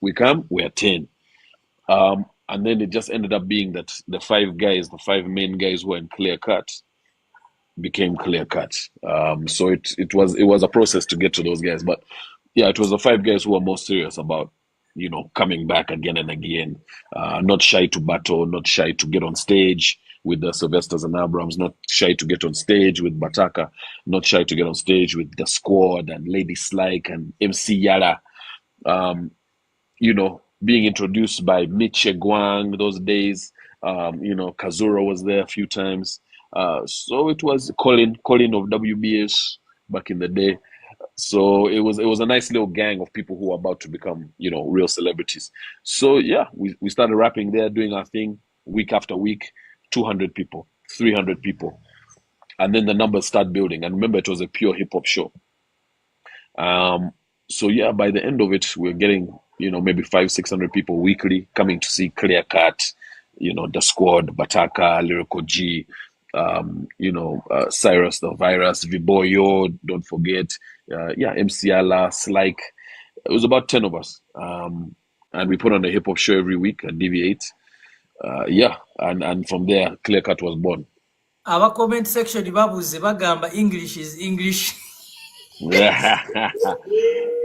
We come, we are 10. And then it just ended up being that the five main guys who were in clear cut became clear cut. So it was a process to get to those guys. But yeah, it was the five guys who were most serious about, coming back again and again. Not shy to battle, not shy to get on stage with the Sylvesters and Abrams, not shy to get on stage with Bataka, not shy to get on stage with the squad and Lady Slike and MC Yara. Being introduced by Mitch Guang those days. Kazura was there a few times. So it was Colin of WBS back in the day. So it was a nice little gang of people who were about to become, real celebrities. So yeah, we started rapping there, doing our thing week after week, 200 people, 300 people. And then the numbers start building. And remember, it was a pure hip hop show. So yeah, by the end of it, we're getting, maybe 500-600 people weekly coming to see Clear Cut, the squad, Bataka, Lyrical G, Cyrus the Virus, Viboyo, don't forget, MC Ala, Slike. It was about 10 of us. And we put on a hip hop show every week at DV8. And from there, Clear Cut was born. Our comment section, bagamba English is English.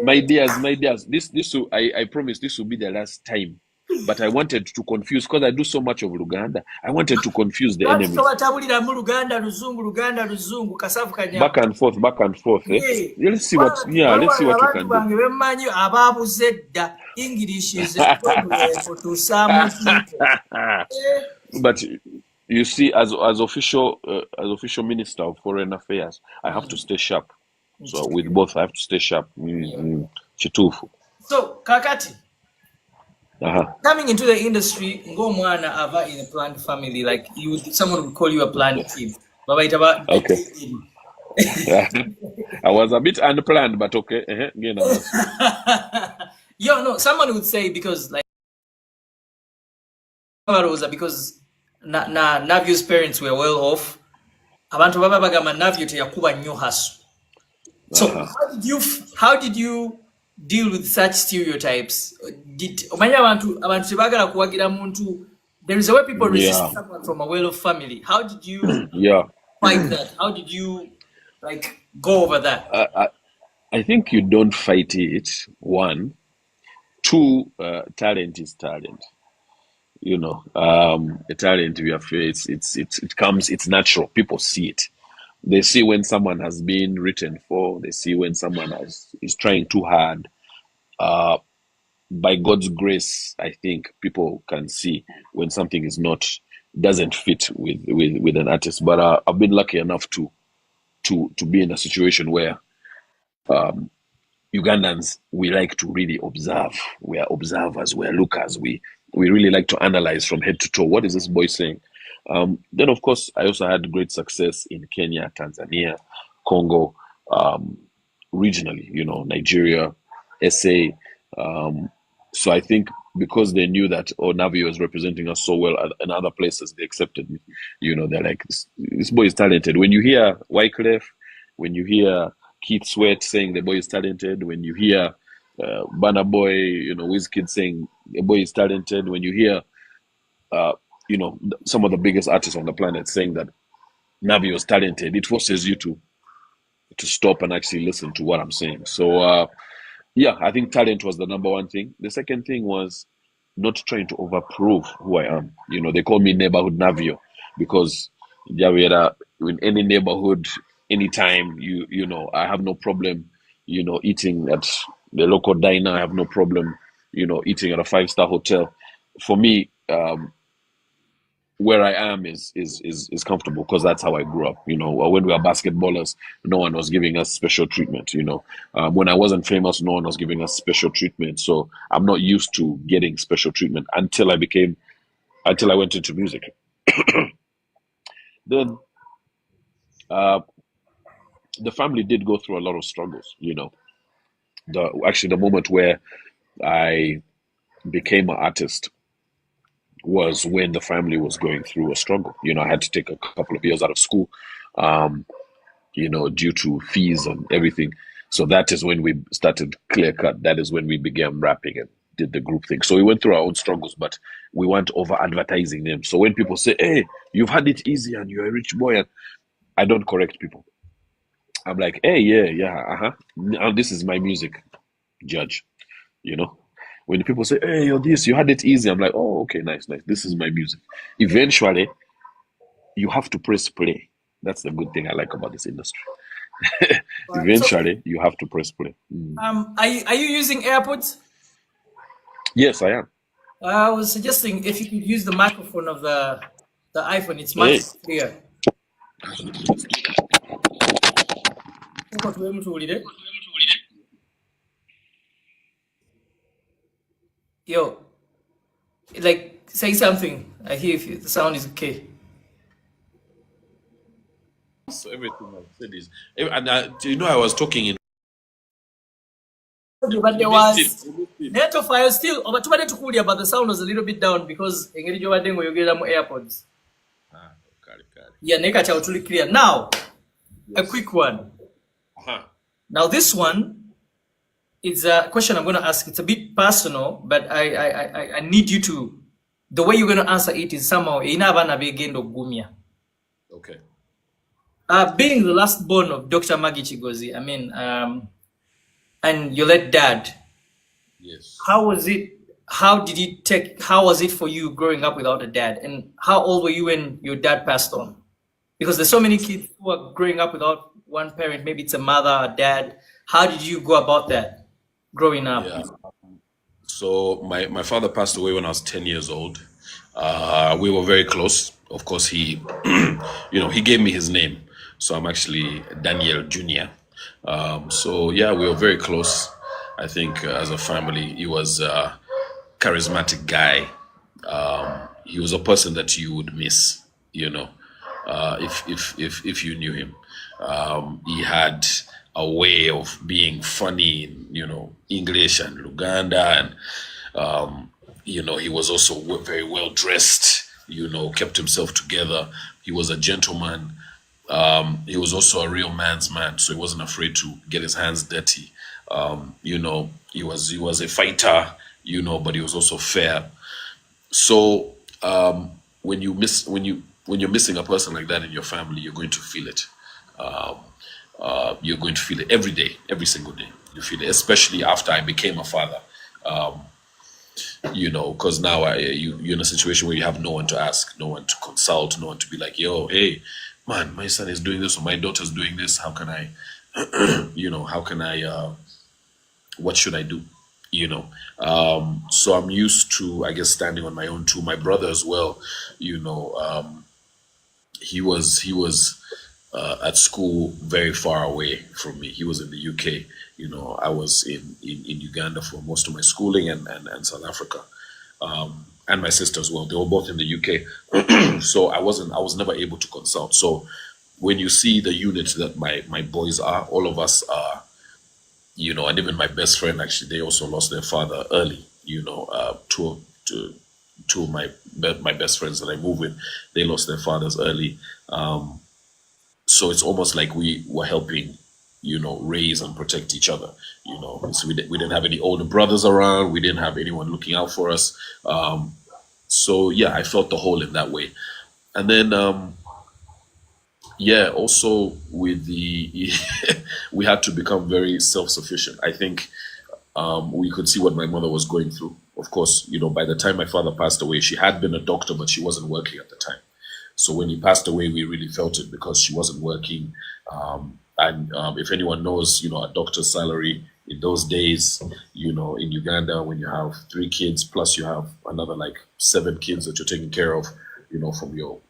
My dears, this will, I promise this will be the last time. But I wanted to confuse, because I do so much of Luganda. I wanted to confuse the enemies. Back and forth. Eh? Let's see what you can do. English is a problem to some people. But you see, as official minister of foreign affairs, I have to stay sharp. So with both, I have to stay sharp. Chitufu. So Kakati, coming into the industry, go mwana ava in a planned family, like someone would call you a planned kid. Okay. I was a bit unplanned, but okay. No, someone would say because Navio's parents were well off. Abantu baba bagamba Navio teyakuba nnyo haso. So how did you deal with such stereotypes? There is a way people resist someone from a well-off family. How did you fight that? How did you go over that? I think you don't fight it. One, two, talent is talent. A talent we have, it comes, it's natural. People see it. They see when someone has been written for. They see when someone is trying too hard. By God's grace, I think people can see when something doesn't fit with an artist. But I've been lucky enough to be in a situation where Ugandans, we like to really observe. We are observers. We are lookers. We really like to analyze from head to toe. What is this boy saying? Then, of course, I also had great success in Kenya, Tanzania, Congo, regionally, Nigeria, SA. So I think because they knew that Navio was representing us so well in other places, they accepted me. They're like, this boy is talented. When you hear Wyclef, when you hear Keith Sweat saying the boy is talented, when you hear Burna Boy, Wizkid saying the boy is talented, when you hear some of the biggest artists on the planet saying that Navio is talented, it forces you to stop and actually listen to what I'm saying. So I think talent was the number one thing. The second thing was not trying to overprove who I am. They call me neighborhood Navio because in any neighborhood, anytime, I have no problem, eating at the local diner. I have no problem, eating at a 5-star hotel. For me, where I am is comfortable because that's how I grew up. When we were basketballers, no one was giving us special treatment. When I wasn't famous, no one was giving us special treatment. So I'm not used to getting special treatment until I went into music. Then the family did go through a lot of struggles. The moment where I became an artist was when the family was going through a struggle. I had to take a couple of years out of school, due to fees and everything. So that is when we started Clear Cut. That is when we began rapping and did the group thing. So we went through our own struggles, but we weren't over advertising them. So when people say, "Hey, you've had it easy and you're a rich boy," and I don't correct people. I'm like, "Hey, yeah, Now this is my music, judge." You know, when people say, "Hey, you're this, you had it easy," I'm like, "Oh, okay, nice. This is my music." Eventually, you have to press play. That's the good thing I like about this industry. Right. So, Eventually, you have to press play. are you using AirPods? Yes, I am. I was suggesting if you could use the microphone of the iPhone, it's much Hey, more clear. Uko tuwemtuwulire? Yo, like say something. I hear if the sound is okay. so everything I said is, and you know, I was talking in. But You there missed it. was You missed it. net of file still. Tubadde tukuwulira, but the sound was a little bit down because engeri gy'obadde ng'oyogereramu AirPods. Kale. Yeah, naye kati awo tuli clear. Now, a Yes. quick one. Uh-huh. Now this one is a question I'm going to ask. It's a bit personal, but I need you to. The way you're going to answer it is somehow ina abaana begenda okugumya. Okay. Being the last born of Dr. Maggie Chigozi, I mean, and your late dad, Yes. how was it? How was it for you growing up without a dad? And how old were you when your dad passed on? Because there's so many kids who are growing up without one parent. Maybe it's a mother, a dad. How did you go about that growing up? Yeah. So my father passed away when I was 10 years old. We were very close. Of course, he, he gave me his name. So I'm actually Daniel Jr. So yeah, we were very close. I think as a family, he was a charismatic guy. He was a person that you would miss, if you knew him. He had a way of being funny in, English and Luganda, and he was also very well dressed. Kept himself together. He was a gentleman. He was also a real man's man, so he wasn't afraid to get his hands dirty. He was a fighter, but he was also fair. So when you're missing a person like that in your family, you're going to feel it. You're going to feel it every day, every single day. You feel it, especially after I became a father. Because now you're in a situation where you have no one to ask, no one to consult, no one to be like, "Yo, hey, man, my son is doing this or my daughter's doing this. How can I, how can I, what should I do?" So I'm used to, I guess, standing on my own too. My brother as well, he was at school very far away from me. He was in the UK. I was in Uganda for most of my schooling, and South Africa, and my sister as well. They were both in the UK, so I was never able to consult. So when you see the unit that my boys are, all of us are, and even my best friend, actually, they also lost their father early. Two of my best friends that I move with, they lost their fathers early. So it's almost like we were helping, raise and protect each other. So we didn't have any older brothers around. We didn't have anyone looking out for us. So yeah, I felt the hole in that way. And then yeah, also with the we had to become very self-sufficient. I think we could see what my mother was going through. Of course, by the time my father passed away, she had been a doctor, but she wasn't working at the time. So when he passed away, we really felt it because she wasn't working. And if anyone knows, a doctor's salary in those days, in Uganda, when you have 3 kids plus you have another like 7 kids that you're taking care of, from your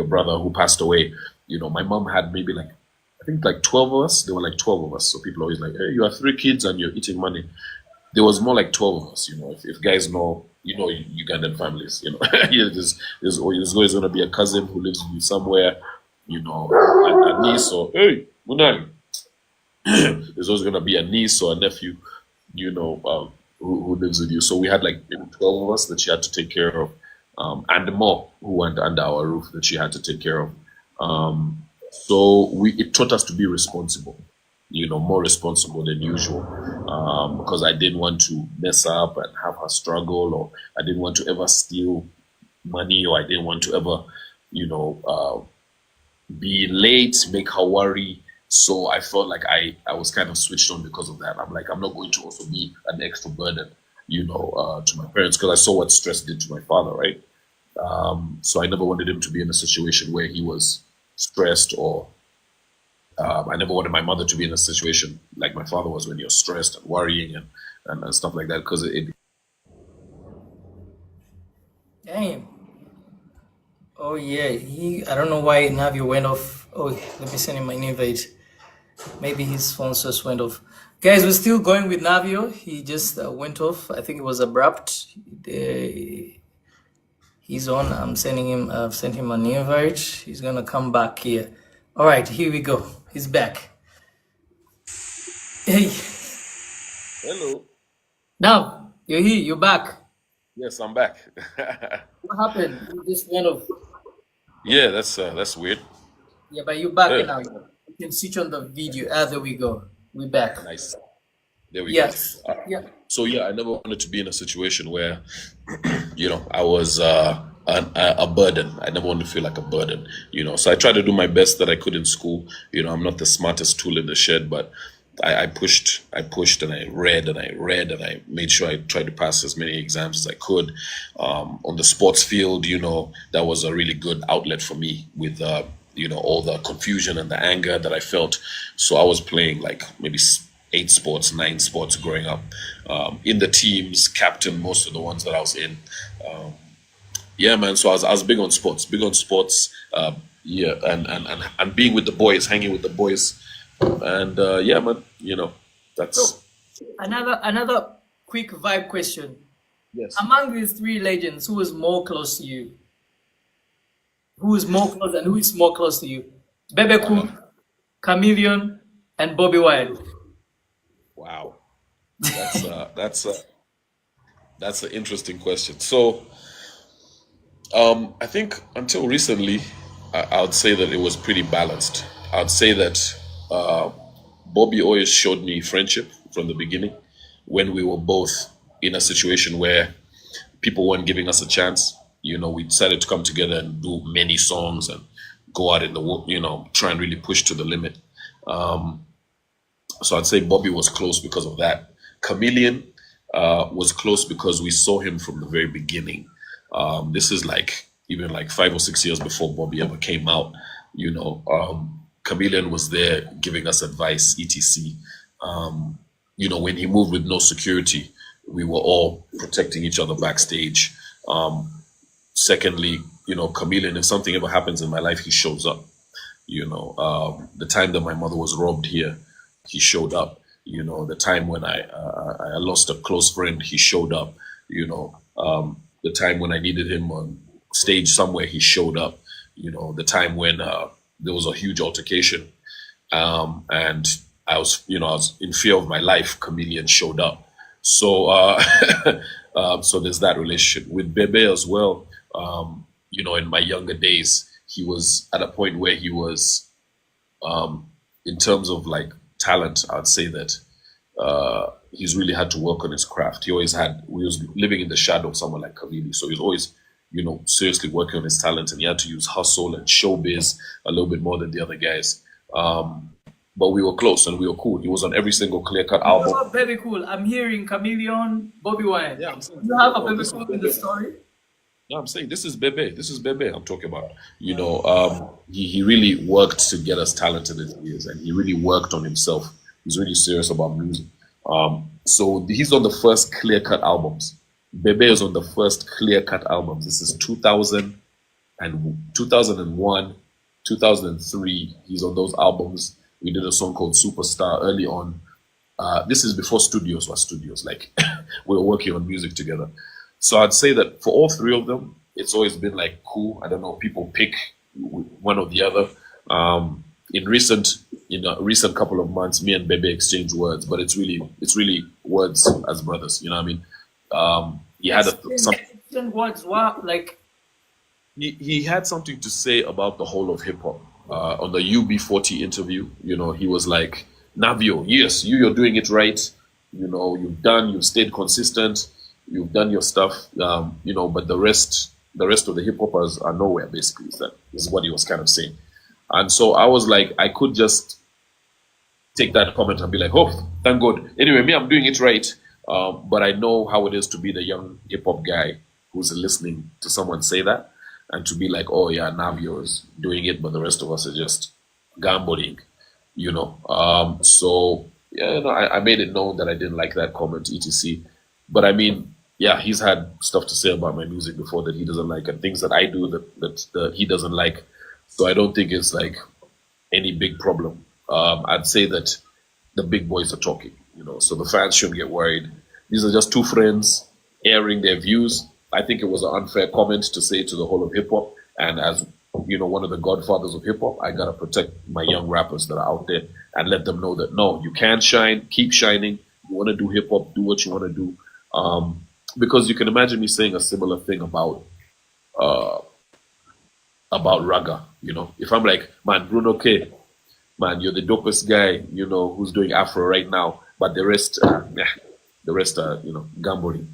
brother who passed away. My mom had maybe like, I think like 12 of us. There were like 12 of us. So people always like, "Hey, you have 3 kids and you're eating money." There was more like 12 of us. If guys know, Ugandan families, yeah, there's always going to be a cousin who lives with you somewhere, a niece or, "Hey, Munari." There's always going to be a niece or a nephew, who lives with you. So we had like maybe 12 of us that she had to take care of, and more who went under our roof that she had to take care of. So it taught us to be responsible. more responsible than usual, because I didn't want to mess up and have her struggle, or I didn't want to ever steal money, or I didn't want to ever, be late, make her worry. So I felt like I was kind of switched on because of that. I'm like, I'm not going to also be an extra burden, to my parents, because I saw what stress did to my father, right? So I never wanted him to be in a situation where he was stressed, or I never wanted my mother to be in a situation like my father was, when you're stressed and worrying and stuff like that, because Damn. Oh yeah, I don't know why Navio went off. Oh, let me send him an invite. Maybe his phone just went off. Guys, we're still going with Navio. He just went off. I think it was abrupt. He's on. I've sent him an invite. He's gonna come back here. All right, here we go. He's back. Hey, Hello. now you're here. You're back. Yes, I'm back. What happened? You just went off. Yeah, that's weird. Yeah, but you're back Yeah, now. You can switch on the video. Ah, there we go. We're back. nice. There we go. Yes. Yeah. So yeah, I never wanted to be in a situation where I was a burden. I never wanted to feel like a burden. So I tried to do my best that I could in school. I'm not the smartest tool in the shed, but I pushed, and I read and I read, and I made sure I tried to pass as many exams as I could. On the sports field, that was a really good outlet for me with, all the confusion and the anger that I felt. So I was playing like maybe 8 sports, 9 sports growing up, in the teams, captain most of the ones that I was in. Yeah, man. So I was big on sports, yeah, and being with the boys, hanging with the boys, and yeah, man. So That's another quick vibe question. yes. Among these three legends, who is more close to you? Who is more close and who is more close to you? Bebe Uh-huh. Cool, Chameleon, and Bobby Wine. Wow. That's an interesting question. So, I think until recently, I would say that it was pretty balanced. I would say that Bobby always showed me friendship from the beginning, when we were both in a situation where people weren't giving us a chance. We decided to come together and do many songs and go out in the world, try and really push to the limit. So I'd say Bobby was close because of that. Chameleon was close because we saw him from the very beginning. This is like even like 5 or 6 years before Bobby ever came out. Chameleon was there giving us advice, etc. When he moved with no security, we were all protecting each other backstage. Secondly, Chameleon, if something ever happens in my life, he shows up. The time that my mother was robbed here, he showed up. The time when I lost a close friend, he showed up. The time when I needed him on stage somewhere, he showed up. The time when there was a huge altercation, and I was in fear of my life, Chameleon showed up. So so there's that relationship with Bebe as well. In my younger days, he was at a point where he was, in terms of like talent, I would say that he's really had to work on his craft. He was living in the shadow of someone like Kavili. So he was always, seriously working on his talent, and he had to use hustle and showbiz a little bit more than the other guys. But we were close and we were cool. He was on every single Clear Cut What album. about Baby Cool? I'm hearing Chameleon, Bobby Wine. Yeah, I'm saying, You have a oh, Baby this is Cool in the Bebe. story? No, I'm saying this is Bebe. This is Bebe I'm talking about. He really worked to get us talented as he is, and he really worked on himself. He's really serious about music. So he's on the first Clear Cut albums. Bebe is on the first Clear Cut albums. This is 2000 and 2001, 2003. He's on those albums. We did a song called Superstar early on. This is before studios were studios. Like we were working on music together. So I'd say that for all three of them, it's always been like cool. I don't know, people pick one or the other. In a recent couple of months, me and Bebe exchange words, but it's really words as brothers. You know what I mean? He had he had something to say about the whole of hip hop on the UB40 interview. He was like, Navio, yes, you're doing it right. You've stayed consistent, you've done your stuff. But the rest of the hip hoppers are nowhere. Basically, is what he was kind of saying. And so I was like, I could just take that comment and be like, oh, thank God. Anyway, me, I'm doing it right. But I know how it is to be the young hip hop guy who's listening to someone say that and to be like, oh, yeah, Navio is doing it, but the rest of us are just gambling, So, yeah, I made it known that I didn't like that comment, etc. But I mean, yeah, he's had stuff to say about my music before that he doesn't like and things that I do that he doesn't like. So I don't think it's like any big problem. I'd say that the big boys are talking, so the fans shouldn't get worried. These are just two friends airing their views. I think it was an unfair comment to say to the whole of hip hop. And as one of the godfathers of hip hop, I gotta protect my young rappers that are out there and let them know that no, you can shine, keep shining. You want to do hip hop, do what you want to do. Because you can imagine me saying a similar thing uh, about raga. If I'm like, man, Bruno K, man, you're the dopest guy, who's doing Afro right now, but the rest, are, gambling.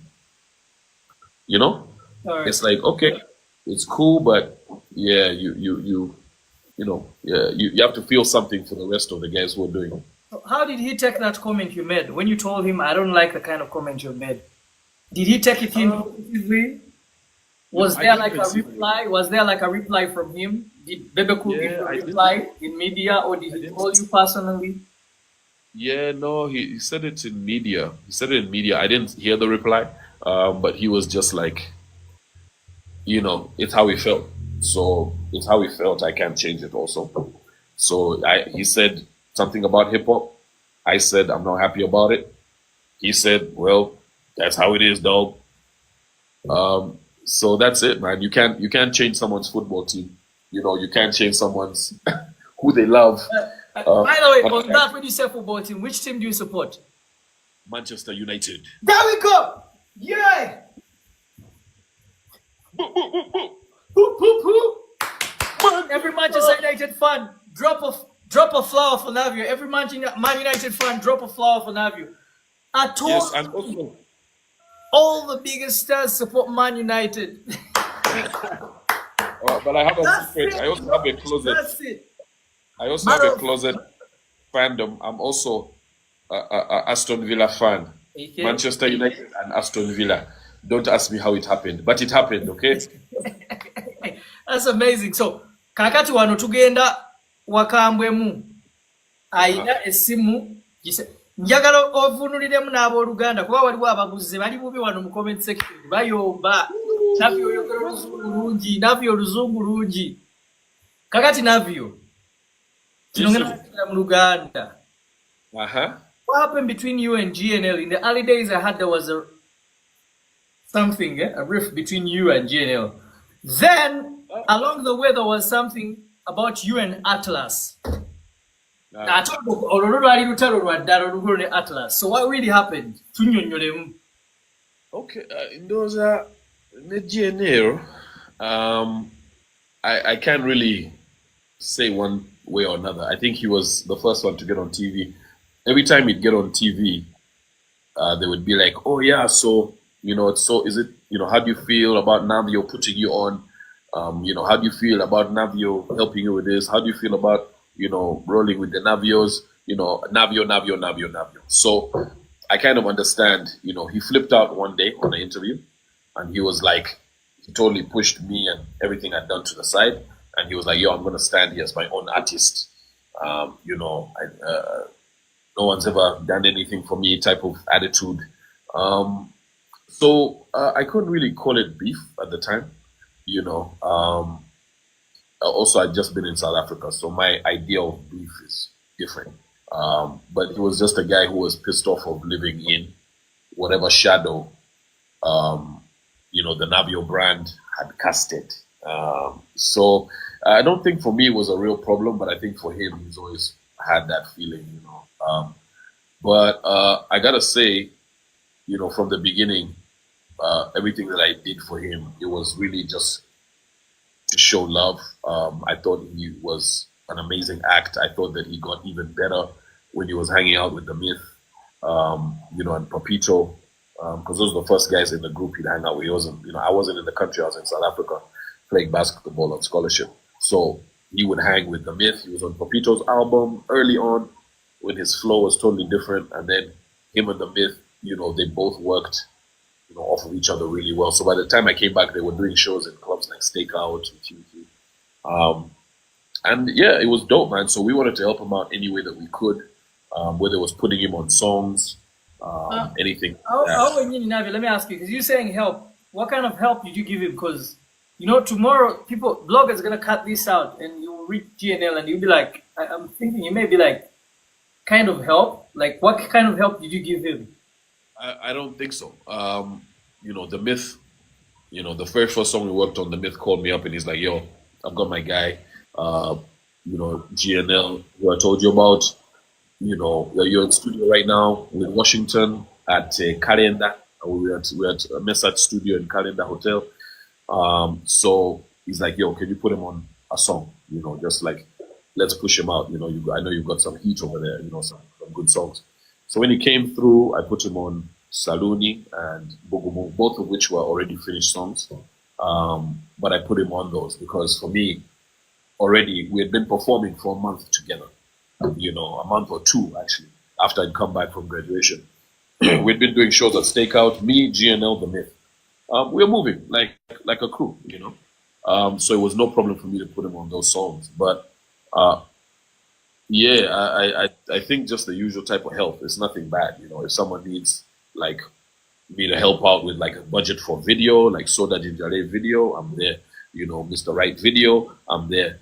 All right. It's like, okay, it's cool, but yeah, you have to feel something for the rest of the guys who are doing it. So how did he take that comment you made when you told him, I don't like the kind of comment you made? Did he take it in positively? Was I there didn't like even a see. reply? Was there like a reply from him? Did Bebe Cool give you Yeah, a I didn't. reply in media or did I he didn't. call you personally? Yeah, no, he said it in media. He said it in media. I didn't hear the reply, but he was just like, it's how he felt. So it's how he felt. I can't change it also. So he said something about hip hop. I said I'm not happy about it. He said, well, that's how it is, dog. So that's it, man. You can't change someone's football team. You can't change someone's who they love. By the way, But on that, when you say football team, which team do you support? Manchester United. There we go! Yeah! Boo, boo, boo, boo. Hoop, hoop, hoop! Every Manchester United fan, drop a flower for Navio. Every Man United fan, drop a flower for Navio. I Yes, told and you, also, all the biggest stars support Man United. but I have a That's secret. I it, also have bro. a closet. That's it. I also have Matter a of closet fandom. I'm also a Aston Villa fan. okay. Manchester United and Aston Villa. Don't ask me how it happened, but it happened. Okay. That's amazing. So kakati wano tugenda wakambwemu Uh-huh. ayina essimu njagala ovunuliremu n'abooluganda kuba waliwo abaguzi bali bubi wano mu comment section bayomba Navio oyogera oluzungu lungi Navio oluzungu lungi kakati Navio kino Yes, ngenda sir. kukira mu Luganda. Uh-huh. What happened between you and GNL? In the early days I heard there was a rift between you and GNL. Then along the way there was something about you and Atlas. Uh, Ate olwo lwali lutalo lwa ddala olugulu ne Atlas. So what really happened? Tunnyonnyolemu. okay. Those are the GNL. I can't really say one way or another. I think he was the first one to get on TV. Every time he'd get on TV, they would be like, "Oh yeah, so is it? How do you feel about Navio putting you on? How do you feel about Navio helping you with this? How do you feel about rolling with the Navios? Navio, Navio, Navio, Navio." So I kind of understand. He flipped out one day on an interview, and he was like, he totally pushed me and everything I'd done to the side, and he was like, "Yo, I'm gonna stand here as my own artist." No one's ever done anything for me type of attitude. So I couldn't really call it beef at the time. Also, I'd just been in South Africa, so my idea of beef is different. But he was just a guy who was pissed off of living in whatever shadow the Navio brand had casted. So I don't think for me it was a real problem, but I think for him he's always had that feeling. But I gotta say, from the beginning, everything that I did for him, it was really just to show love. I thought he was an amazing act. I thought that he got even better when he was hanging out with the Myth, and Papito, because those were the first guys in the group he'd hang out with. He wasn't, I wasn't in the country. I was in South Africa playing basketball on scholarship. So he would hang with the Myth. He was on Papito's album early on when his flow was totally different. And then him and the Myth, they both worked, off of each other really well. So by the time I came back, they were doing shows in clubs like Stakeout and TT. And yeah, it was dope, man. So we wanted to help him out any way that we could, whether it was putting him on songs, anything like that. Navi, let me ask you, because you're saying help. What kind of help did you give him? Because tomorrow bloggers are gonna cut this out, and you will read GNL, and you'll be like, I'm thinking you may be like, kind of help. Like, what kind of help did you give him? I don't think so. The Myth, the very first song we worked on, the Myth called me up and he's like, "Yo, I've got my guy, GNL, who I told you about. You're in studio right now with Washington at Kalenda. We're at a Message studio in Kalenda Hotel. So he's like, yo, can you put him on a song? Just like, let's push him out. I know you've got some heat over there, some good songs." So when he came through, I put him on Saluni and Bogumo, both of which were already finished songs. But I put him on those because for me, already we had been performing for a month together. A month or two actually, after I'd come back from graduation. We'd been doing shows at Stakeout, me, GNL, the Myth. We were moving like a crew, So it was no problem for me to put him on those songs. But yeah, I think just the usual type of help. It's nothing bad, If someone needs like me to help out with like a budget for video, like Soda Jinjare video, I'm there. Mr. Right video, I'm there.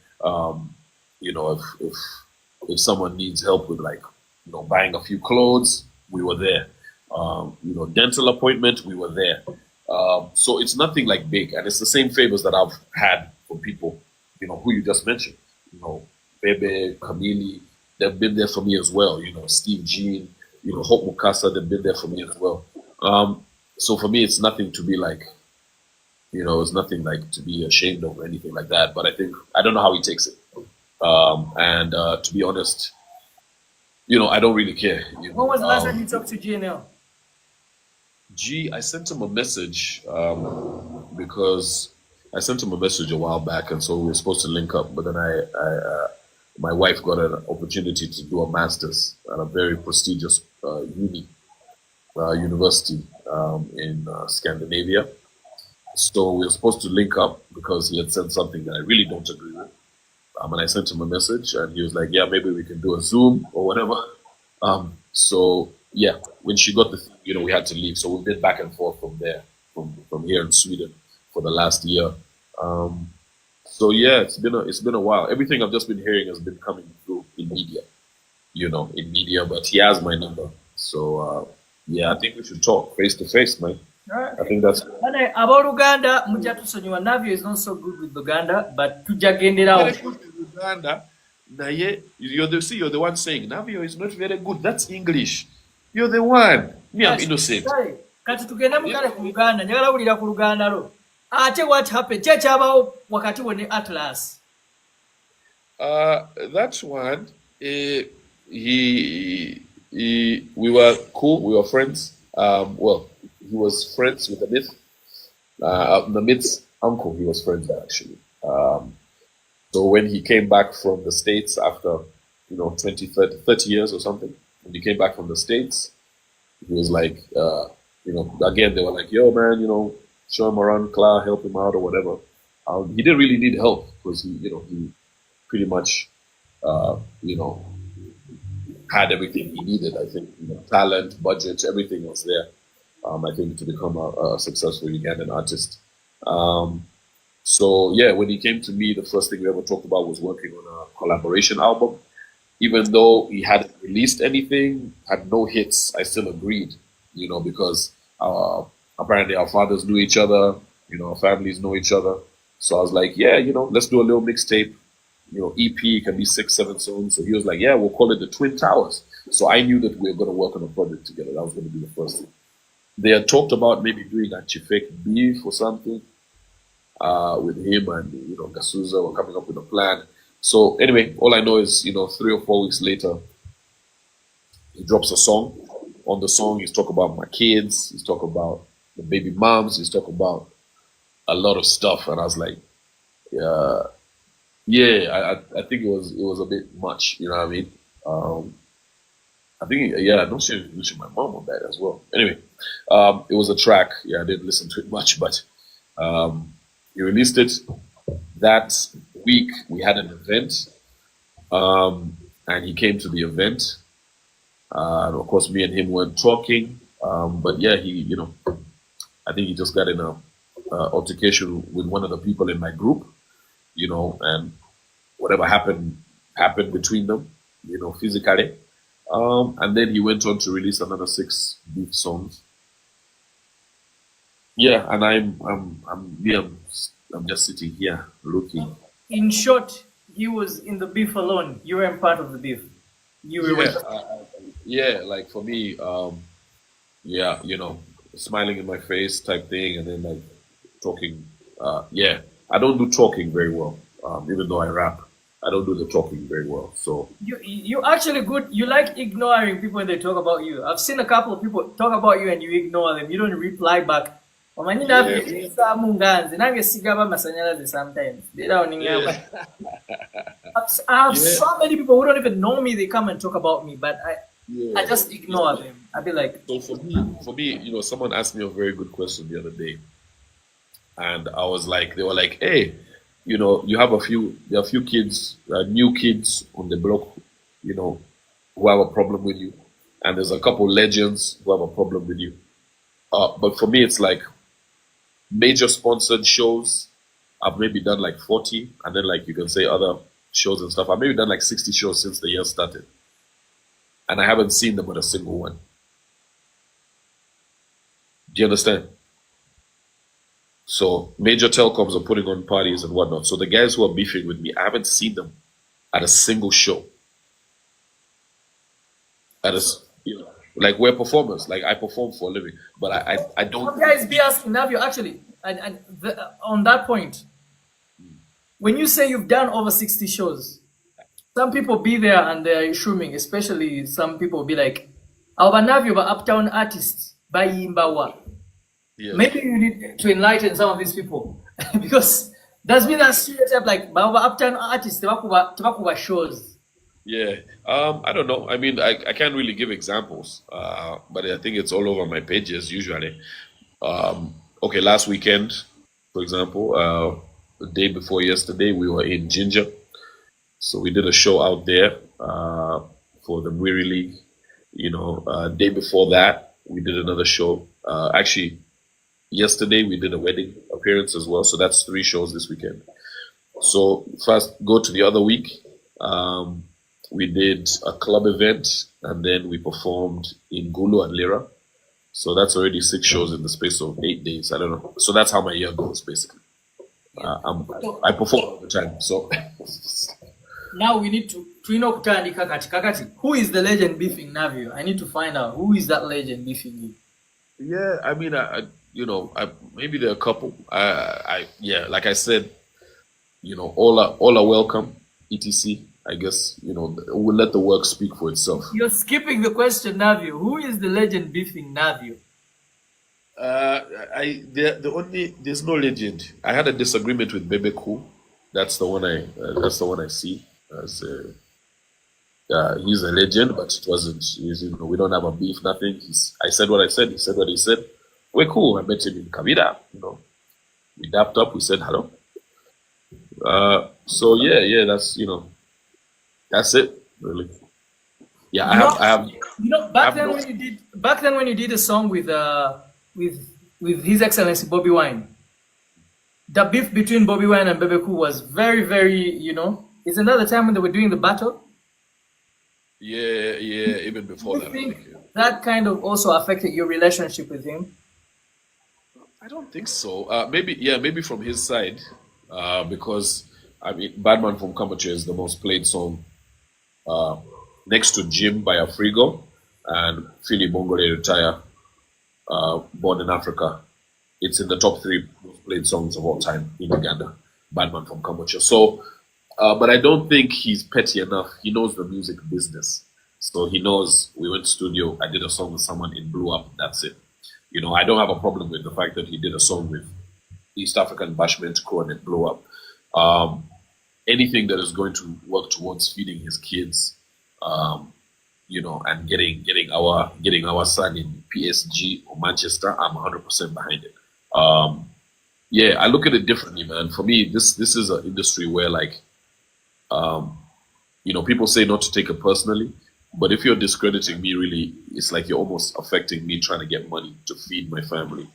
If someone needs help with like, buying a few clothes, we were there. Dental appointment, we were there. So it's nothing like big, and it's the same favors that I've had from people, who you just mentioned. Bebe, Kamili, they've been there for me as well. Steve Jean, Hope Mukasa, they've been there for me as well. So for me, it's nothing to be like, it's nothing like to be ashamed of or anything like that. But I don't know how he takes it. And to be honest, I don't really care. When was the last time you talked to GNL? I sent him a message because I sent him a message a while back, and so we were supposed to link up. But then my wife got an opportunity to do a master's at a very prestigious university in Scandinavia. So we were supposed to link up because he had said something that I really don't agree with. And I sent him a message, and he was like, "Yeah, maybe we can do a Zoom or whatever." So yeah, when she got the thing, we had to leave. So we've been back and forth from there, from here in Sweden for the last year. So yeah, it's been a while. Everything I've just been hearing has been coming through in media. But he has my number, so yeah, I think we should talk face to face, man. I think that's about Uganda. Mujja tusonyiwa. Navio is not so good with Uganda, but tujagenderawo. Uganda. You're the one saying Navio is not very good. That's English. You're the one. Me, I'm innocent. Kati tugenda mukale ku Uganda. Njagala wulira ku Luganda lo. Ate what happened? Kyekyabawo wakati wo ne Atlas. That one. We were cool. We were friends. Well, he was friends with the Myth. The Myth's uncle, he was friends with actually. So when he came back from the States after, 20, 30 years or something, when he came back from the States, he was like, again, they were like, yo, man, show him around, Kla, help him out or whatever. He didn't really need help because he pretty much, had everything he needed. I think, talent, budget, everything was there. I think to become a successful Ugandan artist. So yeah, when he came to me, the first thing we ever talked about was working on a collaboration album. Even though he hadn't released anything, had no hits, I still agreed, because apparently our fathers knew each other, our families know each other. So I was like, yeah, let's do a little mixtape, EP, can be 6, 7 songs. So he was like, yeah, we'll call it the Twin Towers. So I knew that we were going to work on a project together. That was going to be the first thing. They had talked about maybe doing a Chifek beef or something with him and, Gasuza were coming up with a plan. So anyway, all I know is, 3 or 4 weeks later, He drops a song. On the song, he's talk about my kids. He's talk about the baby moms. He's talk about a lot of stuff. And I was like, yeah, I think it was a bit much. You know what I mean? Um, I think yeah, I don't see mention my mom on that as well. Anyway, it was a track. Yeah, I didn't listen to it much, but he released it that week. We had an event, and he came to the event. And of course, me and him weren't talking. But yeah, I think he just got in a altercation with one of the people in my group, and whatever happened between them, physically. And then he went on to release another six beef songs. Yeah, and I'm just sitting here looking. In short, he was in the beef alone. You weren't part of the beef. You were Yeah, with. yeah. Like for me, yeah, smiling in my face type thing, and then like talking. Yeah, I don't do talking very well. Even though I rap, I don't do the talking very well. So You actually good. You like ignoring people when they talk about you. I've seen a couple of people talk about you and you ignore them. You don't reply back. Omanyi yeah, nabisa munganzi nange sigaba masanyalaze sometimes. They don't yeah, I have yeah, so many people who don't even know me. They come and talk about me, but I yeah. just ignore them. I'd be like, So for me, someone asked me a very good question the other day, and I was like, they were like, hey, there are a few kids, new kids on the block, you know, who have a problem with you, and there's a couple legends who have a problem with you. But for me, it's like major sponsored shows. I've maybe done like 40, and then like you can say other shows and stuff. I've maybe done like 60 shows since the year started, and I haven't seen them with a single one. Do you understand? So major telecoms are putting on parties and whatnot. So the guys who are beefing with me, I haven't seen them at a single show. At a, like we're performers. Like I perform for a living, but I don't. some guys be asking Navio actually, and on that point, when you say you've done over 60 shows, some people be there and they're assuming, especially some people be like, our Navio, but uptown artists, by Imbawa. Yeah, Maybe you need to enlighten some of these people because there's been a stereotype like Baba uptown artists tebakuba shows. yeah. I don't know. I mean, I can't really give examples, but I think it's all over my pages usually. Okay, last weekend, for example, the day before yesterday, we were in Ginger. So we did a show out there for the Mwiri League. Day before that, we did another show. Actually, yesterday we did a wedding appearance as well. So that's three shows this weekend. So first, go to the other week. We did a club event, and then we performed in Gulu and Lira. So that's already six shows in the space of 8 days. I don't know. So that's how my year goes, basically. I perform all the time. So Now we need to kutandika kakati. Who is the legend beefing Navio? I need to find out who is that legend beefing you. yeah, I mean, maybe there are a couple. Yeah, like I said, all are welcome. etc. I guess we'll let the work speak for itself. You're skipping the question, Navio. Who is the legend beefing Navio? There's no legend. I had a disagreement with Bebeku. That's the one I see as he's a legend, but it wasn't. We don't have a beef, nothing. I said what I said. He said what he said. We're cool. I met him in Kavita. We dapped up. We said hello. So yeah, that's it. Really. Yeah, I have. Back then when you did a song with His Excellency Bobby Wine, the beef between Bobby Wine and Bebeku was very, very, it's another time when they were doing the battle. Yeah. Even before Do you that, I think think. that kind of also affected your relationship with him? I don't think so. Maybe from his side, because I mean, "Badman from Kamache" is the most played song, next to "Jim" by Afrigo and "Philly Bongole Retire," "Born in Africa." It's in the top three most played songs of all time in Uganda. "Badman from Kamache." So, but I don't think he's petty enough. He knows the music business. So he knows we went to studio. I did a song with someone, it blew up. That's it. I don't have a problem with the fact that he did a song with East African Bashment crew and it blew up. Um, Anything that is going to work towards feeding his kids, um, and getting our son in PSG or Manchester, I'm 100% behind it. Um, yeah, I look at it differently, man. For me, this is an industry where like um, people say not to take it personally, but if you're discrediting me, really, it's like you're almost affecting me trying to get money to feed my family,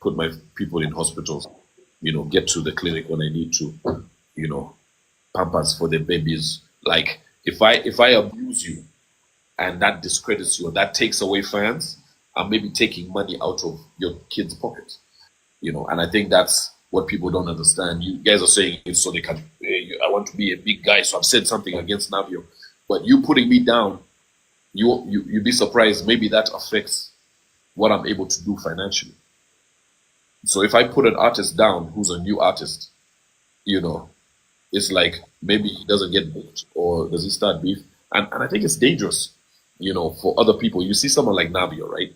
put my people in hospitals, get to the clinic when I need to, you know, pampers for their babies. Like if I abuse you and that discredits you, or that takes away fans, I'm maybe taking money out of your kids' pockets. And I think that's what people don't understand. You guys are saying it so they can. I want to be a big guy, so I've said something against Navio, but you putting me down, you'd be surprised. Maybe that affects what I'm able to do financially. So if I put an artist down who's a new artist, you know, it's like maybe he doesn't get booked or does he start beef? And I think it's dangerous, for other people. You see someone like Navio, right?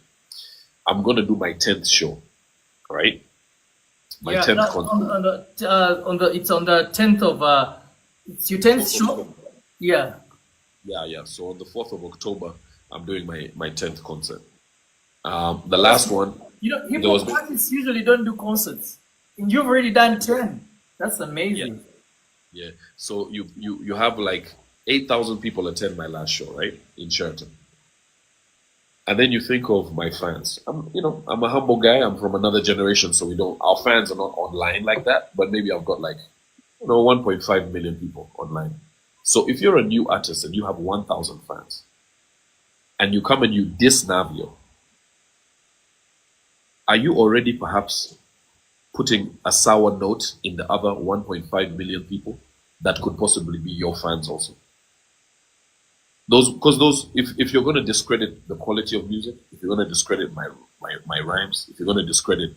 I'm gonna do my 10th show, right? My Yeah, 10th that, concert. on the it's on the 10th of it's your 10th 4th of show? October. Yeah. Yeah, yeah. So on the 4th of October, I'm doing my 10th concert. The Oh, that's last one, hip there was hop artists usually don't do concerts. And you've already done 10. That's yeah, amazing. yeah. So you have like 8,000 people attend my last show, right? In Sheraton. And then you think of my fans. I'm a humble guy. I'm from another generation, so our fans are not online like that. But maybe I've got like, 1.5 million people online. So if you're a new artist and you have 1,000 fans, and you come and you diss Navio, are you already perhaps putting a sour note in the other 1.5 million people that could possibly be your fans also? If you're going to discredit the quality of music, if you're going to discredit my rhymes, if you're going to discredit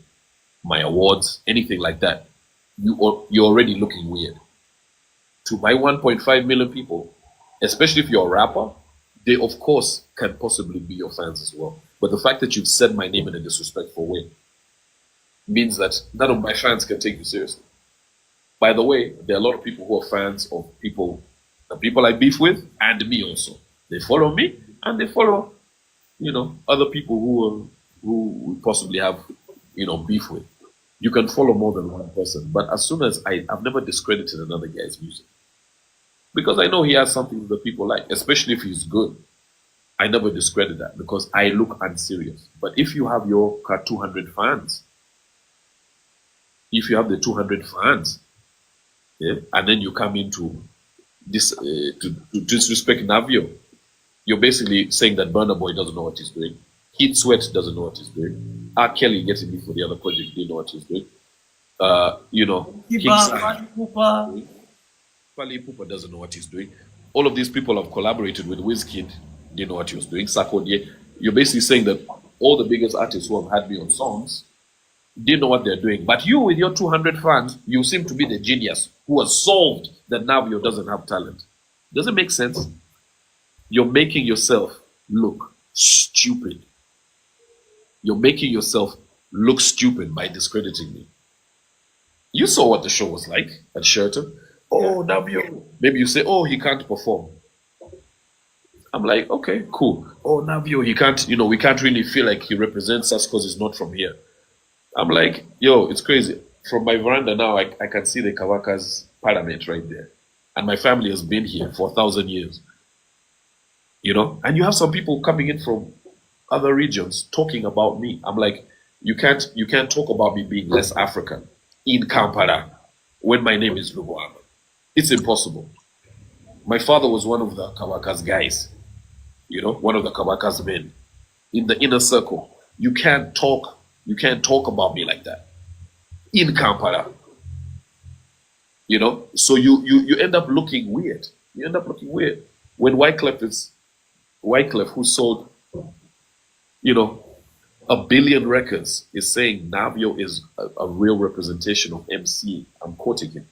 my awards, anything like that, you're already looking weird to my 1.5 million people. Especially if you're a rapper, they of course can possibly be your fans as well. But the fact that you've said my name in a disrespectful way means that none of my fans can take you seriously. By the way, there are a lot of people who are fans of the people I beef with, and me also. They follow me, and they follow, other people who we possibly have, beef with. You can follow more than one person, but as soon as I've never discredited another guy's music because I know he has something that people like, especially if he's good. I never discredit that because I look unserious. But if you have your 200 fans, if you have the 200 fans, yeah, and then you come into this to disrespect Navio, you're basically saying that Burna Boy doesn't know what he's doing. Heat Sweat doesn't know what he's doing. R. Kelly getting me for the other project didn't know what he's doing. King Sai, Fally Ipupa doesn't know what he's doing. All of these people have collaborated with Wizkid, didn't know what he was doing. Sarkodie. You're basically saying that all the biggest artists who have had me on songs didn't know what they're doing. But you, with your 200 fans, you seem to be the genius who has solved that Navio doesn't have talent. Does it make sense? You're making yourself look stupid. You're making yourself look stupid by discrediting me. You saw what the show was like at Sheraton. Oh, Navio. Maybe you say, oh, he can't perform. I'm like, okay, cool. Oh, Navio, he can't, we can't really feel like he represents us because he's not from here. I'm like, yo, it's crazy. From my veranda now, I can see the Kawaka's parliament right there. And my family has been here for 1,000 years. And you have some people coming in from other regions talking about me. I'm like, you can't talk about me being less African in Kampala when my name is Luboama. It's impossible. My father was one of the Kawaka's guys, one of the Kawaka's men in the inner circle. You can't talk about me like that in Kampala. So you end up looking weird. You end up looking weird. When Wyclef, who sold, 1 billion records, is saying Navio is a real representation of MC. I'm quoting him.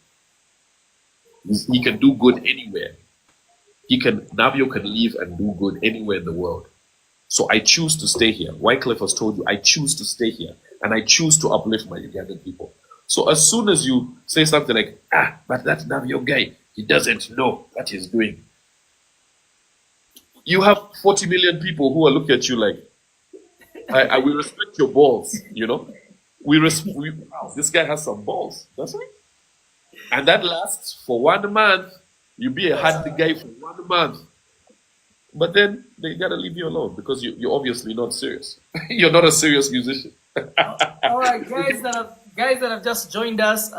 He can do good anywhere. Navio can live and do good anywhere in the world. So I choose to stay here. Wycliffe has told you, I choose to stay here and I choose to uplift my Ugandan people. So as soon as you say something like, but that Navio guy, he doesn't know what he's doing. You have 40 million people who are looking at you like, I will respect your balls, you know? Wow, this guy has some balls, doesn't he? And that lasts for 1 month. You be a hard guy for 1 month. But then they gotta leave you alone because you're obviously not serious. You're not a serious musician. All right, guys that have just joined us,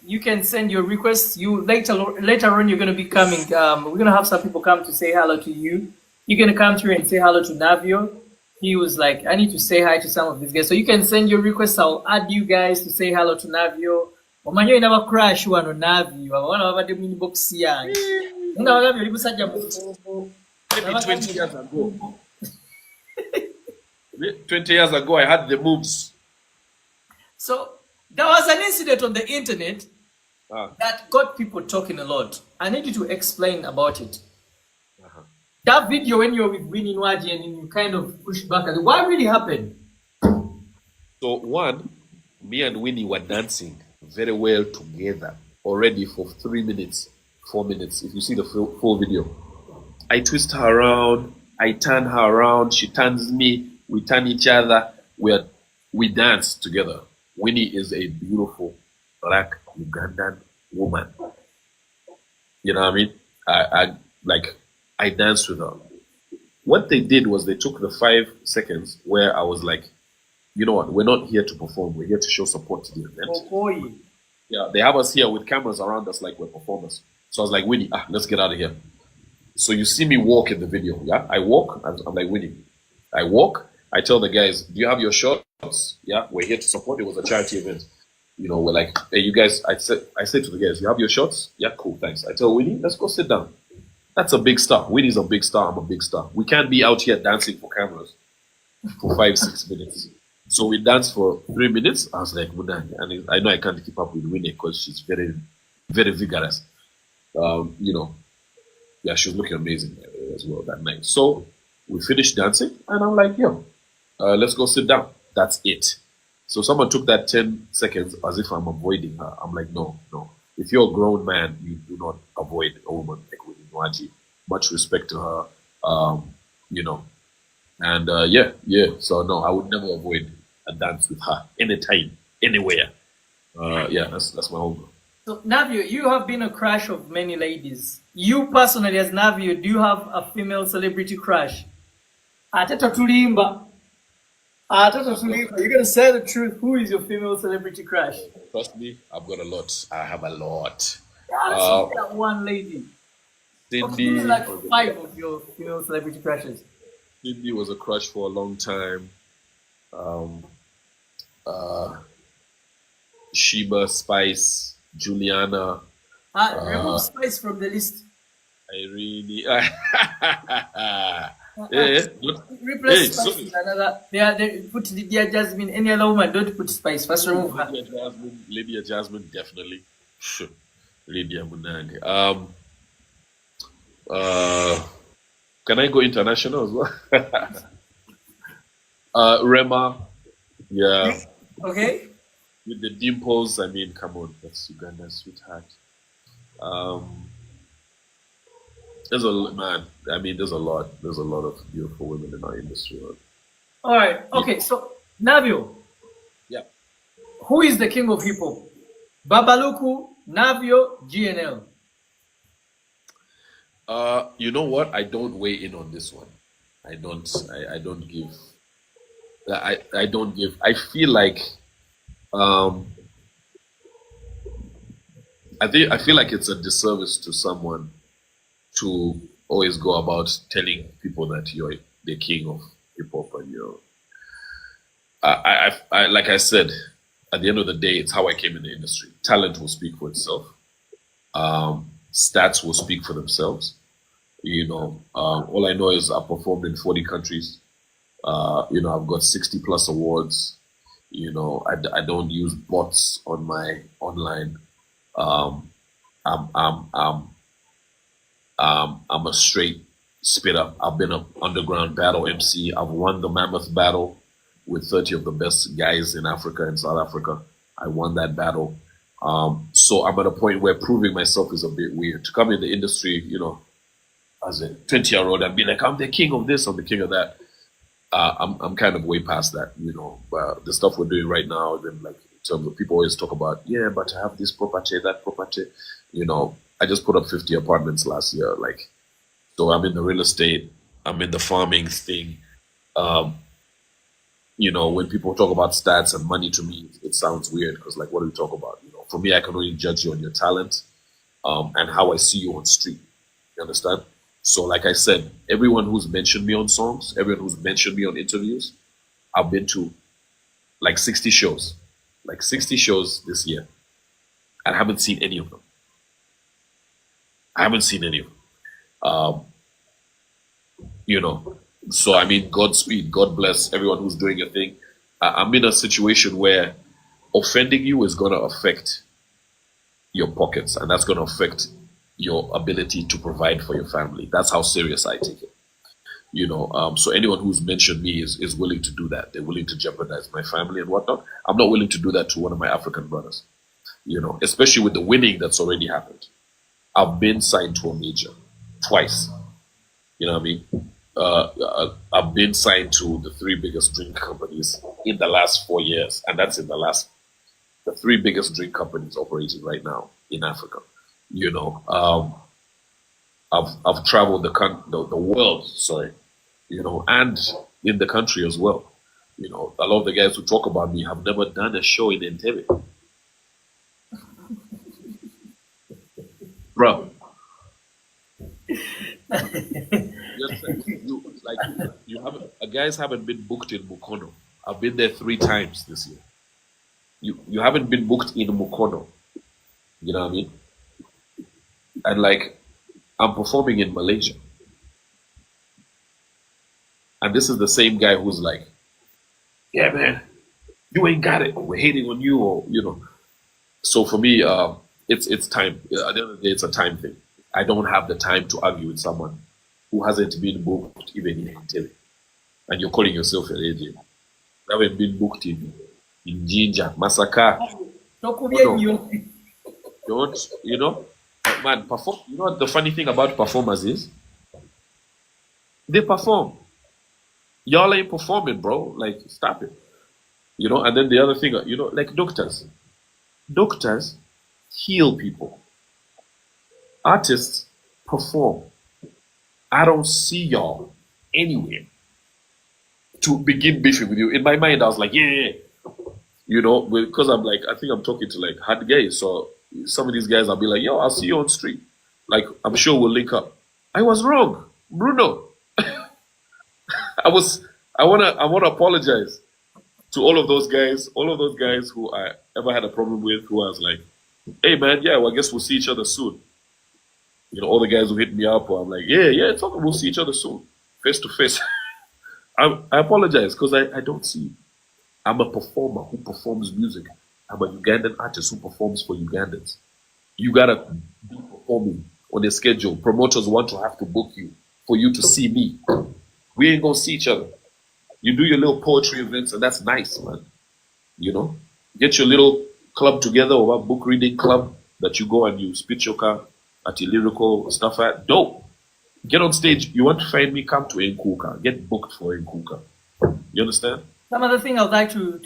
you can send your requests. You later on, you're gonna be coming. We're gonna have some people come to say hello to you. You're gonna come through and say hello to Navio. He was like, I need to say hi to some of these guys. So you can send your requests. I'll add you guys to say hello to Navio. Omanyo inaba crash wano Navio. Wana wabade mini box yange. Nina wabade libu sajja mu. Maybe 20 years ago. 20 years ago, I had the moves. So there was an incident on the internet that got people talking a lot. I need you to explain about it. That video when you're with Winnie Nwaji and you kind of pushed back at it, what really happened? So one, me and Winnie were dancing very well together already for 3 minutes, 4 minutes. If you see the full video, I twist her around, I turn her around, she turns me, we turn each other, we dance together. Winnie is a beautiful black Ugandan woman. You know what I mean? I danced with her. What they did was they took the 5 seconds where I was like, you know what, we're not here to perform, we're here to show support to the event. Oh boy. Yeah, they have us here with cameras around us like we're performers. So I was like, Winnie, let's get out of here. So you see me walk in the video, yeah? I walk, I'm like, Winnie. I walk, I tell the guys, do you have your shots? Yeah, we're here to support. It was a charity event. You know, we're like, hey, you guys, I say to the guys, you have your shots? Yeah, cool, thanks. I tell Winnie, let's go sit down. That's a big star. Winnie's a big star, I'm a big star. We can't be out here dancing for cameras for 5-6 minutes. So we danced for 3 minutes. I was like, Munani. And I know I can't keep up with Winnie because she's very, very vigorous. You know, yeah, she was looking amazing as well that night. So we finished dancing, and I'm like, yo, let's go sit down. That's it. So someone took that 10 seconds as if I'm avoiding her. I'm like, no. If you're a grown man, you do not avoid a woman like Winnie Nwaji. Much respect to her, you know. And yeah. So no, I would never avoid a dance with her anytime, anywhere. Yeah, that's my whole goal. So Navio, you have been a crush of many ladies. You personally, as Navio, do you have a female celebrity crush? Ateta Tulimba. You're gonna say the truth. Who is your female celebrity crush? Trust me, I've got a lot. I have a lot. That one lady. Cindy, okay, like 5 of your female celebrity crushes. Cindy was a crush for a long time. Sheba, Spice, Juliana. Remove Spice from the list. I really. Replace Spice with another. They put Lydia Jasmine. Any other woman, don't put Spice. First remove her. Lydia Jasmine, definitely. Lydia Munandi. Can I go international as well? Rema, yeah. Okay. With the dimples, I mean, come on, that's Uganda's sweetheart. There's a man. I mean, there's a lot of beautiful women in our industry. All right. Okay. So Navio. Yeah. Who is the king of hip hop? Babaluku, Navio, GNL. You know what? I don't weigh in on this one. I don't give. I don't give. I feel like. I feel like it's a disservice to someone to always go about telling people that you're the king of hip hop and you're. I like I said, at the end of the day, it's how I came in the industry. Talent will speak for itself. Stats will speak for themselves. You know, all I know is I performed in 40 countries. You know, I've got 60 plus awards. You know, I don't use bots on my online. I'm a straight spitter. I've been an underground battle MC. I've won the Mammoth Battle with 30 of the best guys in Africa and South Africa. I won that battle. So I'm at a point where proving myself is a bit weird. To come in the industry, as a 20-year-old and be like, I'm the king of this, I'm the king of that. I'm kind of way past that, But the stuff we're doing right now, then like in terms of people always talk about, yeah, but I have this property, that property, I just put up 50 apartments last year, like, so I'm in the real estate, I'm in the farming thing. Um, when people talk about stats and money to me, it sounds weird because like, what do we talk about? For me, I can only judge you on your talent, and how I see you on street. You understand? So, like I said, everyone who's mentioned me on songs, everyone who's mentioned me on interviews, I've been to like 60 shows this year, and I haven't seen any of them. I haven't seen any of them. Um, you know, so I mean, Godspeed, God bless everyone who's doing a thing. I'm in a situation where offending you is going to affect your pockets, and that's going to affect your ability to provide for your family. That's how serious I take it. So anyone who's mentioned me is willing to do that. They're willing to jeopardize my family and whatnot. I'm not willing to do that to one of my African brothers. Especially with the winning that's already happened. I've been signed to a major twice. You know what I mean? I've been signed to the three biggest drink companies in the last 4 years, and that's in the three biggest drink companies operating right now in Africa. You know, I've traveled the world, sorry, and in the country as well. A lot of the guys who talk about me have never done a show in Entebbe, bro. Just like you haven't, guys haven't been booked in Mukono. I've been there 3 times this year. You haven't been booked in Mukono. You know what I mean? And like, I'm performing in Malaysia. And this is the same guy who's like, yeah, man, you ain't got it. We're hating on you, or. So for me, it's time. At the end of the day, it's a time thing. I don't have the time to argue with someone who hasn't been booked even in Entebbe. And you're calling yourself an agent. You haven't been booked in Jinja, Masaka. No, don't, man, perform. You know what the funny thing about performers is? They perform. Y'all ain't performing, bro. Like, stop it. And then the other thing, like doctors. Doctors heal people. Artists perform. I don't see y'all anywhere to begin beefing with you. In my mind, I was like, yeah. Because I'm like, I think I'm talking to like hard guys. So some of these guys, I'll be like, yo, I'll see you on street. Like, I'm sure we'll link up. I was wrong, Bruno. I wanna apologize to all of those guys who I ever had a problem with, who I was like, hey man, yeah, well, I guess we'll see each other soon. All the guys who hit me up, I'm like, yeah, it's okay, we'll see each other soon, face to face. I apologize because I don't see. I'm a performer who performs music. I'm a Ugandan artist who performs for Ugandans. You gotta be performing on a schedule. Promoters want to have to book you for you to see me. We ain't gonna see each other. You do your little poetry events, and that's nice, man. Get your little club together, or a book reading club that you go and you spit your car at your lyrical stuff at. Dope. Get on stage. You want to find me? Come to Nkuka. Get booked for Nkuka. You understand? Some other thing I would like to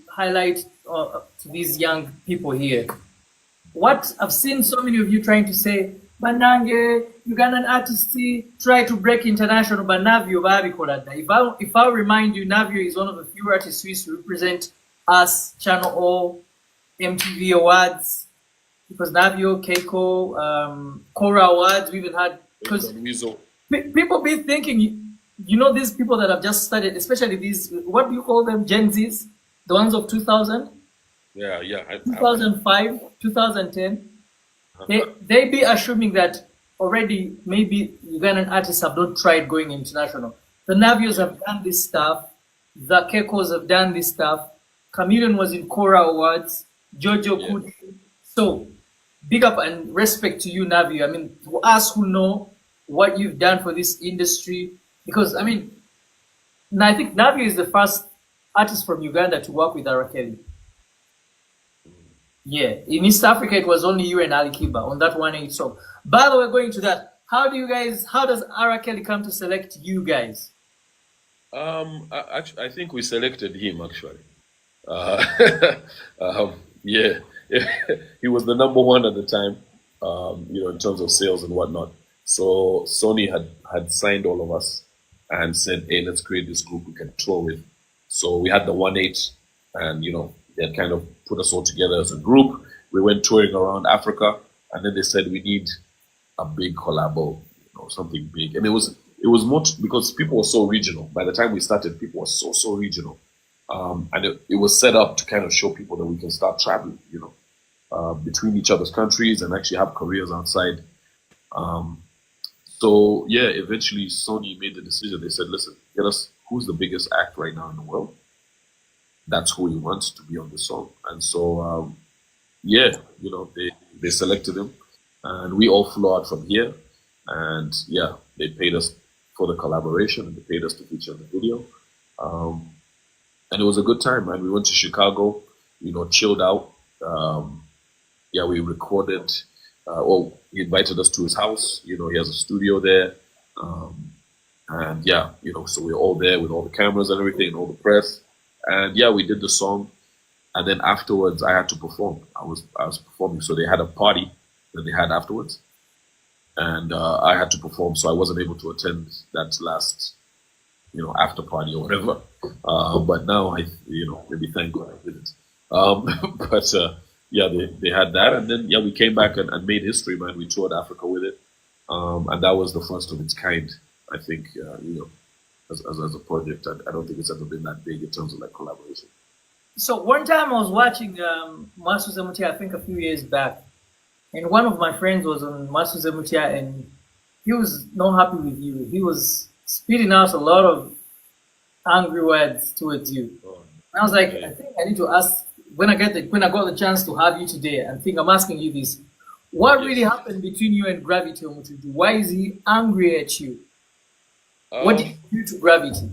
highlight to these young people here. What I've seen so many of you trying to say, Banange, Ugandan artists try to break international, but Navio babikola. If I remind you, Navio is one of the few artists who used to represent us, Channel O, MTV Awards, because Navio, Keiko, Cora Awards, we even had, because people be thinking, these people that have just started, especially these, what do you call them, Gen Zs, the ones of 2000? Yeah. 2005, 2010. They be assuming that already maybe Ugandan artists have not tried going international. The Navios have done this stuff. The Kekos have done this stuff. Chameleon was in Cora Awards. Jojo Yeah. could. So big up and respect to you, Navio. I mean, to us who know what you've done for this industry, because I mean, I think Navio is the first artist from Uganda to work with R. Kelly. Yeah, in East Africa, it was only you and Ali Kiba on that 180 song. By the way, going to that, how does R. Kelly come to select you guys? I think we selected him actually. Uh, yeah, he was the number one at the time, in terms of sales and whatnot. So Sony had signed all of us and said, "Hey, let's create this group we can tour with." So we had the 1/8, and they had kind of put us all together as a group. We went touring around Africa, and then they said we need a big collabo, something big, and it was much because people were so regional. By the time we started, people were so regional. And it was set up to kind of show people that we can start traveling, between each other's countries and actually have careers outside. Um, so yeah, eventually Sony made the decision. They said, "Listen, get us who's the biggest act right now in the world. That's who we want to be on the song." And so yeah, they selected him, and we all flew out from here. And yeah, they paid us for the collaboration, and they paid us to feature in the video. Um, and it was a good time, man. We went to Chicago, chilled out. Yeah, we recorded. He invited us to his house. He has a studio there, and yeah, so we were all there with all the cameras and everything, and all the press. And yeah, we did the song, and then afterwards, I had to perform. I was performing, so they had a party that they had afterwards, and I had to perform, so I wasn't able to attend that last after party or whatever. But now maybe thank God I didn't. But yeah, they had that, and then yeah, we came back and made history, man. We toured Africa with it, and that was the first of its kind, I think. As a project, I don't think it's ever been that big in terms of like collaboration. So one time I was watching Masu Zemutia, I think a few years back, and one of my friends was on Masu Zemutia, and he was not happy with you. He was spitting out a lot of angry words towards you. Oh, And I was like, I yeah. think I need to ask when I got the chance to have you today. I think I'm asking you this: what really Yes. happened between you and Gravity Omutuju? Why is he angry at you? What did Um, you do to Gravity?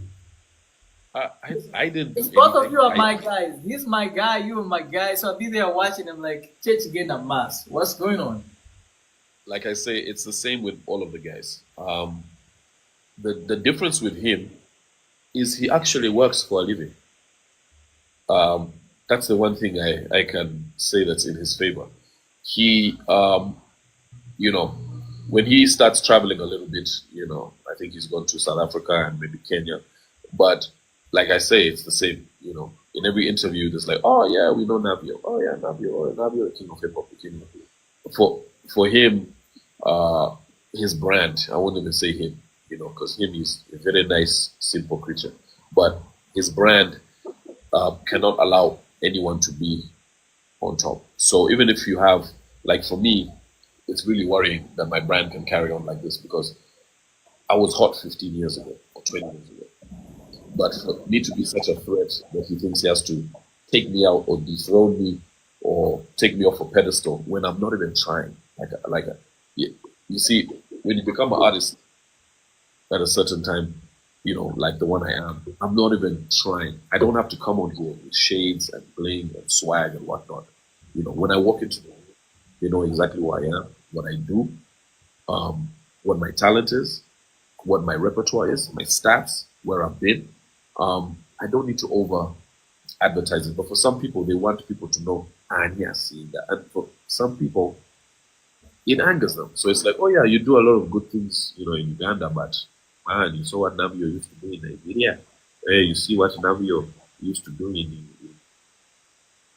I didn't It's do both of anything. you are my guys. He's my guy, you are my guy. So I'll be there watching him like church again a mass. What's going on? Like I say, it's the same with all of the guys. The difference with him is he actually works for a living. Um, that's the one thing I can say that's in his favor. He, you know, when he starts traveling a little bit, I think he's gone to South Africa and maybe Kenya. But like I say, it's the same. In every interview, there's like, oh yeah, we know Navio. Oh yeah, Navio. Oh, Navio, the king of hip hop, the king of for him, uh, his brand. I won't even say him, because him is a very nice, simple creature. But his brand cannot allow anyone to be on top. So even if you have, like for me, it's really worrying that my brand can carry on like this because I was hot 15 years ago or 20 years ago. But for me to be such a threat that he thinks he has to take me out or dethrone me or take me off a pedestal when I'm not even trying. You see, when you become an artist at a certain time, like the one I am, I'm not even trying. I don't have to come on here with shades and bling and swag and whatnot. When I walk into the room, they know exactly who I am, what I do, um, what my talent is, what my repertoire is, my stats, where I've been. I don't need to over advertise it, but for some people, they want people to know, and yeah, see that. And for some people, it angers them. So it's like, oh yeah, you do a lot of good things, in Uganda, but man, you saw what Navio used to do in Nigeria. Hey, you see what Navio used to do in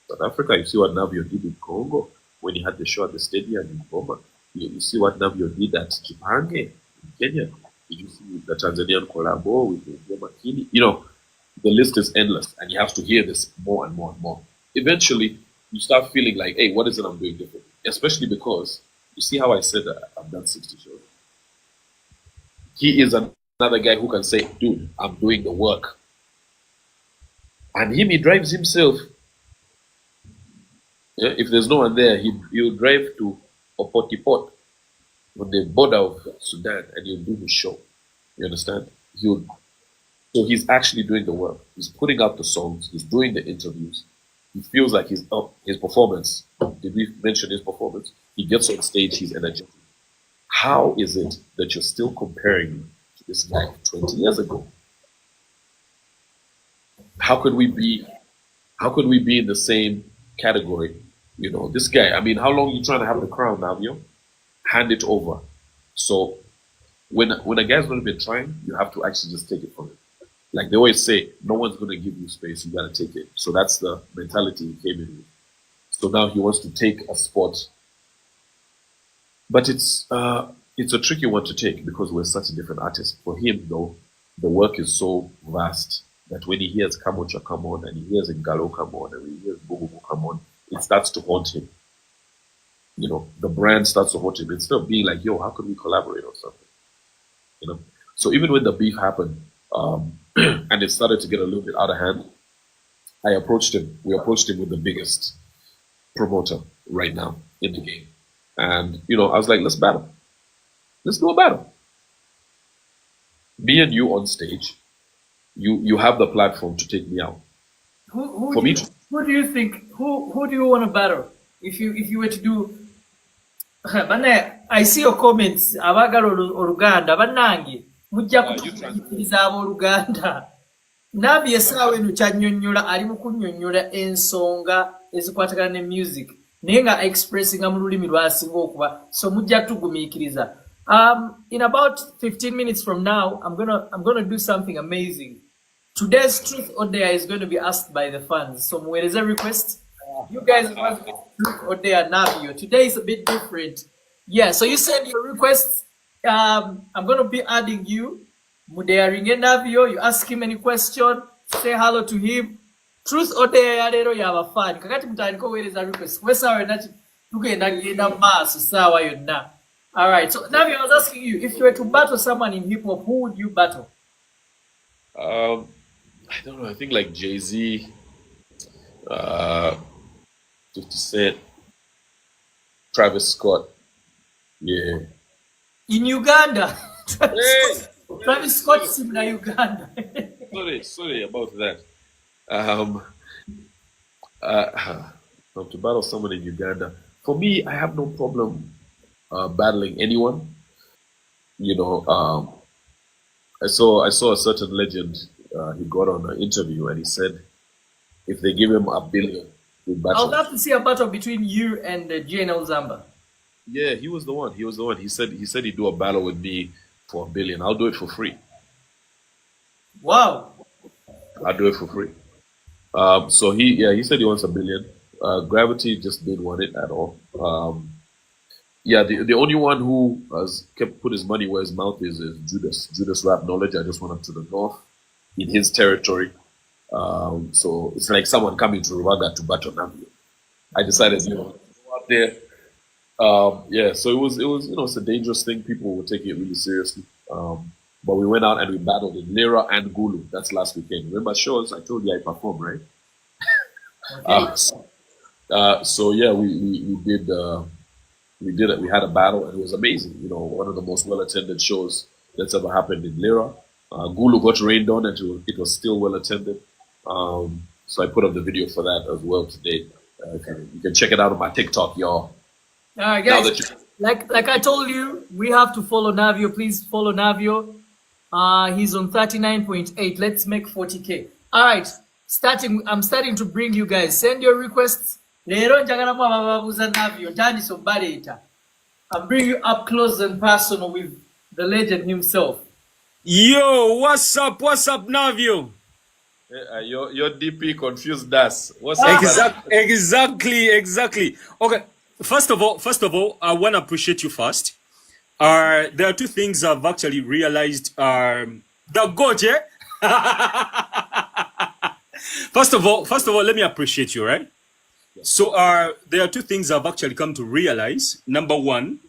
South Africa. You see what Navio did in Congo when he had the show at the stadium in Goma. You see what Navio did at Chipange in Kenya. You see the Tanzanian collabo with the Makini. The list is endless, and you have to hear this more and more and more. Eventually, you start feeling like, hey, what is it I'm doing different? Especially because you see how I said that I've done 60 shows. He is another guy who can say, dude, I'm doing the work. And he drives himself. Yeah, if there's no one there, he'll drive to or Potipot on the border of Sudan, and he'll do the show. You understand? So he's actually doing the work. He's putting out the songs. He's doing the interviews. He feels like he's up. His performance. Did we mention his performance? He gets on stage. He's energetic. How is it that you're still comparing me to this guy 20 years ago? How could we be in the same category? You know, this guy, I mean, how long are you trying to have the crown, Navio? Hand it over. So when a guy's going to be trying, you have to actually just take it from him. Like they always say, no one's going to give you space, you got to take it. So that's the mentality he came in with. So now he wants to take a spot. But it's a tricky one to take because we're such a different artist. For him, though, the work is so vast that when he hears Kamocha come on, and he hears Ngalo come on, and when he hears Bububu come on, it starts to haunt him. You know, the brand starts to haunt him. Instead of being like, yo, how could we collaborate or something? You know? So even when the beef happened, and it started to get a little bit out of hand, I approached him. We approached him with the biggest promoter right now in the game. And, you know, I was like, let's battle. Let's do a battle. Me and you on stage, you have the platform to take me out. Who do you think? Who do you want to battle? If you were to do, I see your comments. Abagalo Oluganda, banange mujja kutukiriza abooluganda. Navio esawa eno ky'annyonnyola ali mu kunnyonnyola ensonga ezikwatagana ne music naye nga expressinga mu lulimi lw'asinga okuba, so mujja tugumiikiriza. In about 15 minutes from now, I'm gonna do something amazing. Today's truth or dare is going to be asked by the fans. So where is a request? You guys want truth or dare Navio. Today is a bit different. Yeah, so you send your requests. I'm going to be adding you. Mudearinge Navio, you ask him any question, say hello to him. Truth or dare ya lero ya bafani. Kakati mutandiko where is a request. Wesawe nachi tugenda genda maaso sawa yonna. All right. So Navio, I was asking you, if you were to battle someone in hip hop, who would you battle? I don't know. I think like Jay-Z, 50 Cent, Travis Scott. Yeah. In Uganda. Travis Scott is in Uganda. sorry about that. To battle someone in Uganda. For me, I have no problem battling anyone. You know, I saw a certain legend. He got on an interview and he said, if they give him $1 billion, he'll battle. I'll have to see a battle between you and GNL Zamba. Yeah, he was the one. He said he'd do a battle with me for $1 billion. I'll do it for free. Wow. I'll do it for free. So he said he wants $1 billion. Gravity just didn't want it at all. The only one who has put his money where his mouth is Judas. Judas Rap Knowledge. I just went up to the north in his territory. So it's like someone coming to Ruwaga to battle Navio. I decided, go out there. So it was it's a dangerous thing. People would take it really seriously. But we went out and we battled in Lira and Gulu. That's last weekend. Remember shows? I told you I performed, right? Okay. We did it. We had a battle and it was amazing. You know, one of the most well-attended shows that's ever happened in Lira. Gulu got rained on and it was still well-attended. So I put up the video for that as well today. You can check it out on my TikTok, y'all. Guys, like I told you, we have to follow Navio. Please follow Navio. He's on 39.8. Let's make 40K. All right. I'm starting to bring you guys. Send your requests. I'm bringing you up close and personal with the legend himself. Yo, what's up, Navio? Your DP confused us. What's up? Exactly. Okay. First of all, I want to appreciate you first. There are two things I've actually realized. The Goje. First of all, let me appreciate you, right? Yeah. So there are two things I've actually come to realize. Number one,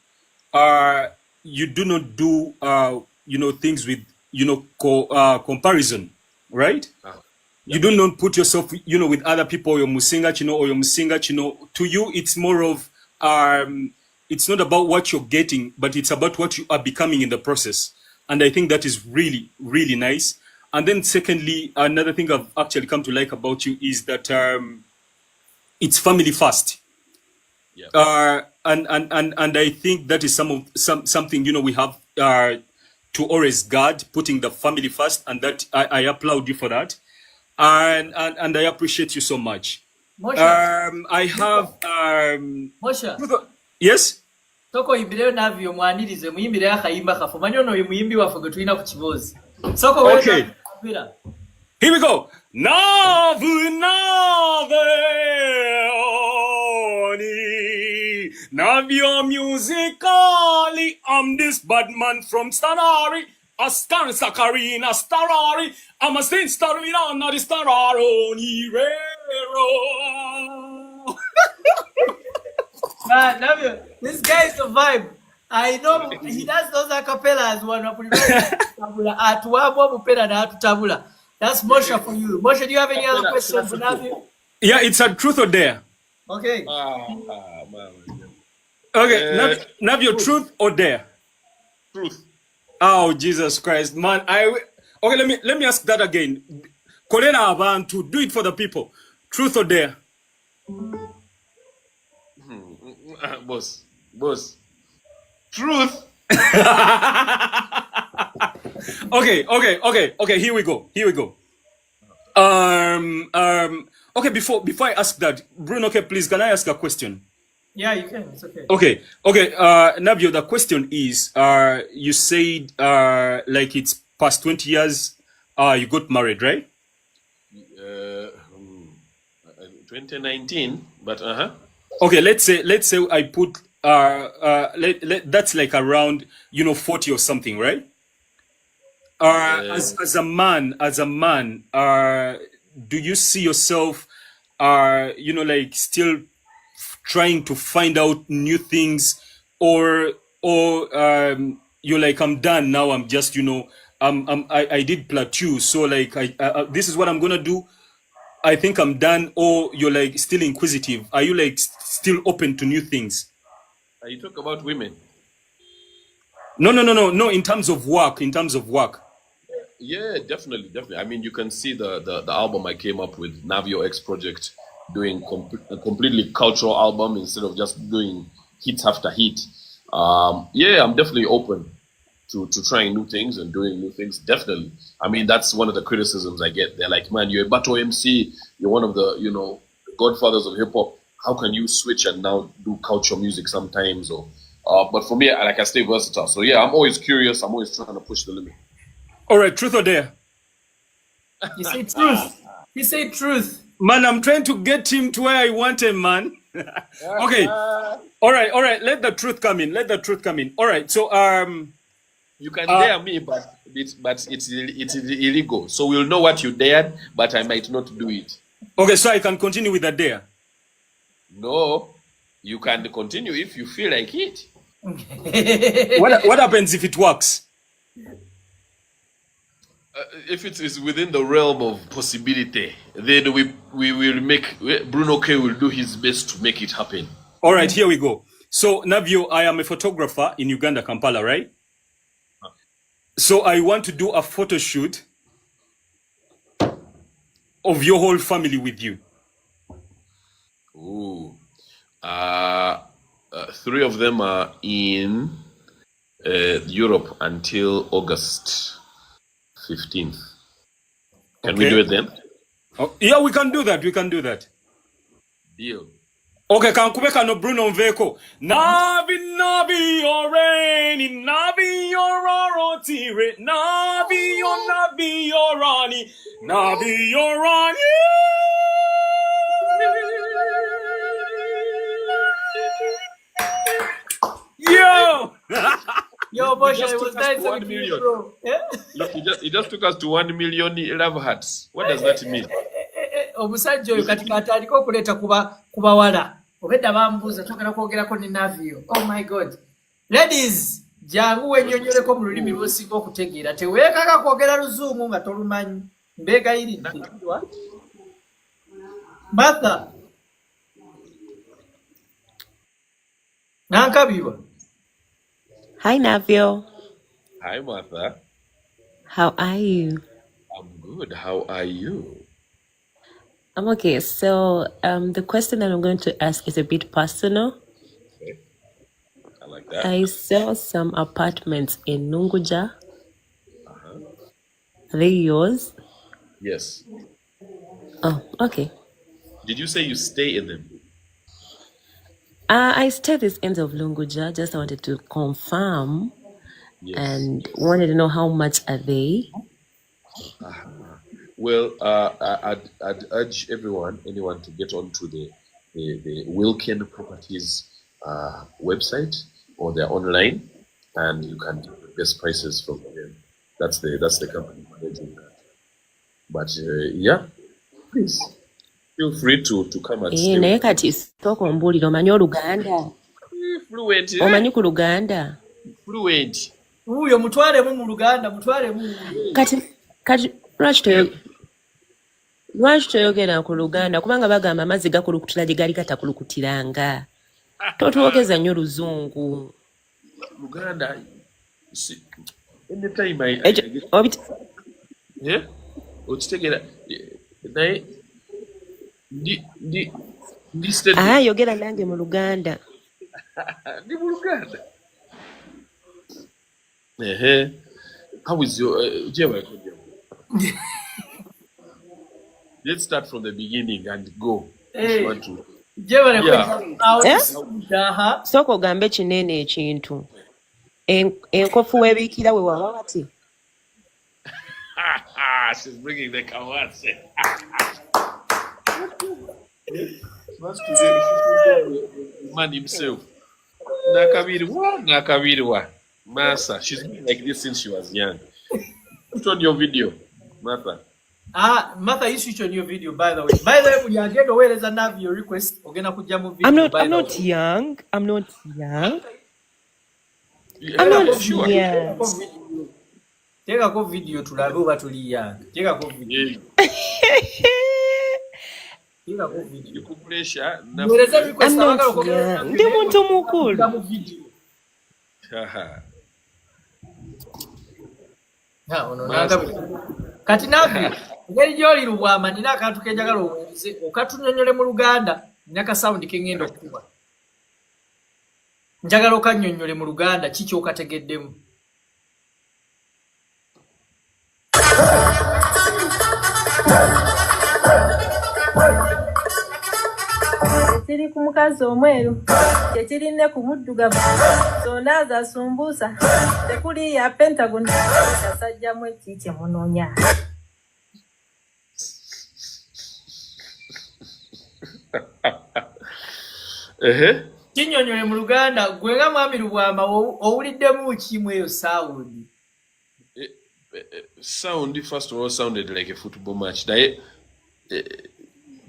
you do not do things with comparison, right? You do not put yourself with other people, your musinga, or your musinga, to you it's more of it's not about what you're getting, but it's about what you are becoming in the process. And I think that is really, really nice. And then secondly, another thing I've actually come to like about you is that it's family first. Yeah. And I think that is something, you know, we have to always guard, putting the family first, and that I applaud you for that. And I appreciate you so much. Mosha. I have Mosha. yes. Soko yimbire Navio mwanirize muyimbire akayimba kafu manyo no muyimbi wafu gutwina ku kibozi. Soko wewe Okay. Kabira. Here we go. Navio musically. I'm this bad man from Stanari. A star Sakarina Starari. I'm a saint Starina, not the Stararoni Rero. Man, Navio, this guy is a vibe. I know he does those acapellas one tabula. That's Mosha for you. Mosha, do you have any other questions for Navio? Yeah, it's a truth or dare. Okay. Man. Okay, Navio, truth or dare? Truth. Oh, Jesus Christ, man! Okay, let me ask that again. Kolera abantu, do it for the people. Truth or dare? Boss. Truth. Okay. Here we go. Okay. Before I ask that, Bruno, okay, please, can I ask a question? Yeah, you can. It's okay. Okay. Navio, the question is, you said, like it's past 20 years, you got married, right? 2019, but Okay, let's say I put that's like around 40 or something, right? As a man, do you see yourself like still trying to find out new things, or you're like, I'm done now, I'm just I did plateau, so like this is what I'm gonna do, I think I'm done, or you're like still inquisitive? Are you like still open to new things? Are you talking about women? No. In terms of work. Yeah, definitely. I mean, you can see the album I came up with, Navio X Project, doing a completely cultural album instead of just doing hits after hit. Yeah, I'm definitely open to trying new things and doing new things. Definitely. I mean, that's one of the criticisms I get. They're like, man, you're a battle MC. You're one of the, godfathers of hip hop. How can you switch and now do culture music sometimes? Or, but for me, I stay versatile. So yeah, I'm always curious. I'm always trying to push the limit. All right, truth or dare? You say truth. He said truth. Man, I'm trying to get him to where I want him, man. Okay. All right. Let the truth come in. All right. So you can dare me, but it's illegal. So we'll know what you dared, but I might not do it. Okay, so I can continue with the dare. No, you can continue if you feel like it. What happens if it works? If it is within the realm of possibility, then we will make Bruno K will do his best to make it happen. All right, here we go. So Navio, I am a photographer in Uganda, Kampala, right? So I want to do a photo shoot of your whole family with you. Ooh. 3 of them are in Europe until August 15th. Can we do it then? Oh, yeah, we can do that. Deal. Okay, can kubeka no Bruno Mveko. Navi oreni, Navi orotire, Navi orani, Navi orani. Yo! Yo, Mosha, it was nice of you, bro. Yeah? Look, it just took us to 1 million love hearts. What does that mean? Omusajja oyo kati atandika okuleeta ku bawala obedda bambuuza twagala kwogerako ne Navio. Oh my god, ladies, jangu wennyonnyoleko mu lulimi lw'osinga okutegeera, teweekaka kwogera luzungu nga tolumanyi. Mbeegayiridde. Martha. Nankabiwa. Hi, Navio. Hi, Martha. How are you? I'm good. How are you? I'm okay. So, the question that I'm going to ask is a bit personal. Okay. I like that. I saw some apartments in Nunguja. Uh-huh. Are they yours? Yes. Oh, okay. Did you say you stay in them? I stay this end of Lunguja. Just wanted to confirm Yes. and wanted to know how much are they? Uh-huh. Well, I'd urge anyone to get onto the Wilkin Properties website, or they're online, and you can get the best prices from them. That's the company managing that. But yeah, please feel free to come and stay with Naye them. kati sooka ombuulira omanyi Oluganda? Fluent, Omanyi ku Luganda? fluent. Uyo mutwaremu mu Luganda, mutwaremu. Kati lwaki toyogera ku Luganda kubanga bagamba amazzi gakulukutira gye gali gatakulukutiranga. Totwogeza nnyo Luzungu. Luganda. See, anytime I get yeah, okitegera naye ndi steady Yogera nange mu Luganda. ndi mu Luganda. How is your let's start from the beginning and go. If you want to. Sooka ogambe kinene ekintu. Enkofu weebiikira we waba wati. She's bringing the kawase. Man himself. Nakabirwa. Masa. She's been like this since she was young. Put on your video, Martha. Martha, you switch on your video, by the way. By the way, when you get away, there's a Navio request. We're gonna put your video. I'm not young. I'm not young. Take a video to la over to Lian. Take a video. You could pressure. I'm not young. They want to move cool. Kati Navio, ngeri gy'oli Lubwama nina akantu ke njagala owulirize okatunyonyole mu Luganda, nina ka sound ke ngenda okukuba. Njagala okannyonnyole mu Luganda kiki okategeddemu. Ekiri ku mukazi omweru kyekirinne ku muddugavu zonna za sumbuusa tekuli ya Pentagon kasajjamu ekikye munoonya. Kinnyonnyole mu Luganda gwe nga mwami Lubwama owuliddemu kimu eyo sound. Sound, first of all, sounded like a football match.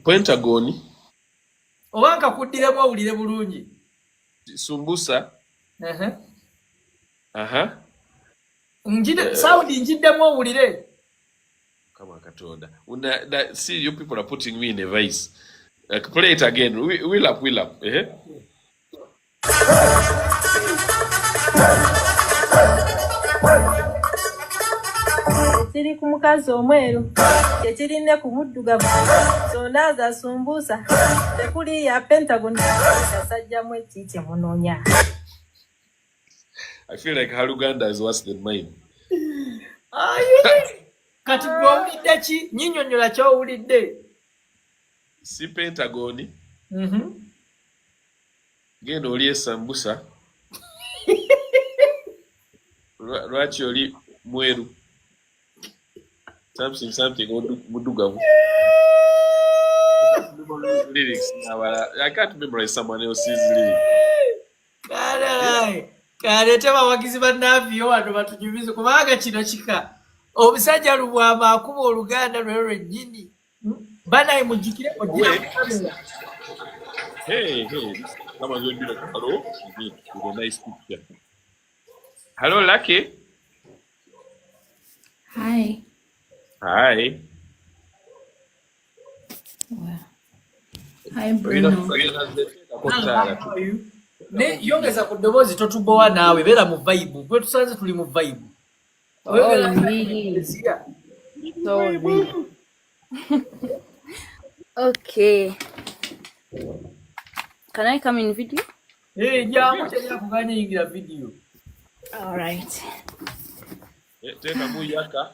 Pentagon. Obanka kuddiremu owulire bulungi. Sumbusa. Sound njiddemu owulire. Come on, Katonda. See, you people are putting me in a vice. Play it again. Wheel up. Ekiri ku mukazi omweru kyekirinne ku muddugavu zonna za sumbuusa tekuli ya Pentagon kasajjamu ekikye munoonya. I feel like Haluganda is worse than mine. Kati gw'owulidde ki? Nnyinnyonnyola ky'owulidde. Si Pentagon. Genda oli esambusa. Lwaki oli mweru? Something mudugavu. Lyrics. I can't memorize someone else's lyrics. Kaleete bawagizi ba Navio wano batunyumize kubanga kino kika. Omusajja Lubwama akuba Oluganda lwe lwennyini. Banaye mujjukire ojjira ku kamera. Hey. Come on, hello. With a nice picture. Hello, Lucky. Hi. Hi. Well, hi, Bruno. How are you? Ne yongeza ku ddoboozi totubowa naawe beera mu vibe. Gwe tusanze tuli mu vibe. Oh, really? So really. Okay. Can I come in video? Jangu teryakuganya yingira video. All right. Teka muyaka.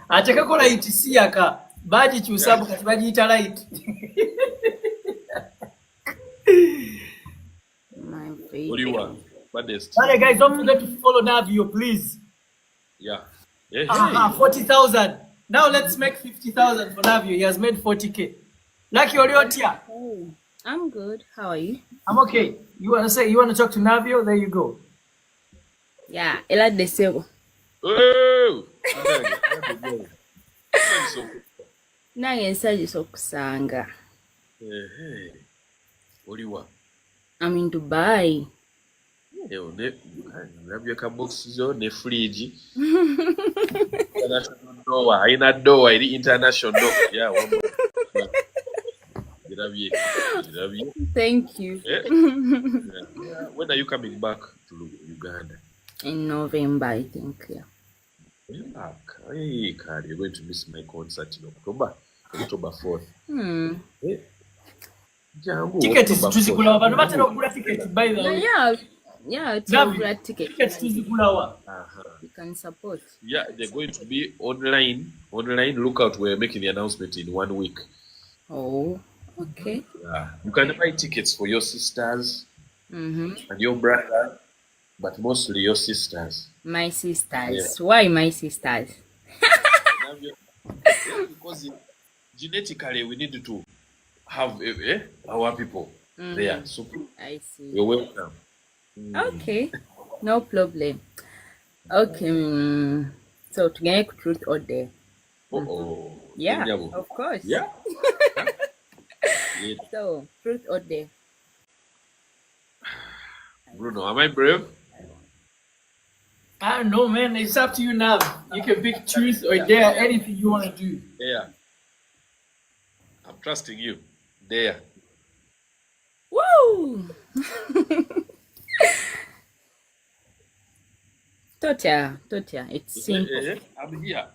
Atekeko light si yaka. Bagikyusa kati bagiyita light. My What baby. do you want? Baddest. Alright guys, don't forget to follow Navio, please. Yeah. Hey, hey. 40,000. Now let's make 50,000 for Navio. He has made 40k. Lucky Oriotia. Oh, I'm good. How are you? I'm okay. You want to talk to Navio? There you go. Yeah, ela desego. Oh! Nange nsajja okusanga. Hey. What do you want? I'm in Dubai. Nabyo ka box zo ne fridge. International door. Aina door eri international door. Yeah, one more. Girabye. Thank you. Yeah. When are you coming back to Uganda? In November, I think. Yeah. Hey, God, you're going to miss my concert in October 4th. Ticket is tuzigula abantu batera okugula ticket by the way. Yeah, it's a great ticket. Ticket tuzigula. You can support. Yeah, they're going to be online. Look out, we're making the announcement in 1 week. Oh, okay. Yeah. You can buy tickets for your sisters Mm-hmm. and your brother, but mostly your sisters. My sisters. Yeah. Why my sisters? Because genetically we need to have our people there. So I see. you're welcome. Okay, no problem. Okay, so to get truth or dare? Oh, Yeah, of course. Yeah. Yeah. So, truth or dare? Bruno, am I brave? I don't know, man. It's up to you now. You can pick truth or dare, anything you want to do. Yeah. I'm trusting you. There. Woo! Totia, it's simple. I'm here.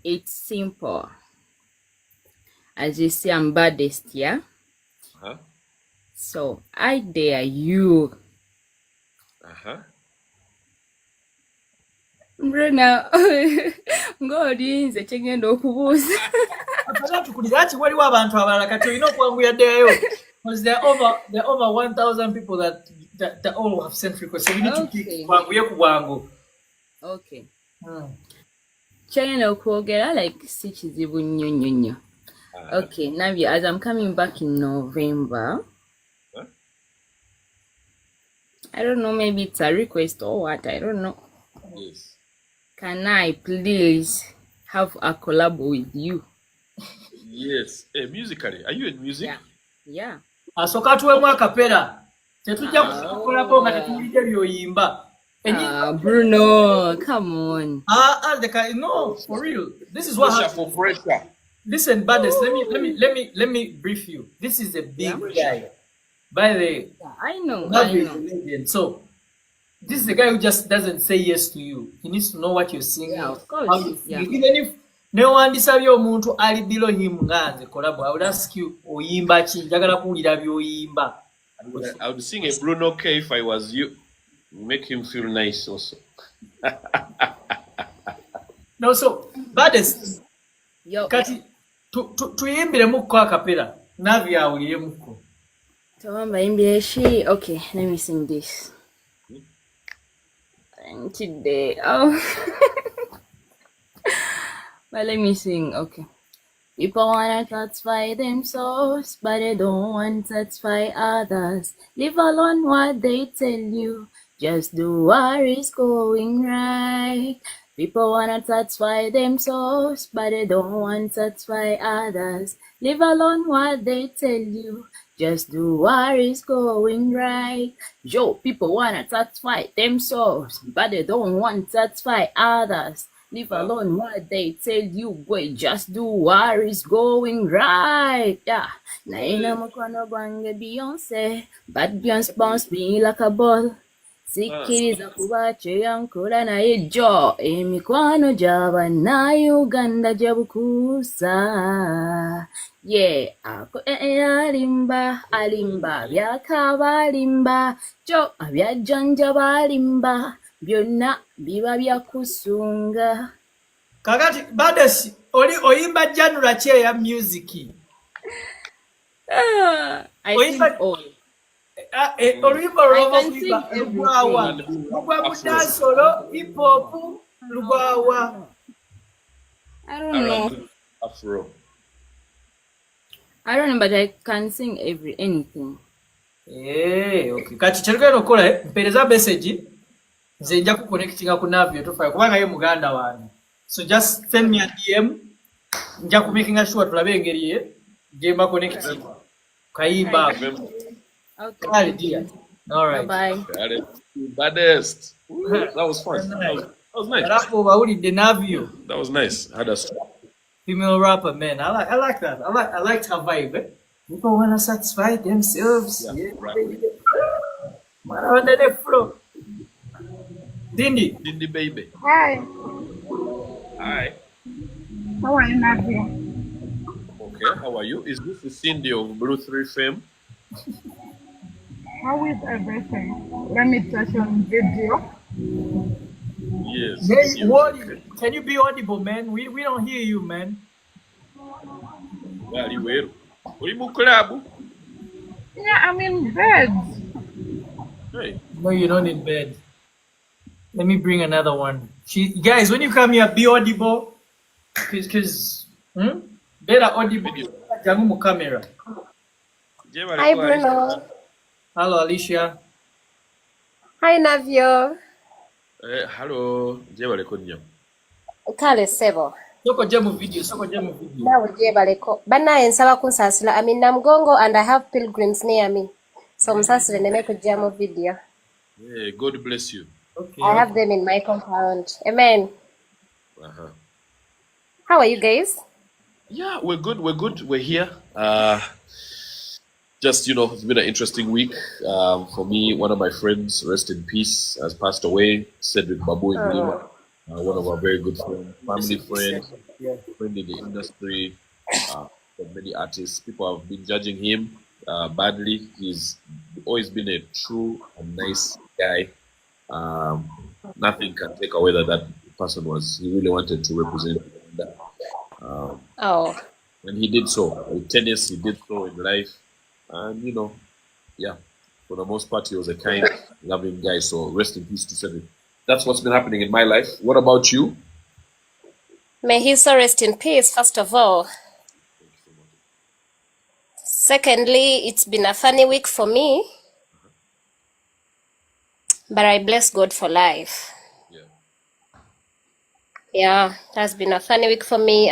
It's simple. As you see, I'm baddest, yeah? Uh-huh. So, I dare you. Uh-huh. Bruna, ng'olinze kye ngenda okubuuza. Akala tukulira ati waliwo abantu abalala kati olina okwanguya ddeeyo. Because there are over 1,000 people that all have sent requests. So we need to pick kwanguye ku bwangu. Okay. Kye ngenda okwogera like si kizibu nnyo. Okay, Navio, as I'm coming back in November, Huh? I don't know, maybe it's a request or what, I don't know. Yes. Can I please have a collab with you? Yes. Musically, are you in music? Yeah. Asooka tuweemu akapera. Tetujja kukolako nga tetuwulidde by'oyimba. Bruno, come on. No, for real. This is what Pressure for pressure. Listen, Baddest, let me brief you. This is a big guy. By the way, I know. legend. So this is the guy who just doesn't say yes to you. He needs to know what you're singing. Yeah, of course. How you feel. Yeah. Even if newandisabye omuntu ali below him nga nze collabo, I would ask you oyimba ki, njagala kuwulira by'oyimba. I would sing a Bruno K if I was you. Make him feel nice also. No, so Baddest, Yo, kati tuyimbiremukko akapera Navio awuliremukko. okay, let me sing this. And today, but let me sing, okay. People wanna satisfy themselves, but they don't want to satisfy others. Leave alone what they tell you, just do what is going right. People wanna satisfy themselves, but they don't want to satisfy others. Leave alone what they tell you, just do what is going right. Yo, people wanna satisfy themselves, but they don't want to satisfy others. Leave alone what they tell you, boy. Just do what is going right. Yeah. Naina mukwano gwange Beyonce, but Beyonce bounce me like a ball. Sikiriza kuba kyeyankola naye jo emikwano gy'Abannayuganda gyabukuusa. Yeah, ako alimba byakaaba alimba jo abyajjanjaba alimba byonna biba byakusunga. Kakati Baddest oyimba janura ki eya music? I sing all. Oluyimba olw'oba kuyiba lugwawa lugwa mu dansolo hip hop lugwawa. I don't know. Afro. I don't know, but I can sing anything. Okay. Kati kyerugenda okukola mpereza message nze nja kuconnectinga ku Navio tofayo kubanga ye muganda wange. So just send me a DM nja kumakinga sure tulabe engeri ye gyemba connecting. Kayimba. Okay. Kale dear. All right. Bye. Got it. Baddest. That was fun. That was nice. Alafu bawulidde Navio. That was nice. Had a Female rapper, man. I like that. I liked her vibe. Eh? People wanna satisfy themselves. Yeah. Man, under the floor. Dindi. Dindi baby. Hi, Hi. how are you, Navio? Okay. How are you? Is this the Cindy of Blue 3 fame? How is everything? Let me touch on video. Yes. Hey, Yes. Wally, can you be audible, man? We don't hear you, man. Wali weru. Uri mu club? Yeah, I'm in bed. Hey. No, you're not in bed. Let me bring another one. Guys, when you come here, be audible. Cause better audible. Jangu mu camera. Hi, Bruno. Hello, Alicia. Hi, Navio. Hello. Jebaleko nnyo. Kale sebo. Soko jamu video. Nawe jebaleko. Banaye nsaba kunsaasira. I'm in Namgongo and I have pilgrims near me. So msaasire neme kujja mu video. Hey, God bless you. Okay. I have them in my compound. Amen. Uh-huh. How are you guys? Yeah, we're good. We're here. Just, it's been an interesting week. For me, one of my friends, rest in peace, has passed away. Cedric Babu in Lima, one of our very good friends, family friend, friend in the industry, for many artists. People have been judging him badly. He's always been a true and nice guy. Nothing can take away that person was. He really wanted to represent that. Oh. And he did so. With tennis, he did so in life. And, for the most part, he was a kind, loving guy. So rest in peace to Cedric. That's what's been happening in my life. What about you? May he so rest in peace, first of all. Secondly, it's been a funny week for me. But I bless God for life. Yeah, it has been a funny week for me.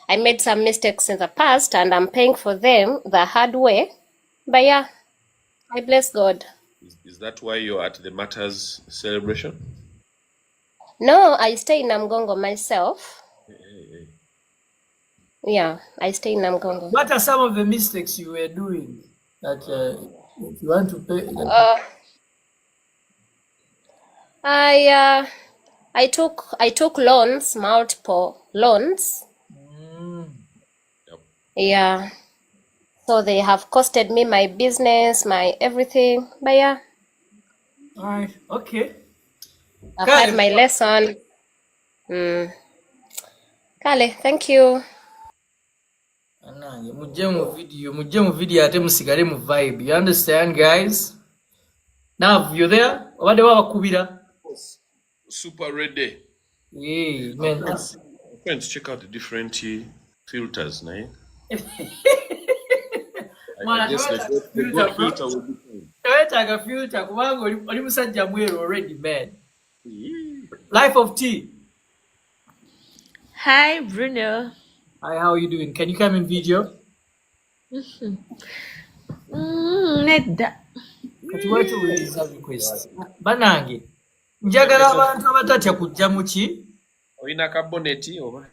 I made some mistakes in the past and I'm paying for them the hard way. But yeah, I bless God. Is that why you're at the Matters celebration? No, I stay in Namgongo myself. Hey. Yeah, I stay in Namgongo. What are some of the mistakes you were doing that if you want to pay? I took loans, multiple loans. Yep. Yeah. So they have costed me my business, my everything. But yeah, All right. Okay. I've Kale. had my lesson. Kale, thank you. Anange mujje mu video ate musigale mu vibe. You understand, guys? Now, you there? Obadde wabakubira? Super ready. Yeah, man. Friends, check out the different filters, nah? Mwana, I guess the good filter will be fine. tewetaaga filter kubanga oli musajja mweru already, man. Life of T. Hi, Bruno. Hi, how are you doing? Can you come in video? Nedda. Kati waki owuliriza request? Banange, njagala abantu abatatya kujja mu ki? Oina kaboneti oba.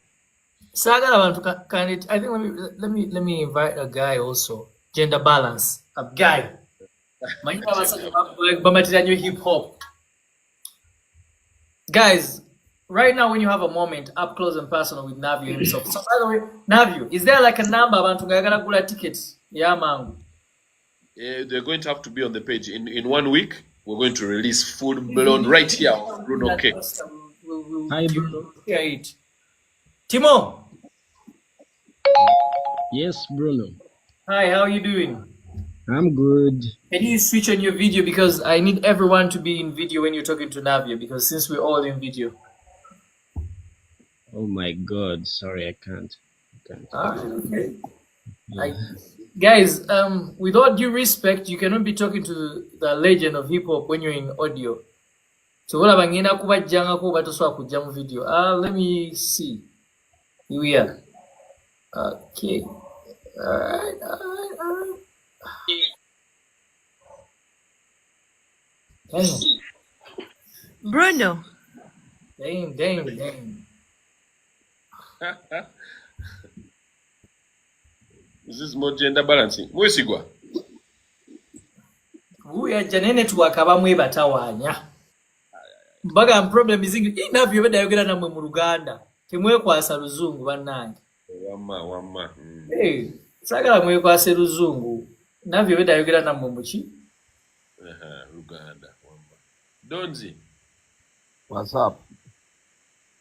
Sagala abantu can it, I think let me invite a guy also. Gender balance. A guy. Manyita abasajja bamatira nnyo hip hop. Guys, right now when you have a moment up close and personal with Navio himself. So by the way, Navio, is there like a number abantu ngayagala kugula tickets? Yeah, man. They're going to have to be on the page. In 1 week, we're going to release full blown right here on Bruno K. Hi, Bruno. Timo. Yes, Bruno. Hi, how are you doing? I'm good. Can you switch on your video because I need everyone to be in video when you're talking to Navio because since we're all in video. Oh my God! Sorry, I can't. Okay. Guys, with all due respect, you cannot be talking to the legend of hip hop when you're in audio. So what about ngina kubajjanga ko batoswa kujja mu video? Let me see. Here we are. Okay. All right. Damn. Bruno. Damn. Is this more gender balancing? Mwesigwa. Uya janene tuwakaba mwebatawaanya. Mbaga problem izingi inavyo beda yogera namwe mu Luganda. Temwekwasa luzungu bannange. Wama. Sagala mwekwase luzungu. Navyo beda yogera namwe muki? Luganda. Wama. Donzi. What's up?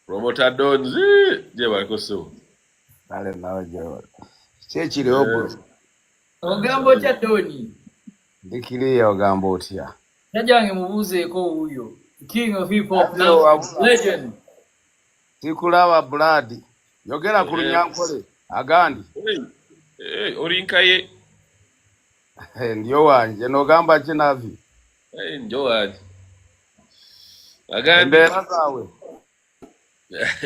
Promoter Donzi. Je balikoso. Kale nawe je. Chechiri obo. Ogambo cha Doni. Ndikiriya ogambo otya. Najange mubuzeeko uyo. King of hip hop now. Legend. Sikulaba blood. Yogera ku Lunyankole. Agandi. Orinkaye. Ndiyo wanje nogamba kinavi. Njo wanje. Agandi. Mbera zawe.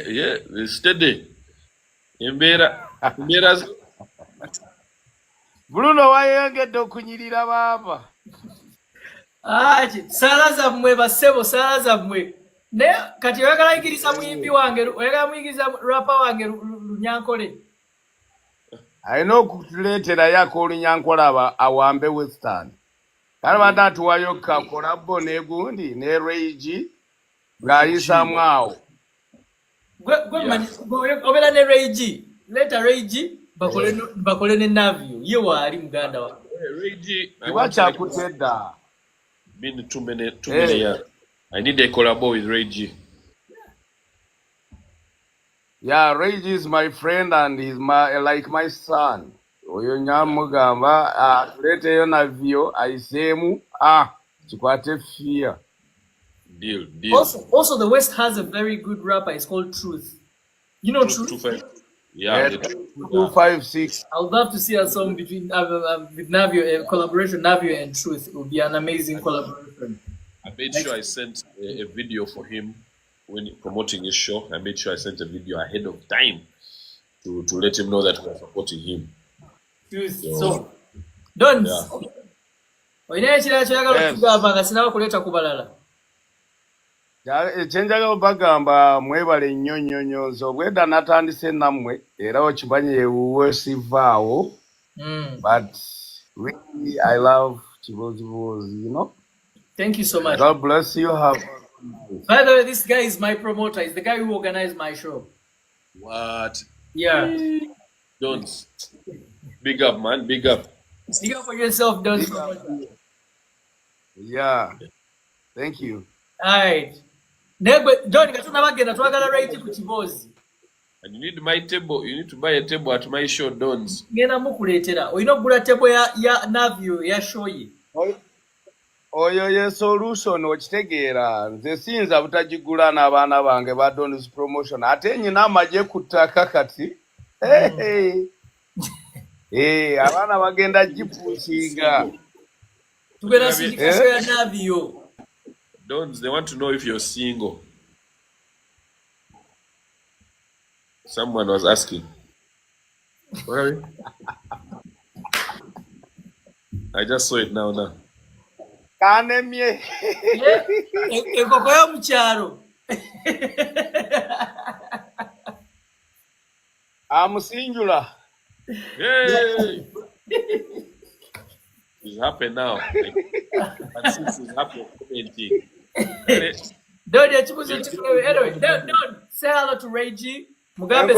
Yeah, steady. Mbera Bruno wayengedde okunyirira baba. Salaza mwe basebo salaza mwe. Ne kati oyagala yigiriza muyimbi wange, oyagala muyigiriza rapper wange Lunyankole. Alina okutuleetera yako Olunyankole awambe Western. Kale badatuwayo kakolabo negundi ne Rage ng'ayisamu awo. Obera ne Rage. Leta Rage bakole ne Navio. Ye waali muganda wa. Rage. Kibakyakutedda. Been too many years. I need a collabo with Reggie. Yeah, Reggie is my friend and he's like my son. Oyo nyamugamba tuleeteyo Navio ayiseemu kikwate fear. Deal. Also, the West has a very good rapper. It's called Truth. You know Truth? Yeah. 256. I would love to see a song between with Navio, a collaboration Navio and Truth. It would be an amazing collaboration. I made sure I sent a video for him when promoting his show. I made sure I sent a video ahead of time to let him know that we're supporting him. So don't. Ekyenjagala obagamba mwebale nnyo nzo obwedda natandise nammwe era okimanyi ewuwe sivaawo but really I love Kibozi, you know. Thank you so much. God bless you. By the way, this guy is my promoter. He's the guy who organized my show. What? Yeah. Don't. Big up, man. Big up. Big up for yourself, don't. Yeah. Thank you. All right. John, and you need my table. You need to buy a table at my show, Dons. Table ya Navio ya show ye. Oyo ye solution okitegeera nze siyinza butagigula n'abaana bange ba Don's promotion ate nyina amaje ku ttaka kati abaana bagenda gipuusinga tugenda sindikasho ya Navio. Dons, they want to know if you're single. Someone was asking. Where? I just saw it now. Kanemye. Ekoko yo mukyalo. I'm singular. Hey, it's happening now. But since it's happening, commenting. Anyway, don't say hello to Reggie Mugabe.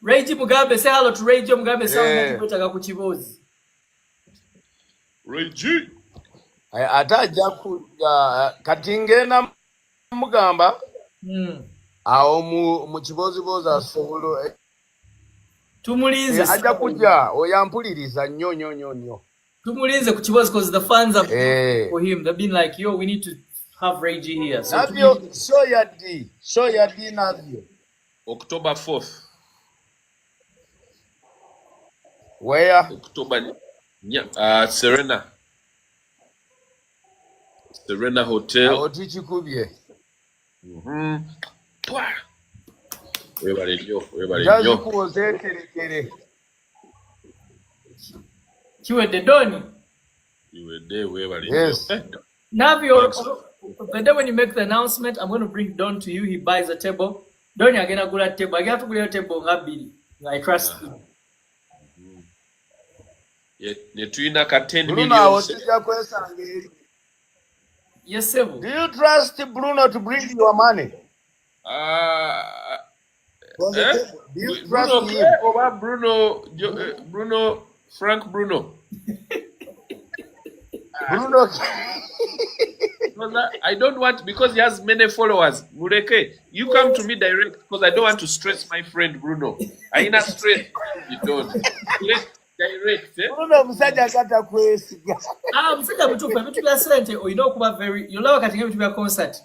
Reggie Mugabe, say hello to Reggie Mugabe. Reggie. Ataja kuja katingena mugamba. Awo mu kibozibozi asobola tumulinze ajja kujja oyampuliriza nnyo. Tumulinze ku kibozi because the fans are for him. They've been like, yo, we need to have Reggie here. So Navio, show your D Navio. October 4th. Where? October. Serena Hotel. Otichikubye. Webale nnyo. Kiwedde Doni. Yes. Navio, the day when you make the announcement, I'm going to bring Don to you. He buys a table. Doni agenda kugula table. Agenda tugula table nga bbiri. I trust him. Netulina ka 10 Bruno, million. Yes, sir. do you trust Bruno to bring your money? Do you trust him? Bruno, Frank Bruno. Bruno. I don't want, because he has many followers. Mureke, you come to me direct because I don't want to stress my friend Bruno. I not stress. You don't. Direct, eh? Bruno musajja kata kwesiga. Musajja butufu ebitu bya sente oyina okuba very, you love katinga ebitu bya concert.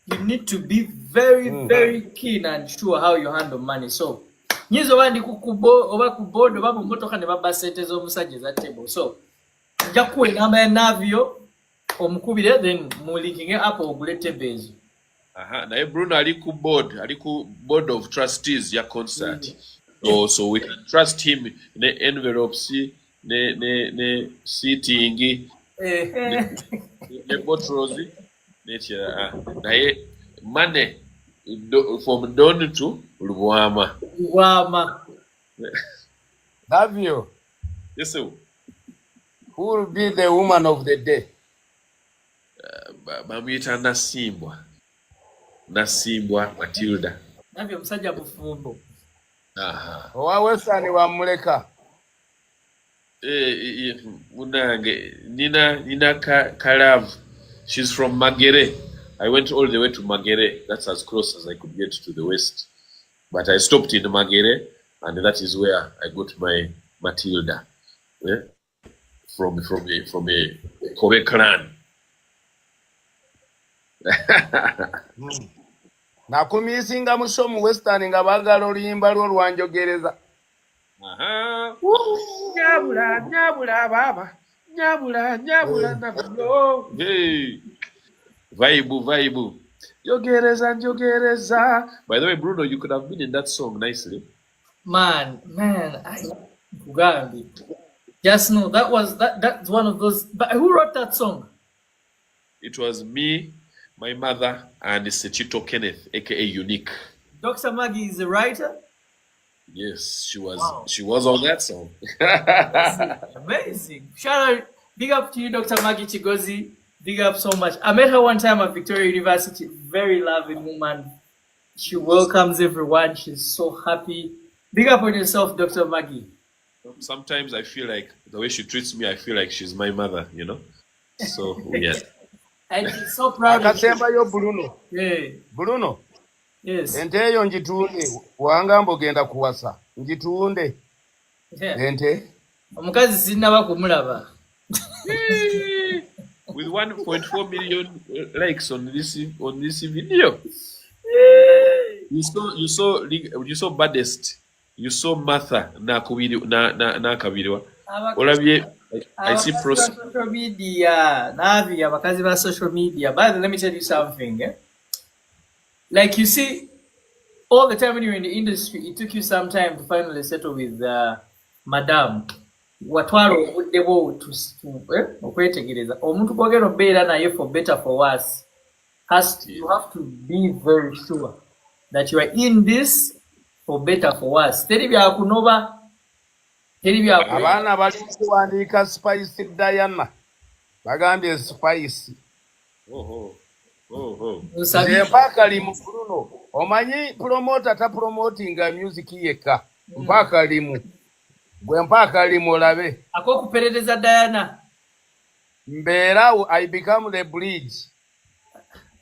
You need to be very keen and sure how you handle money. So nyizo bandi oba ku board oba mu motoka ne baba sente z'omusajja za table. So nja kuwa enamba ya Navio omukubire then mulinkinge up ogule table ezo. Naye Bruno ali ku board of trustees ya concert. So we can trust him ne envelopes ne seating ne bottles naye money from Don to Luwama. Navio. Yes, sir. Who will be the woman of the day? Bamwita Nasimbwa Matilda. Navio musajja bufumbo. Owa Western wa muleka. Munange Nina Kalav. She's from Magere. I went all the way to Magere. That's as close as I could get to the west. But I stopped in Magere, and that is where I got my Matilda. Yeah? From a Kobe clan. Nakumisinga musomu Western nga bagala oluyimba lwo lwanjogereza. Nyabula baba. Nyabula Navio. Hey. Vibe. Jogereza. By the way, Bruno, you could have been in that song nicely. Man, Ugambi. Just know that's one of those. But who wrote that song? It was me, my mother, and Sechito Kenneth, aka Unique. Dr. Maggie is a writer? Yes, she was. Wow. She was on that song. Amazing. Shout out, big up to you, Dr. Maggie Chigozi. Big up so much. I met her one time at Victoria University. Very loving woman. She welcomes everyone. She's so happy. Big up on yourself, Dr. Maggie. Sometimes I feel like the way she treats me, I feel like she's my mother, you know? So, yeah. And she's so proud of you. Akasemba yo Bruno. Yeah. Bruno. Yes. Ente eyo njitunde. Wangamba ogenda kuwasa. Njitunde. Yeah. Ente. Omukazi sinaba kumulaba. With 1.4 million likes on this video. You saw baddest. You saw Martha na kabiriwa. Olabye, I see social media. Navi abakazi ba social media. But let me tell you something. Like you see, all the time when you're in the industry, it took you some time to finally settle with Madam. Watwalo obuddewo okwetegereza omuntu kwogera obeera naye for better for worse. You have to be very sure that you are in this for better for worse. Teri bya kunoba, teri bya kunoba. Abaana bali kuwandiika Spice Diana. Bagambye Spice. Nze mpaka limu Bruno. Omanyi promoter ta promotinga music yekka. Mpaka limu. Gwe mpaka limu olabe. Ako kuperereza Diana. Mbeera I become the bridge.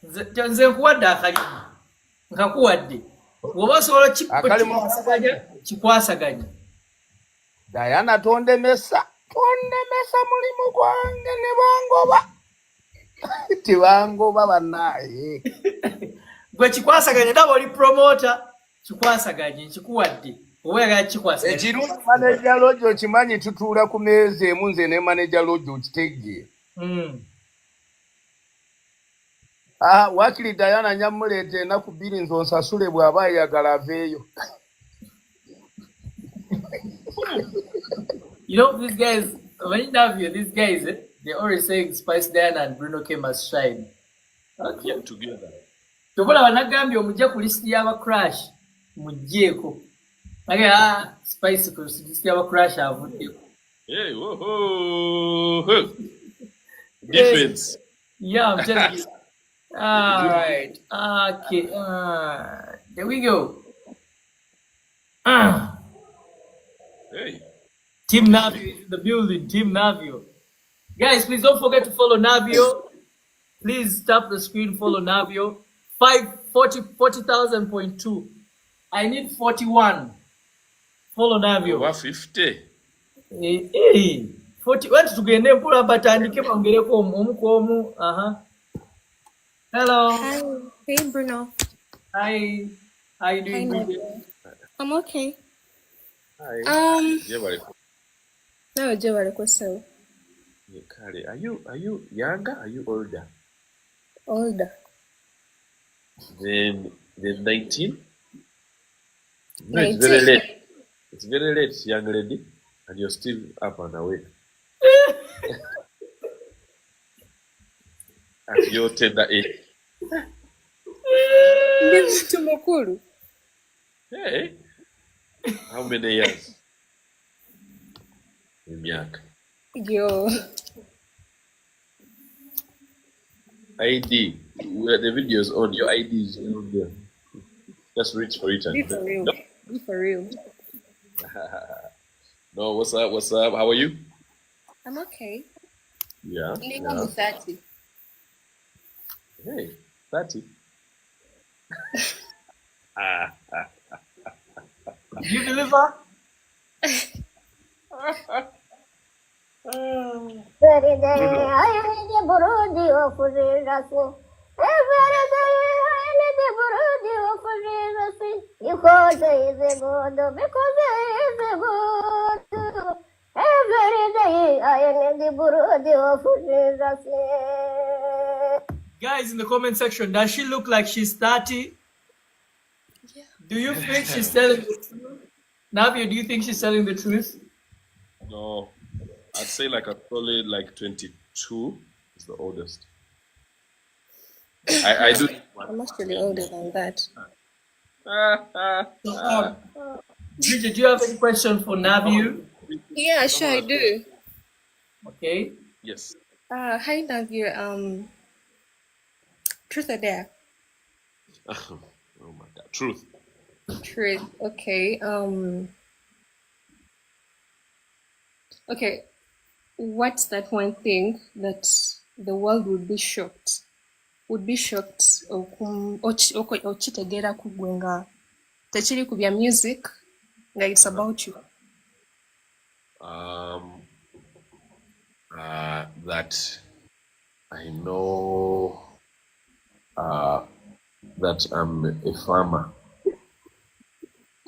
Nze nkuwadde akalimu. Nkakuwadde. Woba osobola kikwasaganya. Diana tondemesa mulimu gwange ne bangoba. Tibangoba bannaye. Gwe kikwasaganya daba oli promoter kikwasaganya nkikuwadde. Oba oyagala kikwasaganya. Ekirungi manager Lodge okimanyi tutuula ku meeza emu nze ne manager Lodge okitegeera. Wakiri Diana nyamuleeta ennaku bbiri nze onsasule bw'aba ayagala aveeyo. You know, these guys, when you Navio, these guys, they're always saying Spice Diana and Bruno K must shine. Okay. Together. Tobola banagambye omujja ku list y'aba crash mujjeeko. Age Spice ku list y'aba crash avuddeko. Hey, whoa. Defense. Yeah, I'm telling you. All right. Okay. There we go. Hey. Team Navio is in the building. Team Navio. Guys, please don't forget to follow Navio. Please tap the screen, follow Navio. 40,000.2. I need 41. Follow Navio. Over 50. 40. What to get name? Pull up batandike pangereko omu. Hello. Hi. Hey, Bruno. Hi. How you doing? Hi, I'm okay. Hi. No, Joe, so. Kale, are you younger? Are you older? Older. Then 19? No, 19. it's very late. It's very late, young lady, and you're still up and awake. At your tender age. Hey, how many years? Miaka. Yo. ID, where the video is on, your ID is on there. Just reach for it and Be for real. Be for real. No, what's up? How are you? I'm okay. Yeah. I'm 30. Hey, 30. You deliver? Every day I need the burudi of Rasi. Every day I need the burudi of Rasi. Because there is a God, because there is a God. Every day I need the burudi of Rasi. Guys in the comment section, does she look like she's 30? Yeah. Do you think she's telling the truth? Navio, do you think she's telling the truth? No, I'd say like a solid 22 is the oldest. I do. I'm actually older than that. Bridget, do you have any question for Navio? Yeah, sure I do. Okay. Yes. Hi Navio, truth or dare? Oh my God, truth. Truth. Okay. Okay. What's that one thing that the world would be shocked? Okitegera kugwe nga tekiri ku bya music nga it's about you. That I know that I'm a farmer.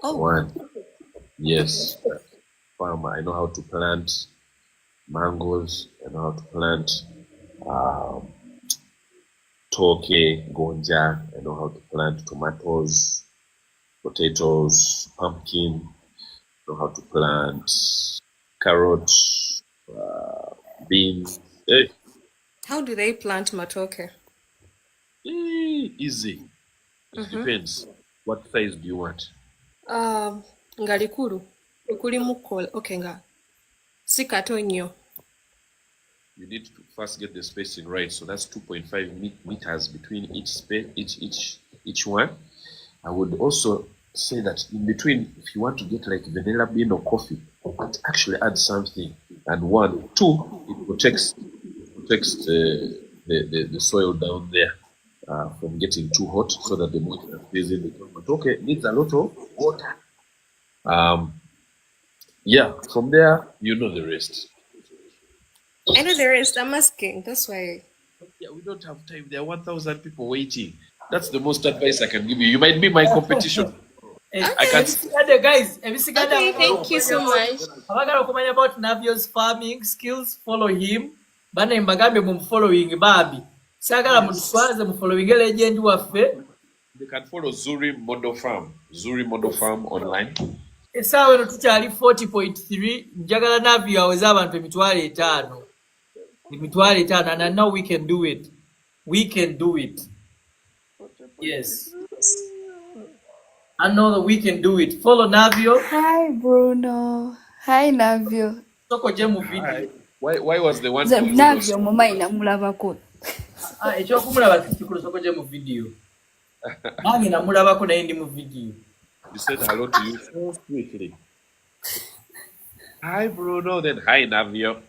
Oh. One. Yes. Farmer. I know how to plant mangoes. I know how to plant toke, gonja. I know how to plant tomatoes, potatoes, pumpkin. I know how to plant carrots, beans. Hey. How do they plant matoke? Easy. It depends. What size do you want? Nga likulu kulimu kola okay nga si kato nnyo. You need to first get the spacing right. So that's 2.5 meters between each space, each one. I would also say that in between, if you want to get like vanilla bean or coffee, actually add something. And 1, 2, it protects the soil down there from getting too hot, so that the moisture stays in the top. But okay, it needs a lot of water. Yeah, from there you know the rest. I know the rest. I'm asking. That's why. Yeah, we don't have time. There are 1,000 people waiting. That's the most advice I can give you. You might be my competition. I can't. Guys, okay, thank you so much. Abagala okumanya about Navio's farming skills, follow him. Bana imbagambe following babi. Sagala mutwaze mu following legend waffe. They can follow Zuri Model Farm online. Esawe no tukyali 40.3. Njagala Navio aweza abantu emitwalo 5. Emitwalo 5, and I know we can do it. We can do it. Yes. I know that we can do it. Follow Navio. Hi, Bruno. Hi, Navio. Soko jemu video. Why was the one? Navio mama inamulabako. Ekyokumulaba kikulu soko jemu video. Nange namulabako naye ndi mu video. You said hello to you so quickly. Hi, Bruno. Then hi, Navio.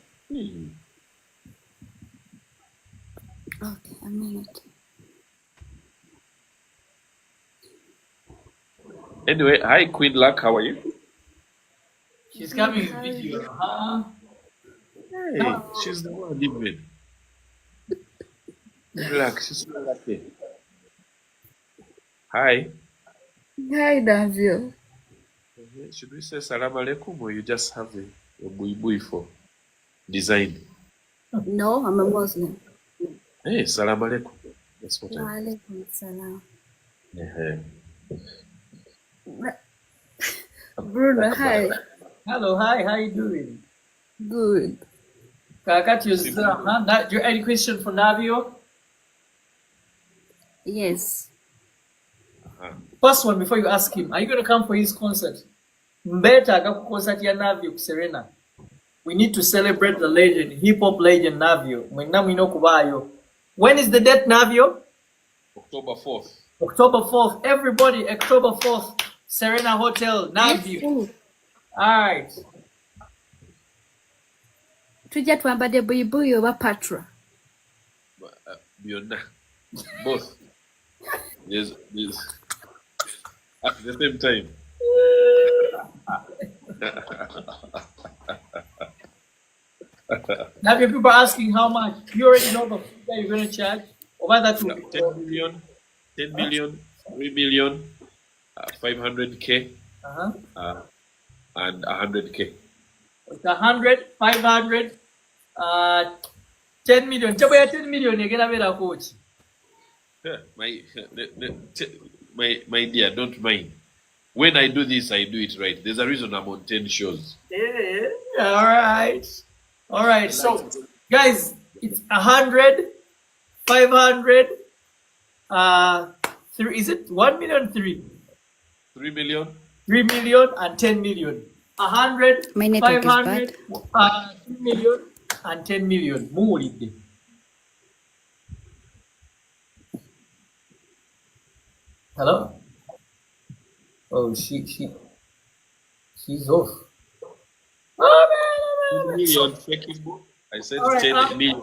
Okay, a minute. Anyway, hi, Queen Luck. How are you? She's coming in video. Hey, she's the one even. Relax, she's so lucky. Hi. Hi, Navio. Should we say salam alaikum, or you just have a bui for design? No, I'm a Muslim. Hey, salam alaikum. That's what Wa alaikum salam. Bruno, hi. Hello, hi, how you doing? Good. Kakati, you any question for Navio? Yes. First one, before you ask him, are you going to come for his concert? Mbeta ku concert ya Navio ku Serena. We need to celebrate the legend, hip-hop legend Navio. Mwenna mwino kubayo. When is the date, Navio? October 4th. October 4th. Everybody, October 4th. Serena Hotel, Navio. Alright. Tujja twambadde buibuyi oba patra? Byonna. Both. There's at the same time. Now people are asking how much. You already know the fee that you're going to charge. Over that, 10 million, 3 million, 500K, and 100K. It's 100, 500, 10 million. Chabo 10 million. You're gonna be a coach. My dear, don't mind. When I do this, I do it right. There's a reason I'm on 10 shows. Yeah. All right. So, guys, it's 100, 500, 3. Is it 1 million? 3. 3 million. 3 million and 10 million. 100, 500, 3 million and 10 million. Muli. Hello? Oh, she's off. Oh, man. I said All right, 10 million.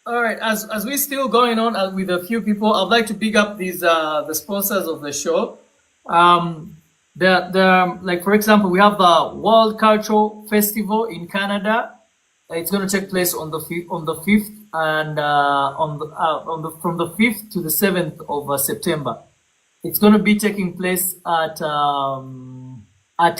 All right, as we're still going on with a few people, I'd like to big up these the sponsors of the show. Like for example, we have the World Cultural Festival in Canada. It's going to take place on the 5th and from the 5th to the 7th of September. It's going to be taking place at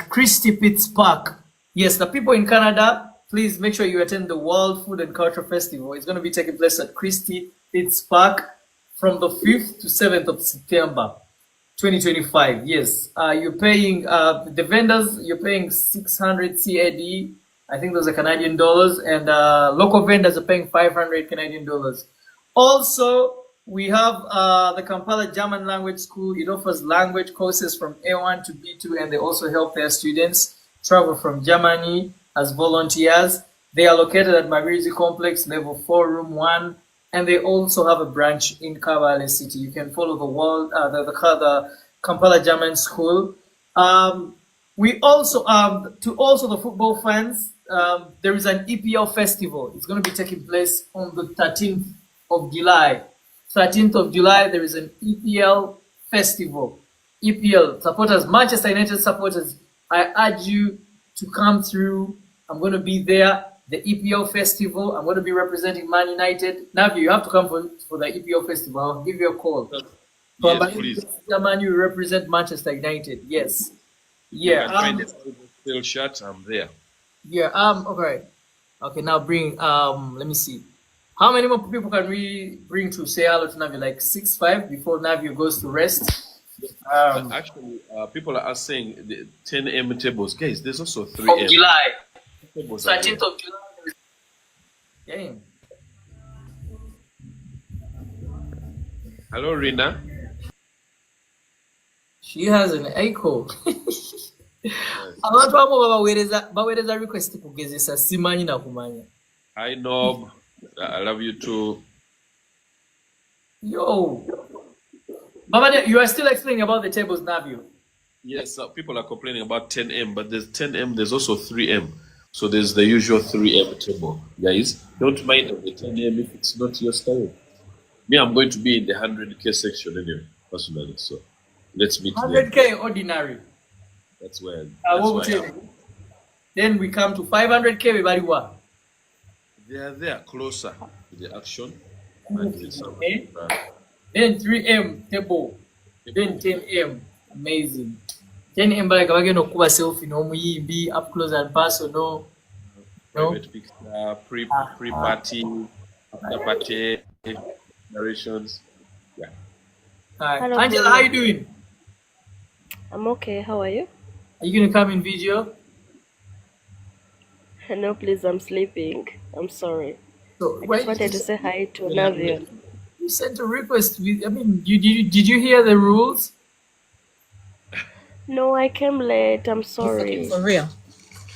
Christie Pitts Park. Yes, the people in Canada, please make sure you attend the World Food and Culture Festival. It's going to be taking place at Christie Pitts Park from the 5th to 7th of September, 2025. Yes, you're paying the vendors. You're paying 600 CAD. I think those are Canadian dollars, and local vendors are paying 500 Canadian dollars. Also, We have the Kampala German Language School. It offers language courses from A1 to B2, and they also help their students travel from Germany as volunteers. They are located at Mabirizi Complex, level 4, room 1, and they also have a branch in Kabale City. You can follow the Kampala German School. We also, to the football fans, there is an EPL festival. It's going to be taking place on the 13th of July. 13th of July, there is an EPL festival. EPL supporters, Manchester United supporters, I urge you to come through. I'm going to be there. The EPL festival. I'm going to be representing Man United. Navio, you have to come for the EPL festival. I'll give you a call. Yes, please. Man, you represent Manchester United. Yes. Yeah. Still shut. I'm there. Yeah. Okay. Okay. Now bring. Let me see. How many more people can we bring to say hello to Navio? Like 6-5 before Navio goes to rest. Actually, people are saying the 10 M tables. Guys, there's also 3 M. Of July. 13th of July. Yeah. Hello, Rina. She has an echo. Abantu abo bawereza request kugezesa simanyi na kumanya. Hi, Nob. I love you too. Yo. Mama, you are still explaining about the tables, Navio. Yes, people are complaining about 10M, but there's 10M, there's also 3M. So there's the usual 3M table. Guys, don't mind the 10M if it's not your style. Me, I'm going to be in the 100K section anyway, personally. So let's meet 100K there. ordinary. That's where. Then we come to 500K, everybody. What? They are closer to the action. Okay. Then 3M table. Then 10M. Amazing. 10M like again okuba selfie no muyimbi up close and personal. Private picture, pre-party, after party, narrations. Yeah. Hi. Hello, Angela, how you doing? I'm okay. How are you? Are you gonna come in video? No, please. I'm sleeping. I'm sorry. So, I just wanted to say hi to Navio. You sent a request. I mean, did you hear the rules? No, I came late. I'm sorry. For real.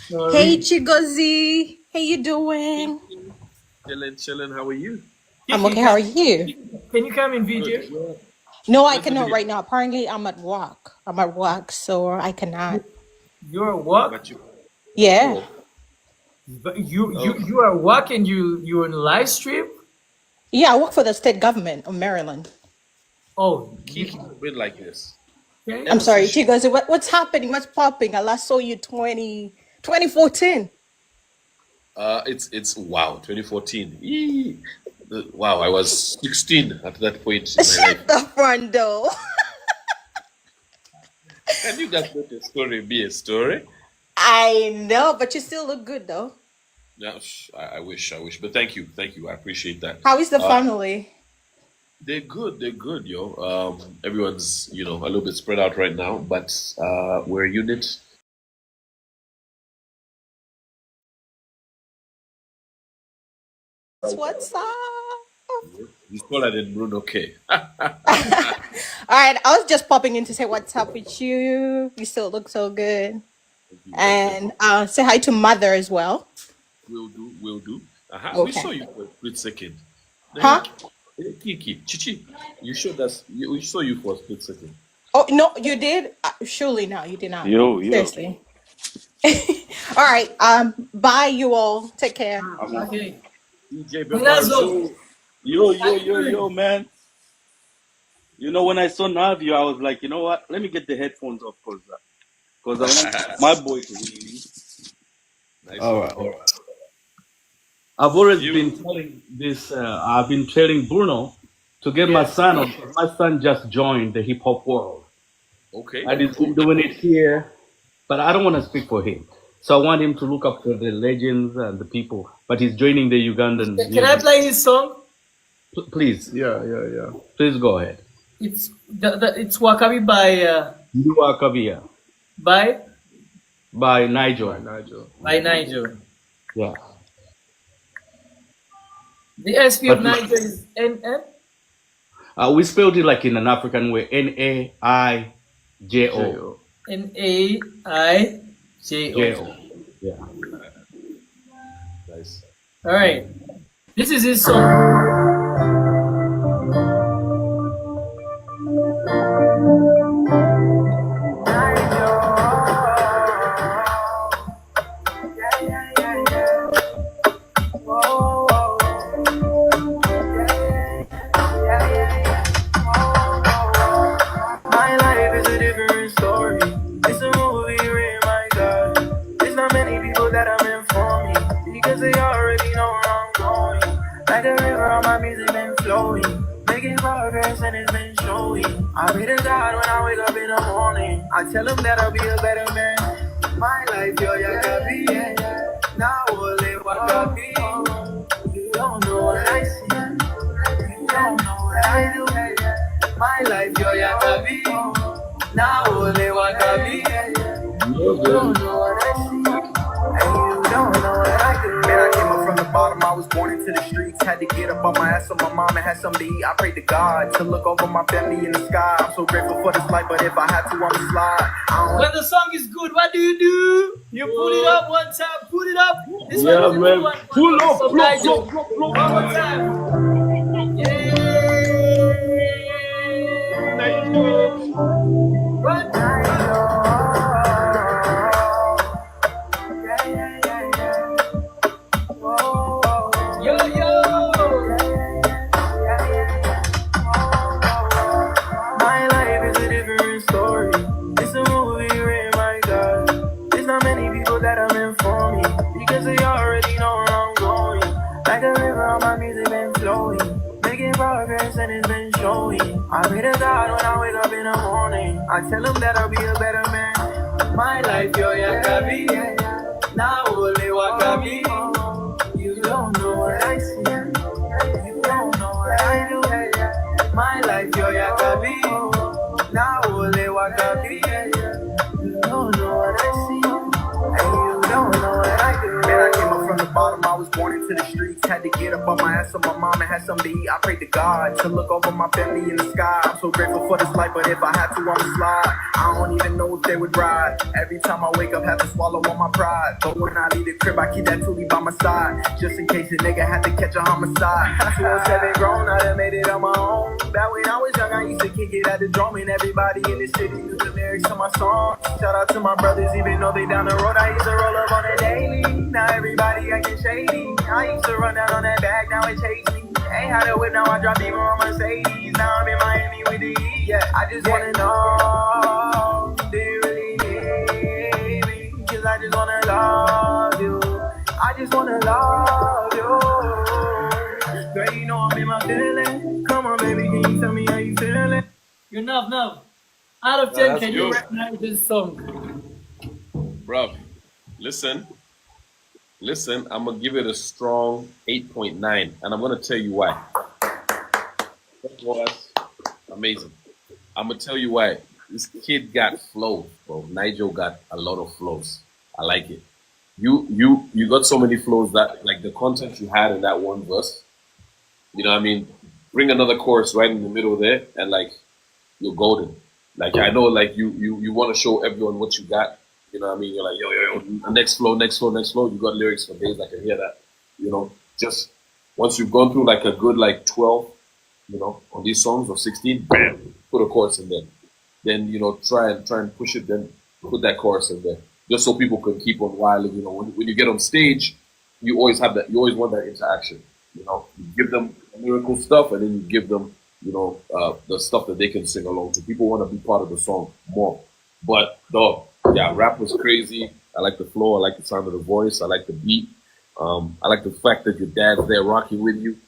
Hey, Chigozi. How you doing? Chilling. How are you? I'm okay. How are you? Can you come in video? No, I cannot right now. Apparently, I'm at work, so I cannot. You're at work? Yeah. But you are working. You in live stream? Yeah, I work for the state government of Maryland. Oh, keep it like this. I'm sorry, Chigozi. What's happening? What's popping? I last saw you 2014. It's wow, 2014. Eee. Wow, I was 16 at that point in my life. Shut the front door. Can you just let a story be a story? I know, but you still look good though. Yeah, I wish. But thank you. I appreciate that. How is the family? They're good, yo. Everyone's, a little bit spread out right now, but we're a unit. What's up? He's taller than Bruno K. All right, I was just popping in to say what's up with you. You still look so good. And say hi to mother as well. Will do. Okay. We saw you for a split second. Huh? Kiki, Chichi, you showed us. We saw you for a split second. Oh no, you did? Surely no, you did not. Yo. Seriously. All right. Bye, you all. Take care. Okay. DJ Bafaala. Yo, man. You know, when I saw Navio, I was like, you know what? Let me get the headphones off because I want my boy to hear me. Nice. All right. I've always been telling this. I've been telling Bruno to get my son on. My son just joined the hip hop world. Okay. And he's been doing it here, but I don't want to speak for him. So I want him to look up to the legends and the people. But he's joining the Ugandan. Can I play his song? Please. Yeah. Please go ahead. It's Wakabi by Wakabi. By Nigel. By Nigel. Yeah. The SP of Nigel is NN? We spelled it like in an African way. Naijo. Naijo. Yeah. Nice. All right. This is his song. My life is a different story. It's a movie written, my God. There's not many people that are meant for me because they already know where I'm going. Like a river, all my music been flowing, making progress and it's been showing. I pray to God when I wake up in the morning. I tell him that I'll be a better man. My life, yo, ya be, now will it what be. You don't know what I see. You don't know what I do. My life, yo, ya be. Now only what I be. You don't know what I see. And you don't know what I do. Man, I came up from the bottom. I was born into the streets. Had to get up on my ass so my mama had something to eat. I prayed to God to look over my family in the sky. I'm so grateful for this life, but if I had to, I'ma slide. When the song is good, what do? You put it up one time, put it up. This one Yeah, is a man. good one. Pull up, So block, Nigel, block, block, block. one more time. Yeah. What? Yo, yo. My life is a different story. It's a movie written, my God. There's not many people that are meant for me because they already know where I'm going. Like a river, all my music been flowing, making progress and it's been showing. I pray to God when I wake up in the morning. I tell him that I'll be a better man. My life, yo, ya be. Now only what I be. You don't know what I see. You don't know what I do. My life, yo, ya be. Now only what I be. You don't know what I see. And you don't know what I do. Man, I came up from the bottom. I was born into the streets. Had to get up on my ass so my mama had something to eat. I prayed to God to look over my family in the sky. I'm so grateful for this life, but if I had to, I'ma slide. I don't even know if they would ride. Every time I wake up, have to swallow all my pride. But when I leave the crib, I keep that toolie by my side, just in case a nigga had to catch a homicide. 207 grown, I done made it on my own. Back when I was young, I used to kick it at the drum, and everybody in the city knew the lyrics to my song. Shout out to my brothers, even though they down the road, I used to roll up on a daily. Now everybody acting shady. I used to run down on that bag, now it chase me. Ain't had a whip, now I drop even on Mercedes. Now I'm in Miami with the heat. Yeah, I just wanna know, do you really need me? Cause I just wanna love you. I just wanna love you. Girl, you know I'm in my feeling. Come on, baby, can you tell me how you feeling? You Nav. Out of 10, can you recognize this song? Bruv, listen, I'm gonna give it a strong 8.9, and I'm gonna tell you why. That was amazing. I'm gonna tell you why. This kid got flow, bro. Nigel got a lot of flows. I like it. You got so many flows that, like, the content you had in that one verse, you know what I mean? Bring another chorus right in the middle there, and like, you're golden. Like, I know, like, you want to show everyone what you got. You know what I mean? You're like, yo, next flow. You got lyrics for days. I can hear that. You know, just once you've gone through like a good like 12, you know, on these songs, or 16, bam, put a chorus in there. Then, you know, try and push it. Then put that chorus in there, just so people can keep on whiling. You know, when you get on stage, you always have that. You always want that interaction. You know, you give them lyrical stuff, and then you give them, you know, the stuff that they can sing along to. People want to be part of the song more. But dog, yeah, rap was crazy. I like the flow. I like the sound of the voice. I like the beat. I like the fact that your dad's there rocking with you.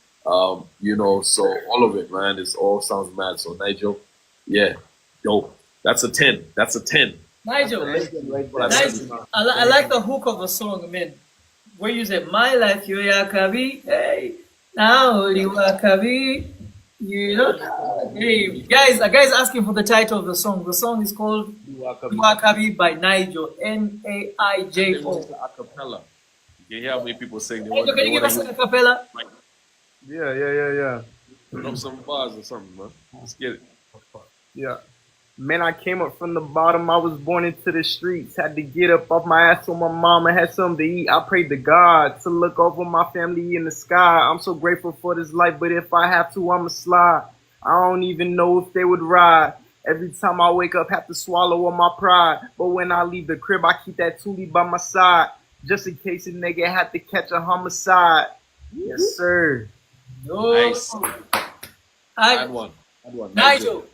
You know, so all of it, man, it all sounds mad. So Nigel, yeah, dope. That's a 10. That's a 10. Nigel, I like the hook of the song, man. Where you say, my life, you yakabi, hey, now you wakabi. You know, hey, guys, a guy's asking for the title of the song. The song is called Wakabi by Nigel, Naijo. Acapella. You hear how many people saying they Nigel, can you give us an acapella? Yeah. Drop some bars or something, man. Let's get it. Yeah. Man, I came up from the bottom. I was born into the streets. Had to get up off my ass when my mama had something to eat. I prayed to God to look over my family in the sky. I'm so grateful for this life, but if I have to, I'ma slide. I don't even know if they would ride. Every time I wake up, have to swallow all my pride. But when I leave the crib, I keep that toolie by my side, just in case a nigga had to catch a homicide. Yes, sir. Nice. Add one. Nigel,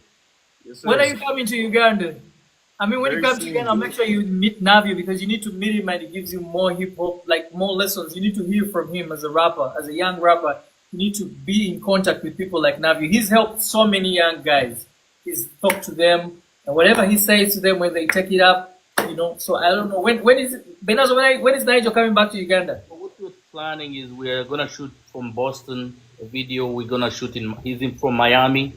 Yes, sir. when are you coming to Uganda? I mean, when you come to Uganda, make sure you meet Navio, because you need to meet him and he gives you more hip hop, like more lessons. You need to hear from him as a rapper, as a young rapper. You need to be in contact with people like Navio. He's helped so many young guys. He's talked to them, and whatever he says to them when they take it up, you know. So I don't know when is Benazo, when is Nigel coming back to Uganda? What we're planning is we're gonna shoot from Boston a video. We're gonna shoot from Miami,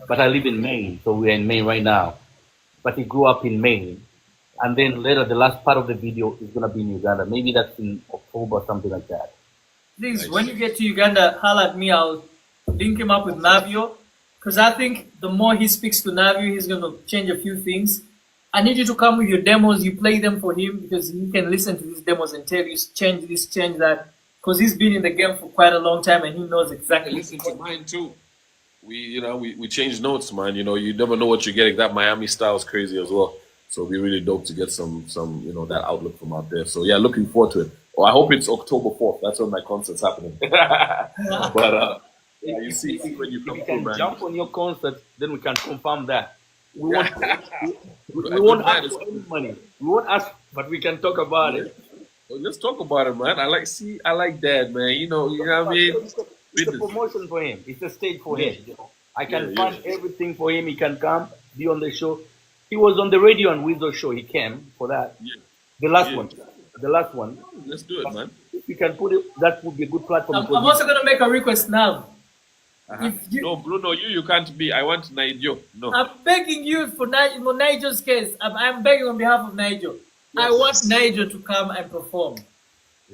but I live in Maine, so we're in Maine right now. But he grew up in Maine, and then later the last part of the video is gonna be in Uganda. Maybe that's in October, something like that. Please, when you get to Uganda, holler at me. I'll link him up with Navio, because I think the more he speaks to Navio, he's going to change a few things. I need you to come with your demos. You play them for him, because he can listen to these demos and tell you, change this, change that, because he's been in the game for quite a long time and he knows exactly. Listen to mine too. We change notes, man. You know, you never know what you're getting. That Miami style is crazy as well. So it'll be really dope to get some that outlook from out there. So yeah, looking forward to it. Oh, I hope it's October 4th. That's when my concert's happening. But yeah, you see when you come through, man. Jump on your concert, then we can confirm that. We won't ask for any money. We won't ask, but we can talk about it. Well, let's talk about it, man. I like that, man. You know what I mean? It's a promotion for him. It's a stage for him. You know? I can fund everything for him. He can come, be on the show. He was on the radio and Weasel show. He came for that. Yeah. The last one. Let's do it, man. If we can put it, that would be a good platform. I'm also going to make a request now. No, Bruno, you can't be. I want Nigel. No. I'm begging you for Nigel's case. I'm begging on behalf of Nigel. Yes. I want Nigel to come and perform.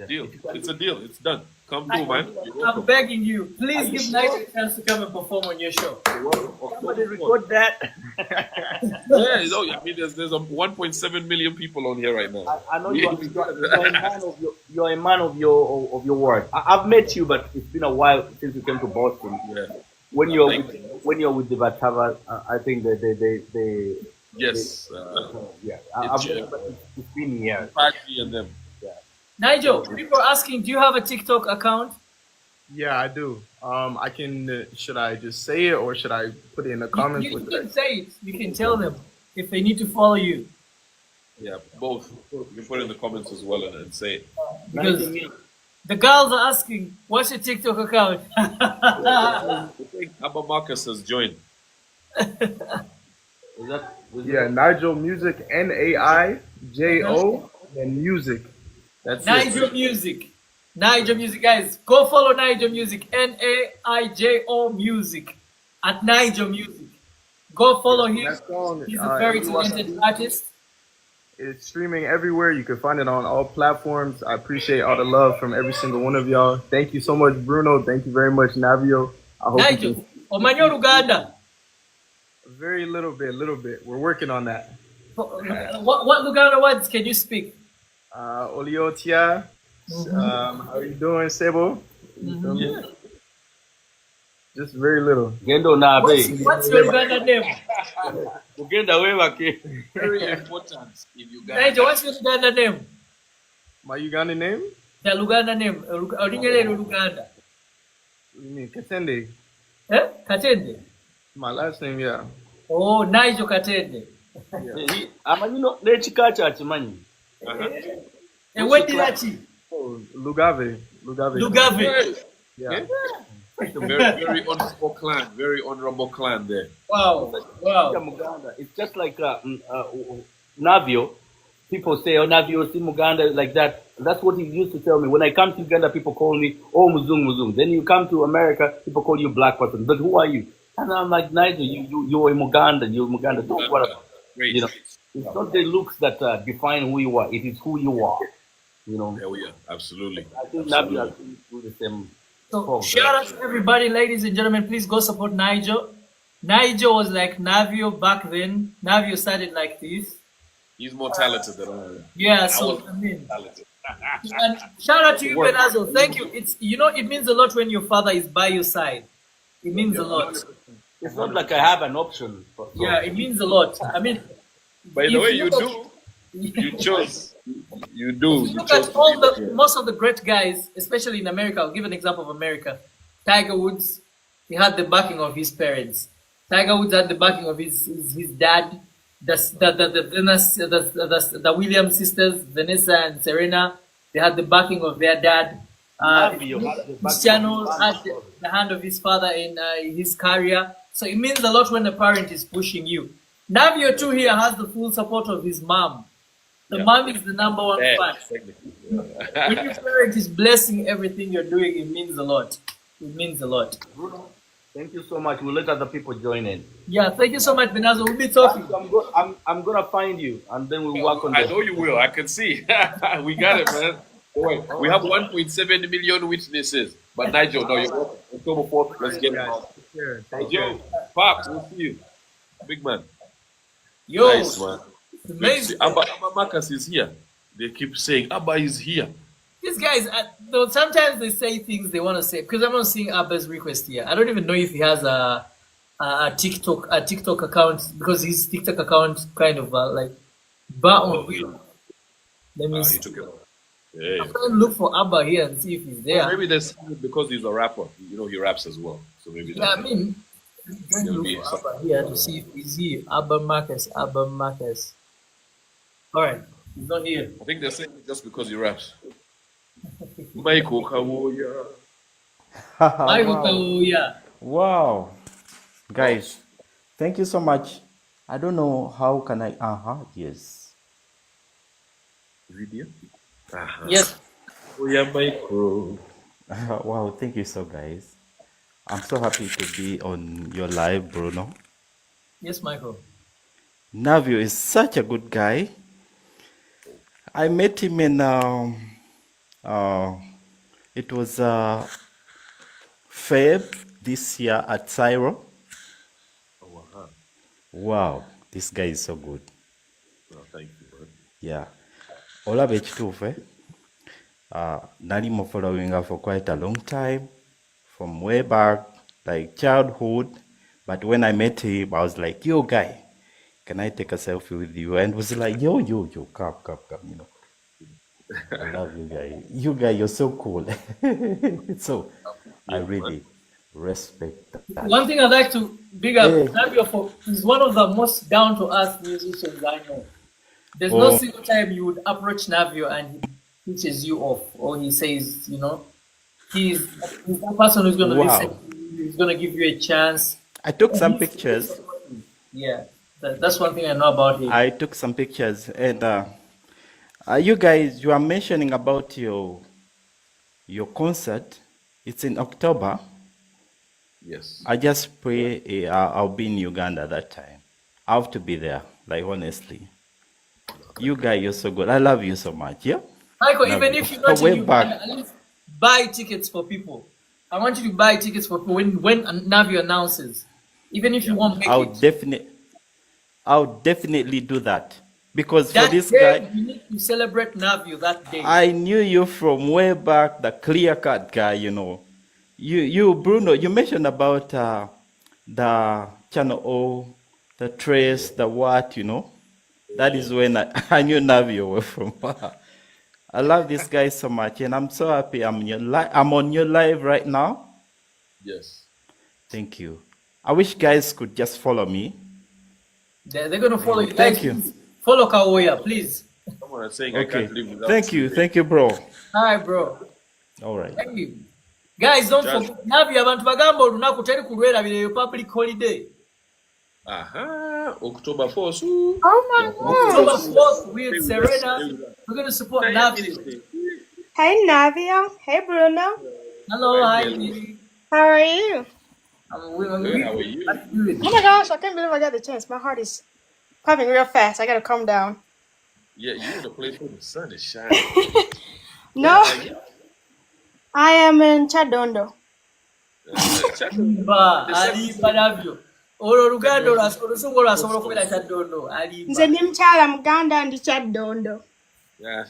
Deal. It's a deal. It's done. Come through, man. I'm begging you. Please give Nigel a chance to come and perform on your show. Somebody record that. Yeah, I mean, there's 1.7 million people on here right now. I know you're a man of your word. I've met you, but it's been a while since you came to Boston. Yeah. When you're with the Batava, I think they yes. It's been years. Party and them. Nigel, people are asking, do you have a TikTok account? Yeah, I do. I can. Should I just say it or should I put it in the comments? You can say it. You can tell them if they need to follow you. Yeah, both. You can put it in the comments as well and say it. Because the girls are asking, what's your TikTok account? I think Abba Marcus has joined. Yeah, Nigel Music, NAIJO, and Music. That's Nigel Music. Nigel Music, guys. Go follow Nigel Music. NAIJO Music. At Nigel Music. Go follow him. He's a very talented artist. It's streaming everywhere. You can find it on all platforms. I appreciate all the love from every single one of y'all. Thank you so much, Bruno. Thank you very much, Navio. I hope Nigel, Omanyo Luganda. Very little bit. We're working on that. What Luganda words can you speak? Oliotia. How are you doing, Sebo? Yeah. Just very little. What's your Uganda name? Very important in Uganda. Nigel, what's your Uganda name? My Uganda name? The Luganda name. Originally Luganda. What do you mean? Katende. Eh? Katende? My last name, yeah. Oh, Nigel Katende. And what did that see? Oh, Lugave. Yeah. Very honorable clan. Very honorable clan there. Wow. It's just like Navio. People say, oh, Navio, see Muganda, like that. That's what he used to tell me. When I come to Uganda, people call me, oh, Muzung. Then you come to America, people call you black person. But who are you? And I'm like, Nigel, you're a Muganda. You're Muganda. Don't worry. Great. You know, it's not the looks that define who you are. It is who you are. You know. Yeah, we are. Absolutely. I think Navio do the same. So shout out to everybody, ladies and gentlemen. Please go support Nigel. Nigel was like Navio back then. Navio started like this. He's more talented than I am. Yeah, And so I mean, talented. and shout out to you, Work. Benazo. Thank you. It's it means a lot when your father is by your side. It means a lot. It's not like I have an option. Yeah, it means a lot. I mean, By the if way, you you look do. You chose. You do. If you You look chose at to all be there. most of the great guys, especially in America, I'll give an example of America. Tiger Woods, he had the backing of his parents. Tiger Woods had the backing of his dad. The Williams sisters, Vanessa and Serena, they had the backing of their dad. Cristiano had the hand of his father in his career. So it means a lot when a parent is pushing you. Navio too here has the full support of his mom. The mom is the number one fan. When your parent is blessing everything you're doing, it means a lot. It means a lot. Bruno, thank you so much. We'll let other people join in. Yeah, thank you so much, Benazo. We'll be talking. I'm gonna find you, and then we'll work on I this. know you will. I can see. We got it, man. Wait, we have 1.7 million witnesses. But Nigel, no, you're October 4th. Let's get it on. Yo, Pop, we'll see you. Big man. Yo, nice, man. it's amazing. Abba Marcus is here. They keep saying Abba is here. These guys, though, sometimes they say things they want to say. Because I'm not seeing Abba's request here. I don't even know if he has a TikTok account, because his TikTok account kind of let me see. He took it off. Yeah. I'm trying to look for Abba here and see if he's there. Maybe that's because he's a rapper. You know, he raps as well. So maybe Yeah, I mean, I'm trying to look for Abba here to see if he's here. Abba Marcus. All right, he's not here. I think they're saying it just because he raps. Michael Kawoya. Michael Kawoya. Wow. Guys, thank you so much. I don't know how can I yes. Video? Yes. Michael. Wow, thank you so guys. I'm so happy to be on your live, Bruno. Yes, Michael. Navio is such a good guy. I met him in it was Feb this year at Cairo. Wow, this guy is so good. Well, thank you, bro. Yeah. Olabe ekituufu nali mu following her for quite a long time, from way back, like childhood. But when I met him, I was like, yo guy, can I take a selfie with you? And was like, yo, come, you know. I love you guys. You guys, you're so cool. So I really respect that. One thing I'd like to big up Navio for is one of the most down to earth musicians I know. There's no single time you would approach Navio and he pitches you off, or he says, he's the person who's going to listen to you, he's going to give you a chance. I took some pictures. Yeah, that's one thing I know about him. I took some pictures, and you guys, you are mentioning about your concert. It's in October. Yes. I just pray I'll be in Uganda that time. I have to be there, like honestly. You guys, you're so good. I love you so much. Yeah. Michael, even if you're not in Uganda, back. at least buy tickets for people. I want you to buy tickets for people when Navio announces. Even if you won't make it. I'll definitely do that. Because That for this day, guy, you need to celebrate Navio that day. I knew you from way back, the clear-cut guy, you know. You, Bruno, you mentioned about the Channel O, the Trace, the what, you know. That is when I knew Navio from. I love this guy so much, and I'm so happy I'm on your live right now. Yes. Thank you. I wish guys could just follow me. They're going to follow you. Thank Guys, you. please follow Kawoya, please. Someone is saying I Okay. can't live without Thank you, bro. All right, bro. All right. Thank you. Guys, don't Just- forget. Navio, abantu bagamba olunaku teri kulwera bire public holiday. October 4th. October 4th with Serena. We're going to support Navio. Hey, Navio. Hey, Bruno. Hello, hi. How are you? How are you? Oh my gosh, I can't believe I got the chance. My heart is pumping real fast. I gotta calm down. Yeah, you're in a place where the sun is shining. No, I am in Chadondo. alimba navyo olwo oluganda olusungu olwasobola okubeera kyaddondo alimba Nze ndi mukyala Muganda ndi Kyaddondo. Yeah.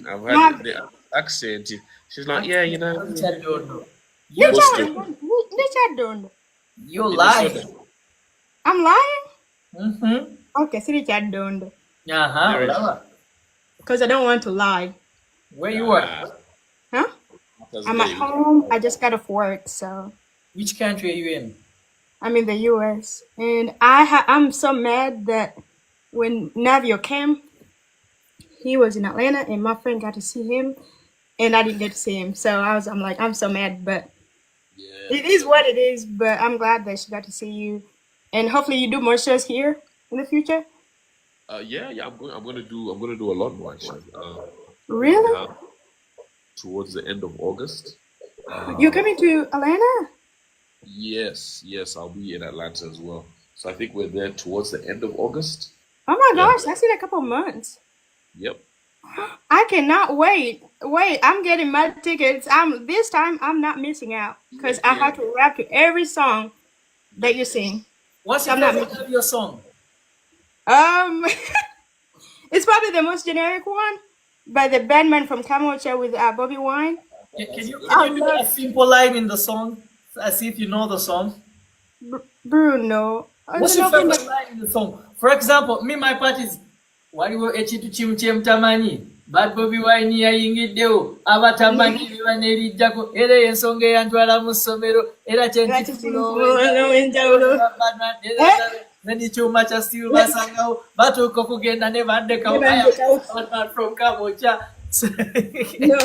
I've heard the accent. She's like, yeah, you know. Kyaddondo. Ndi Kyaddondo. You're lying. I'm lying? Okay, siri Kyaddondo. Because I don't want to lie. Where you are? Huh? I'm at home. I just got off work, so. Which country are you in? I'm in the US. And I'm so mad that when Navio came, he was in Atlanta and my friend got to see him and I didn't get to see him. So I'm like, I'm so mad, but it is what it is. But I'm glad that she got to see you. And hopefully you do more shows here in the future. Yeah, I'm gonna do a lot more actually. Really? Towards the end of August. You're coming to Atlanta? Yes, I'll be in Atlanta as well. So I think we're there towards the end of August. Oh my gosh, that's in a couple of months. Yep. I cannot wait. I'm getting my tickets. This time I'm not missing out because I have to rap to every song that you sing. What's your favorite of your song? It's probably the most generic one by the bandman from Kamocha with Bobby Wine. Can you do a simple line in the song as if you know the song? Bruno. What's your favorite line in the song? For example, my part is waliwo ekintu kimu kyemutamanyi bad Bobby Wine yayingiddewo abatambanyi bebanerijjako era ensonga eyantwala mu ssomero era n'ekyuma kya steel basangawo batuuka okugenda ne baddekawo from Kamocha. No,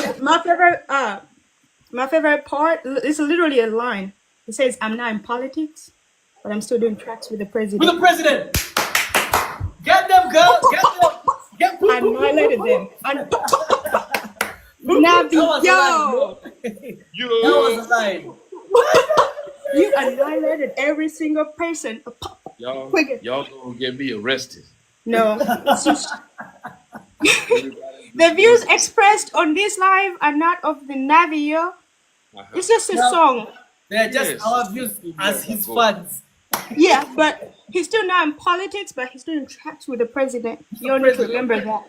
my favorite part is literally a line. It says, "I'm not in politics, but I'm still doing tracks with the president." With the president. Get them, girl. Get them. Get them. I annihilated them. Navio. That was a line. You annihilated every single person. Y'all gonna get me arrested. No. The views expressed on this live are not of the Navio. It's just a song. They're just our views as his fans. Yeah, but he's still not in politics, but he's doing tracks with the president. You all need to remember that.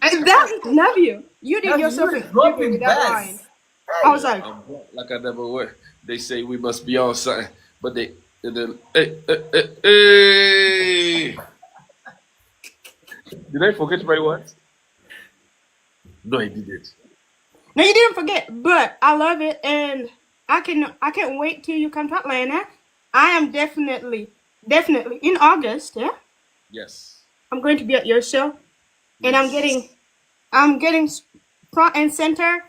And that Navio, you did yourself a favor with that line. I was like I never were. They say we must be on something, but hey. Did I forget my words? No, I didn't. No, you didn't forget, but I love it, and I can't wait till you come to Atlanta. I am definitely in August. Yeah. Yes. I'm going to be at your show, and I'm getting front and center,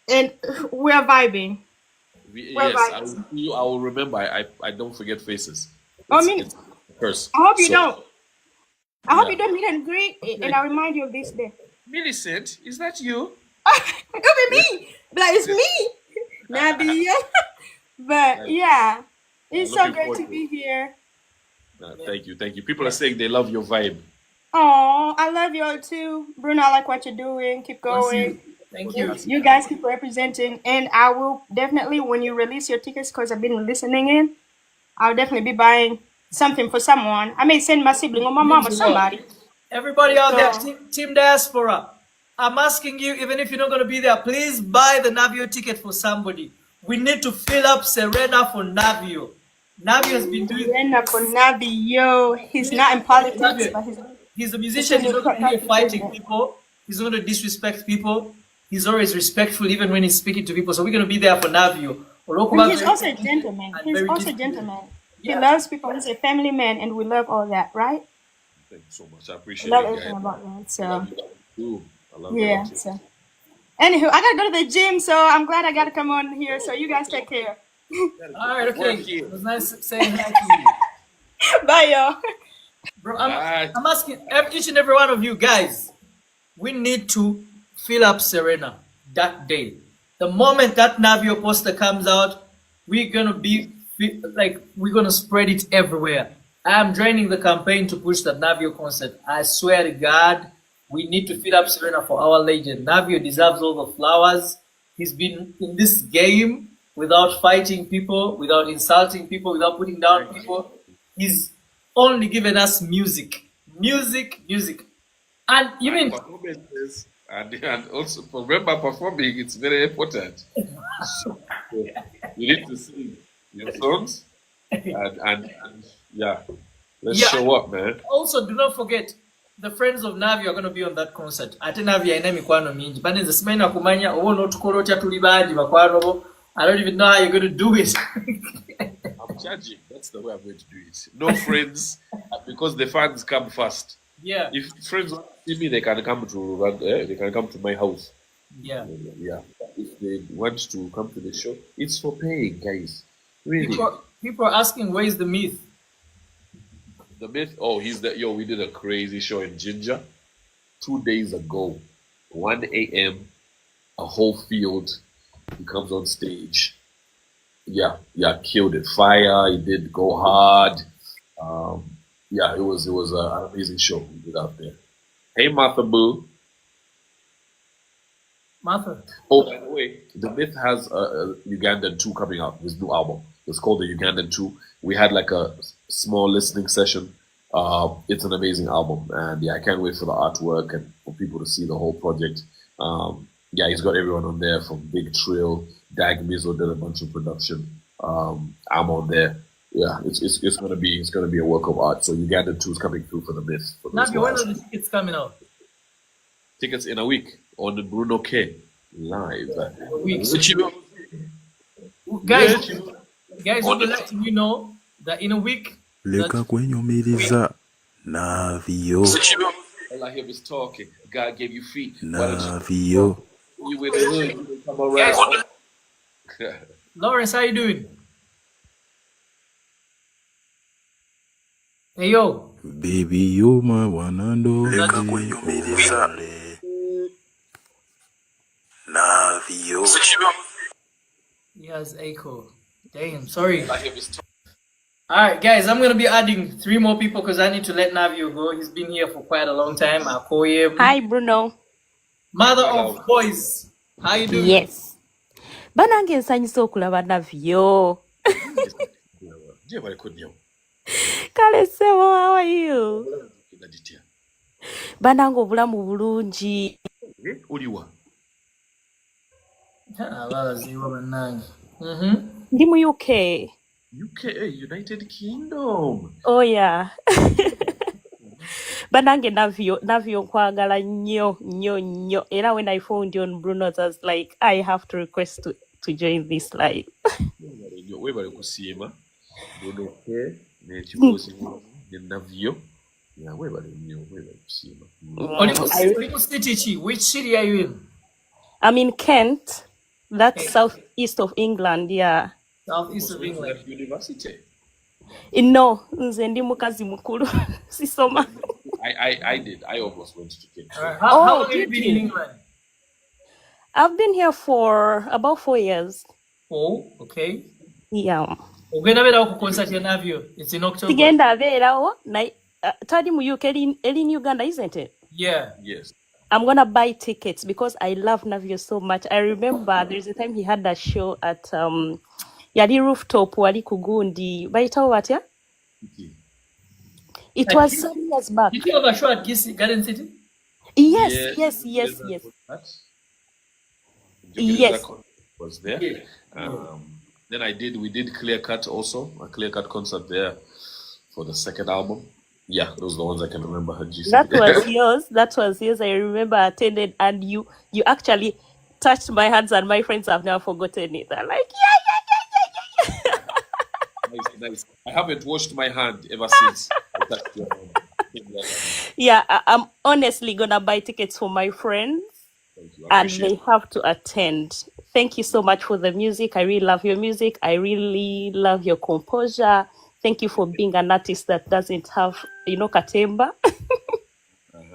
and we're vibing. I will remember. I don't forget faces. It's first. I hope you don't. I hope you don't meet and greet, and I'll remind you of this day. Millicent, is that you? It could be me. But it's me. Navio. But yeah, it's so great to be here. Thank you. People are saying they love your vibe. Oh, I love you all too. Bruno, I like what you're doing. Keep going. Thank you. You guys keep representing. And I will definitely, when you release your tickets, because I've been listening in, I'll definitely be buying something for someone. I may send my sibling or my mom or somebody. Everybody out there, Team Diaspora, I'm asking you, even if you're not going to be there, please buy the Navio ticket for somebody. We need to fill up Serena for Navio. Navio has been doing Serena for Navio. He's not in politics, but he's a musician. He's not going to be fighting people. He's not going to disrespect people. He's always respectful, even when he's speaking to people. So we're going to be there for Navio. And he's also a gentleman. He loves people. He's a family man, and we love all that, right? Thank you so much. I appreciate love it. everything about that. So I love yeah. So anywho, I gotta go to the gym, so I'm glad I gotta come on here. So you guys take care. All right, okay. It was nice saying hi to you. Bye, y'all. Bro, I'm asking each and every one of you guys. We need to fill up Serena that day. The moment that Navio poster comes out, we're gonna spread it everywhere. I am joining the campaign to push the Navio concert. I swear to God, we need to fill up Serena for our legend. Navio deserves all the flowers. He's been in this game without fighting people, without insulting people, without putting down people. He's only given us music. Music, music. And you mean performances, and also remember performing, it's very important. So, you need to sing your songs and yeah, let's yeah, show up, man. also do not forget the friends of Navio are going to be on that concert. Ate Navio aina mikwano mingi. Bane nze simanyi kumanya owo n'otukola otya tuli bangi bakwano bo. I don't even know how you're going to do it. I'm charging. That's the way I'm going to do it. No friends, because the fans come first. Yeah. If friends want to see me, they can come to my house. Yeah. Yeah. If they want to come to the show, it's for paying, guys. Really. People are asking, where is the myth? The myth? Oh, we did a crazy show in Ginger 2 days ago. 1 a.m. a whole field. He comes on stage. Yeah, killed it. Fire. He did go hard. Yeah, it was an amazing show we did out there. Hey, Martha Boo. Martha. Oh, by the way, the Myth has a Ugandan 2 coming out. His new album. It's called the Ugandan 2. We had like a small listening session. It's an amazing album, and yeah, I can't wait for the artwork and for people to see the whole project. Yeah, he's got everyone on there from Big Trill, Dag Mizo did a bunch of production. I'm on there. Yeah, it's gonna be a work of art. So Uganda 2 is coming through for the Myth. Navio, when are the tickets coming out? Tickets in a week on the Bruno K live. A week. Guys, we'll be letting you know that in a week. Leka kwenyumiriza Navio. All I hear is talking. God gave you feet. Navio. You with the hood, you come around. Lawrence, how you doing? Hey yo. Baby, you my one and only. Leka kwenyumiriza Navio. He has echo. Damn, sorry. Alright, guys, I'm going to be adding 3 more people because I need to let Navio go. He's been here for quite a long time. I'll call him. Hi, Bruno. Mother of boys. How you doing? Yes. Banange nsanyisa okulaba Navio. Kale sebo, how are you? Banange obulamu bulungi. Oliwa. Ndi mu UK. UK, United Kingdom. Oh yeah. Banange Navio nkwagala nnyo. Era when I found you on Bruno's, I was like, I have to request to join this live. Webale kusiima. Bruno K, Bussi Muli Navio. Yeah, webale kusiima. Which city are you in? I'm in Kent. That's southeast of England, yeah. Southeast of England. University. No, nze ndi mukazi mukulu. Sisoma. I did. I almost went to Kent. How long have you been in England? I've been here for about 4 years. Oh, okay. Yeah. Ugenda bera ku concert ya Navio. It's in October. Tigenda berawo tadi mu UK in Uganda, isn't it? Yeah. Yes. I'm gonna buy tickets because I love Navio so much. I remember there's a time he had a show at yali rooftop wali kugundi. Bayitawo batya? It was some years back. Did you have a show at Garden City? Yes. Yes. Was there. Then we did Clear Cut also, a Clear Cut concert there for the second album. Yeah, those are the ones I can remember. That was yours. I remember I attended, and you actually touched my hands, and my friends have never forgotten it. They're like, yeah. Nice. I haven't washed my hand ever since I touched your hand. Yeah, I'm honestly gonna buy tickets for my friends, and they have to attend. Thank you so much for the music. I really love your music. I really love your composure. Thank you for being an artist that doesn't have, katemba.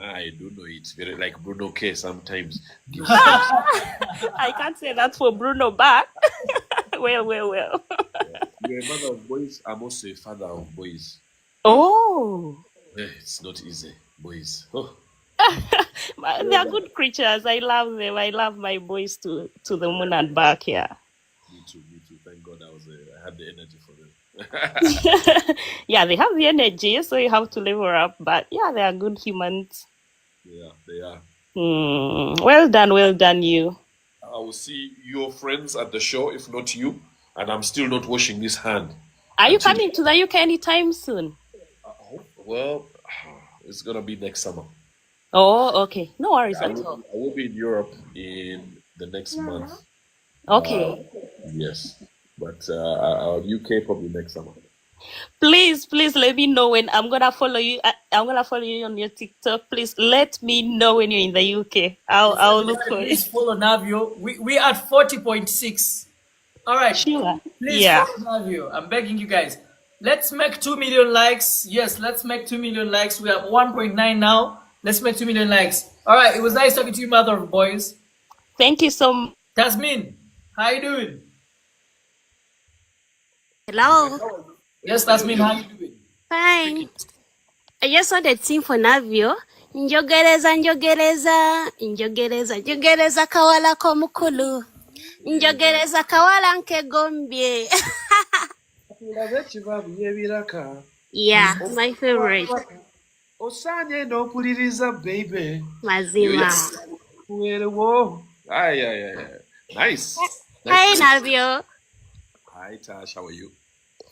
I do know it's very like Bruno K sometimes. I can't say that for Bruno back. Well. You're a mother of boys. I'm also a father of boys. Oh. It's not easy, boys. Oh. They are good creatures. I love them. I love my boys to the moon and back. Yeah. Me too. God, I had the energy for them. Yeah, they have the energy, so you have to level up. But yeah, they are good humans. Yeah, they are. Well done, you. I will see your friends at the show, if not you, and I'm still not washing this hand. Are you coming to the UK anytime soon? Well, it's gonna be next summer. Oh, okay. No worries I at all. will be in Europe in the next month. Okay. Yes, but UK probably next summer. Please let me know when I'm gonna follow you. I'm gonna follow you on your TikTok. Please let me know when you're in the UK. I'll look for Please it. follow Navio. We at 40.6. All right. Sure. Please follow Navio. I'm begging you guys. Let's make 2 million likes. Yes, let's make 2 million likes. We are 1.9 now. Let's make 2 million likes. All right. It was nice talking to you, mother of boys. Thank you so much. Tasmin, how you doing? Hello. Yes, Tasmin, how you doing? Fine. I just wanted to sing for Navio. Njogereza, njogereza, njogereza, njogereza kawala ko mukulu. Njogereza kawala nke gombye. Yeah, my favorite. Osanye no kuliriza baby. Mazima. Nice. Hi, Navio. Hi, Tash. How are you?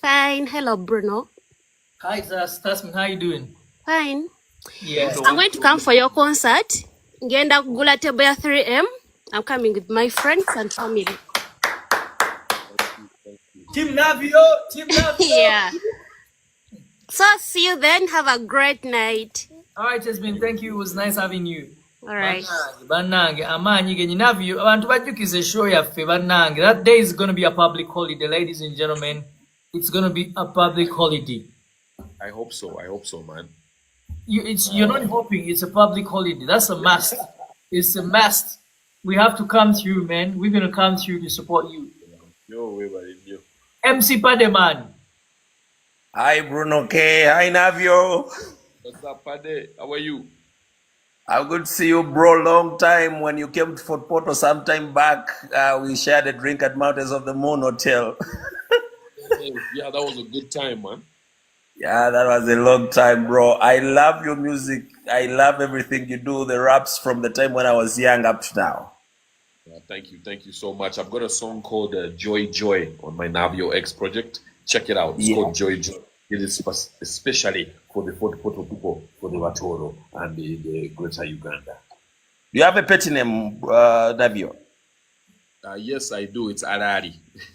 Fine. Hello, Bruno. Hi, Tasmin, how you doing? Fine. Yes. I'm going to come for your concert. Ngenda kugula table ya 3M. I'm coming with my friends and family. Team Navio. Yeah. So see you then. Have a great night. All right, Jasmine. Thank you. It was nice having you. All right. Bannange amanyi genyi Navio abantu bajjukize show yaffe bannange. That day is going to be a public holiday, ladies and gentlemen. It's going to be a public holiday. I hope so, man. You're not hoping. It's a public holiday. That's a must. It's a must. We have to come through, man. We're going to come through to support you. No way, buddy. MC Pademan. Hi, Bruno K. Hi, Navio. What's up, Pade? How are you? I'm good to see you, bro. Long time. When you came to Fort Porto some time back, we shared a drink at Mountains of the Moon Hotel. Yeah, that was a good time, man. Yeah, that was a long time, bro. I love your music. I love everything you do. The raps from the time when I was young up to now. Yeah, thank you so much. I've got a song called Joy Joy on my Navio X project. Check it out. It's called Joy Joy. It is especially for the Fort Porto people, for the Watoro and the Greater Uganda. Do you have a pet name, Navio? Yes, I do. It's Arari.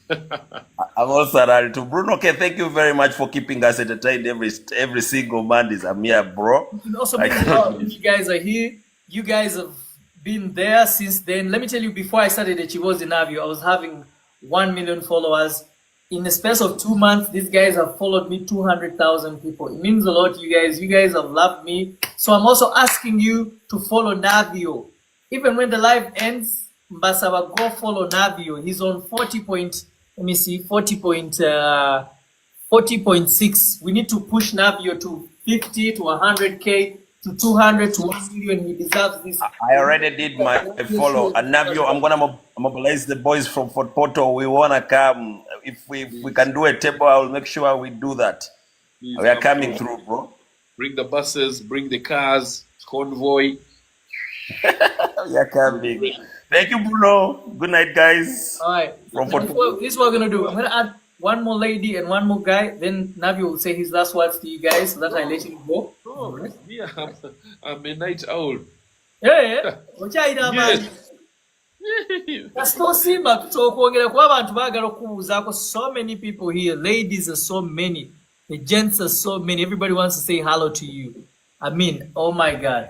I'm also Arari too. Bruno, okay, thank you very much for keeping us entertained every single Mondays. I'm here, bro. It also means a lot if you guys are here. You guys have been there since then. Let me tell you, before I started the Chivozi Navio, I was having 1 million followers. In the space of 2 months, these guys have followed me 200,000 people. It means a lot to you guys. You guys have loved me. So I'm also asking you to follow Navio. Even when the live ends, Mbasaba, go follow Navio. He's on 40.6. We need to push Navio to 50 to 100K to 200 to 1 million. He deserves this. I already did my follow. And Navio, I'm gonna mobilize the boys from Fort Porto. We wanna come. If we can do a table, I will make sure we do that. Please, we are coming through, bro. Bring the buses, bring the cars, convoy. We are coming. Thank you, Bruno. Good night, guys. All right. This is what we're gonna do. I'm gonna add one more lady and one more guy. Then Navio will say his last words to you guys, so that I let you go. Oh, me, I'm a night owl. Yeah. So many people here. Ladies are so many. The gents are so many. Everybody wants to say hello to you. I mean, oh my God.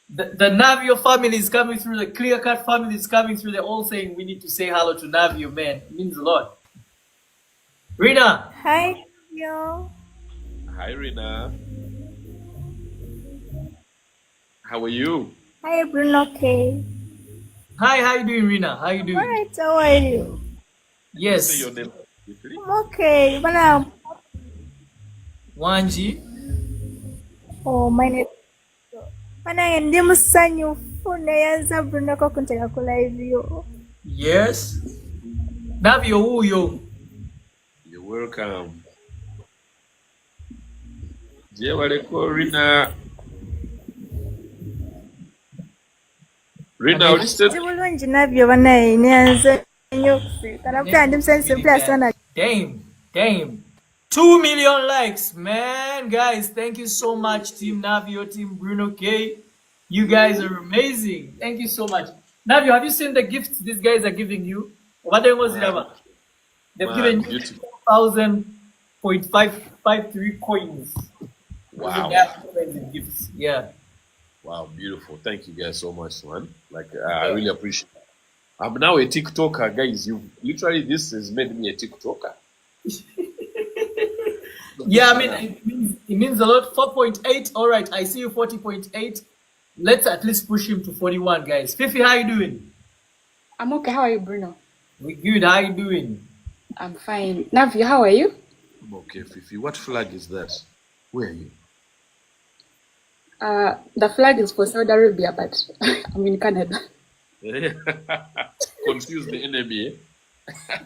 The Navio family is coming through. The Clear Cut family is coming through. They're all saying we need to say hello to Navio, man. It means a lot. Rina. Hi, Navio. Hi, Rina. How are you? Hi, Bruno K. Hi, how you doing, Rina? How you doing? Alright, how are you? Yes. Say your name. I'm okay. Wanji. Oh, my name. Mana ndi musanyufu nayanza Bruno ko kunteka ku live yo. Yes. Navio huyo. Welcome. Jebaleko Rina. Rina, what you said? Bulungi nabyo banaye nyanza nnyo okusiika nakutya ndi musanyusa empula sana. Damn. 2 million likes, man. Guys, thank you so much, Team Navio, Team Bruno K. You guys are amazing. Thank you so much. Navio, have you seen the gifts these guys are giving you? They've given you 4,000.553 coins. Wow. Gifts. Yeah. Wow, beautiful. Thank you guys so much, man. Like, I really appreciate it. I'm now a TikToker, guys. This has made me a TikToker. Yeah, I mean, it means a lot. 4.8. All right, I see you 40.8. Let's at least push him to 41, guys. Fefe, how you doing? I'm okay. How are you, Bruno? We good. How you doing? I'm fine. Navio, how are you? I'm okay, Fefe. What flag is that? Where are you? The flag is for Saudi Arabia, but I'm in Canada. Confuse the enemy, eh?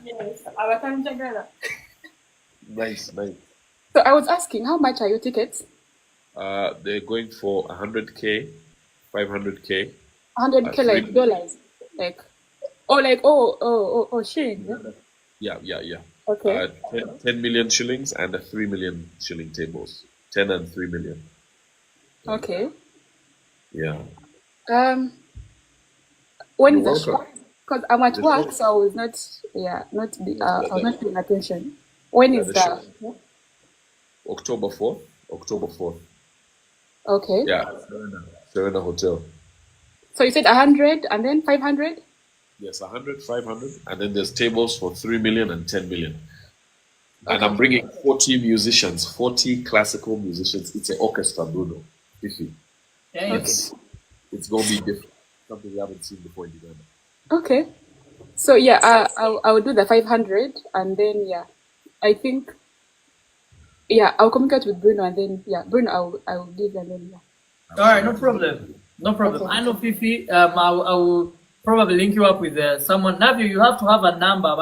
Yes, our time together. Nice. So I was asking, how much are your tickets? They're going for 100K, 500K. 100K, like dollars, shilling. Yeah. Okay. 10 million shillings and 3 million shilling tables. 10 and 3 million. Okay. Yeah. When You're is the show? Because I'm at work, so I was not paying attention. When is the show? October 4th. Okay. Yeah. Serena Hotel. So you said 100 and then 500? Yes, 100, 500, and then there's tables for 3 million and 10 million. And I'm bringing 40 musicians, 40 classical musicians. It's an orchestra, Bruno. It's going to be different. Something we haven't seen before in Uganda. Okay. So yeah, I will do the 500 and then I think I'll communicate with Bruno and then Bruno I will give and then All right, no problem. Okay. I know Fefe. I will probably link you up with someone. Navio, you have to have a number.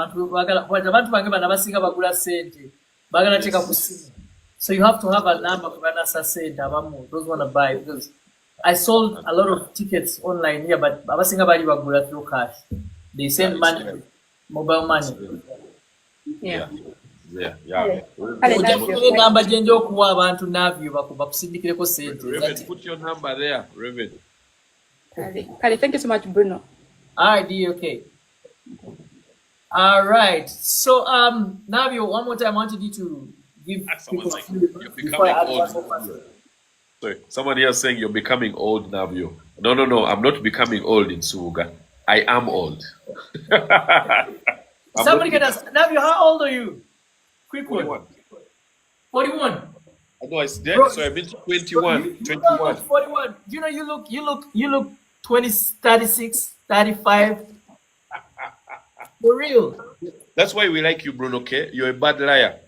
So you have to have a number for those want to buy, because I sold a lot of tickets online here, but abasinga bali bagula through cash. They send money, mobile money. Yeah. Number jenjo okuwa abantu Navio bakusindikireko sente. Reverend, put your number there, Reverend. Kale, thank you so much, Bruno. Okay. All right. So Navio, one more time I wanted you to give people you're becoming old. Sorry, someone here saying you're becoming old, Navio. No, I'm not becoming old in Suga. I am old. Somebody can ask, Navio, how old are you? Quick one. 41. No, it's dead. So I've been 21. 21. 41. You look 20, 36, 35. For real. That's why we like you, Bruno, okay? You're a bad liar.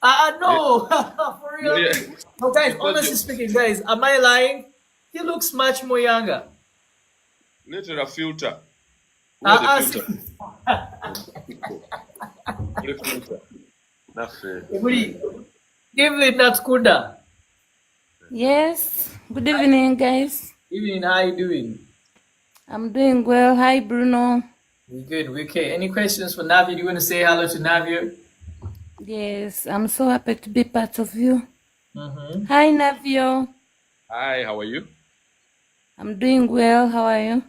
No. For real. Yeah. No, guys, honestly speaking, guys, am I lying? He looks much more younger. Little a filter. Give it that Kunda. Yes. Good evening, guys. Evening, how you doing? I'm doing well. Hi, Bruno. We're good. We're okay. Any questions for Navio? Do you want to say hello to Navio? Yes, I'm so happy to be part of you. Mm-hmm. Hi, Navio. Hi, how are you? I'm doing well. How are you?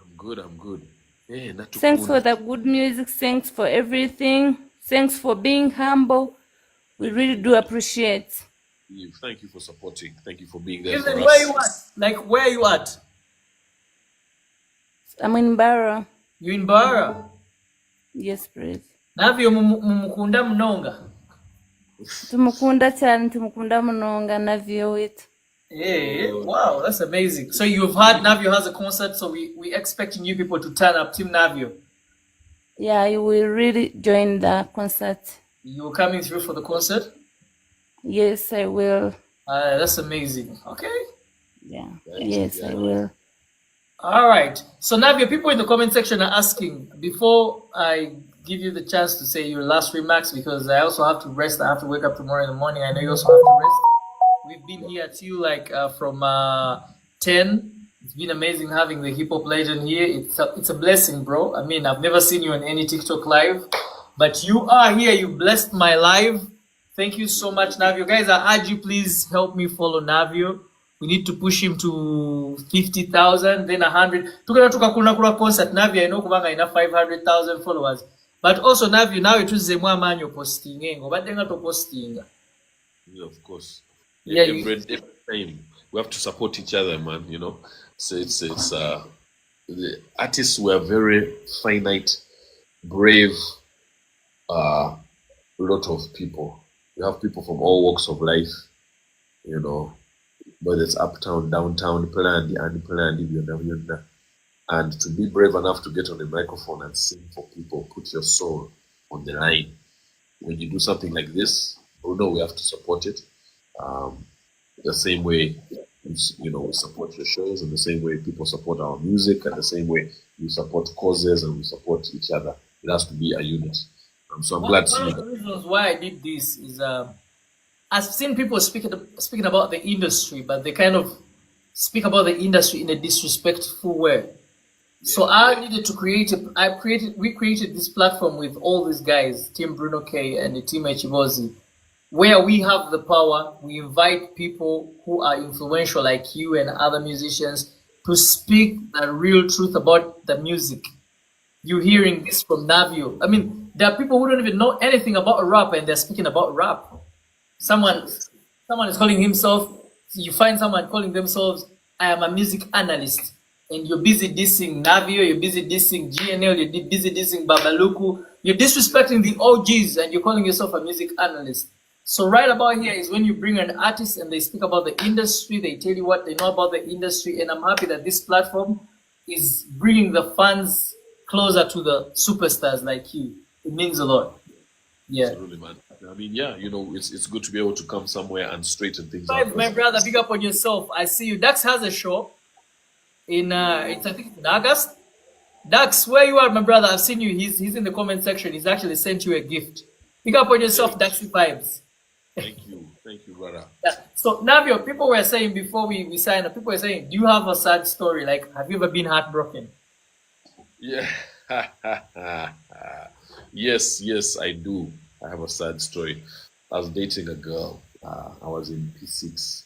I'm good. Hey, thanks for the good music. Thanks for everything. Thanks for being humble. We really do appreciate. Thank you for supporting. Thank you for being there for where us. You at? Like, where are you at? I'm in Barra. You in Barra? Yes, please. Navio mumukunda mnonga. Tumukunda cyane, tumukunda mnonga Navio it. Hey, wow, that's amazing. So you've heard Navio has a concert, so we expecting you people to turn up, Team Navio. Yeah, you will really join the concert. You're coming through for the concert? Yes, I will. That's amazing. Okay. Yeah. Yes, I will. All right. So Navio, people in the comment section are asking, before I give you the chance to say your last remarks because I also have to rest. I have to wake up tomorrow in the morning. I know you also have to rest. We've been here till like from 10. It's been amazing having the hip hop legend here. It's a blessing, bro. I mean, I've never seen you on any TikTok live, but you are here. You blessed my live. Thank you so much, Navio. Guys, I urge you, please help me follow Navio. We need to push him to 50,000, then 100. Tukana tukakuna concert Navio, I know kubanga ina 500,000 followers. But also Navio, now it is mwa manyo posting ngo, but denga to posting. Yeah, of course. Yeah, every time we have to support each other, man. You know, so it's the artists were very finite, brave, lot of people. You have people from all walks of life, you know, whether it's uptown, downtown, planned, unplanned, and to be brave enough to get on the microphone and sing for people, put your soul on the line. When you do something like this, we know we have to support it. The same way, you know, we support your shows, and the same way people support our music, and the same way we support causes and we support each other. It has to be a unit. So I'm glad to see that. One of the reasons why I did this is I've seen people speaking about the industry, but they kind of speak about the industry in a disrespectful way. Yeah. So I needed to we created this platform with all these guys, Team Bruno K and the Team Echibozi, where we have the power. We invite people who are influential like you and other musicians to speak the real truth about the music. You're hearing this from Navio. I mean, there are people who don't even know anything about rap and they're speaking about rap. Someone is calling himself, you find someone calling themselves, I am a music analyst. And you're busy dissing Navio, you're busy dissing GNL, you're busy dissing Babaluku. You're disrespecting the OGs and you're calling yourself a music analyst. So right about here is when you bring an artist and they speak about the industry, they tell you what they know about the industry. And I'm happy that this platform is bringing the fans closer to the superstars like you. It means a lot. Yeah. Absolutely, man. I mean, yeah, you know, it's good to be able to come somewhere and straighten things out. out. My brother, big up on yourself. I see you. Dax has a show in I think in August. Dax, where you are, my brother? I've seen you. He's in the comment section. He's actually sent you a gift. Big up on yourself, Daxy Vibes. Thank you, brother. Yeah. So Navio, people were saying before we sign up, people were saying, do you have a sad story? Like, have you ever been heartbroken? Yeah. Yes, I do. I have a sad story. I was dating a girl. I was in P6,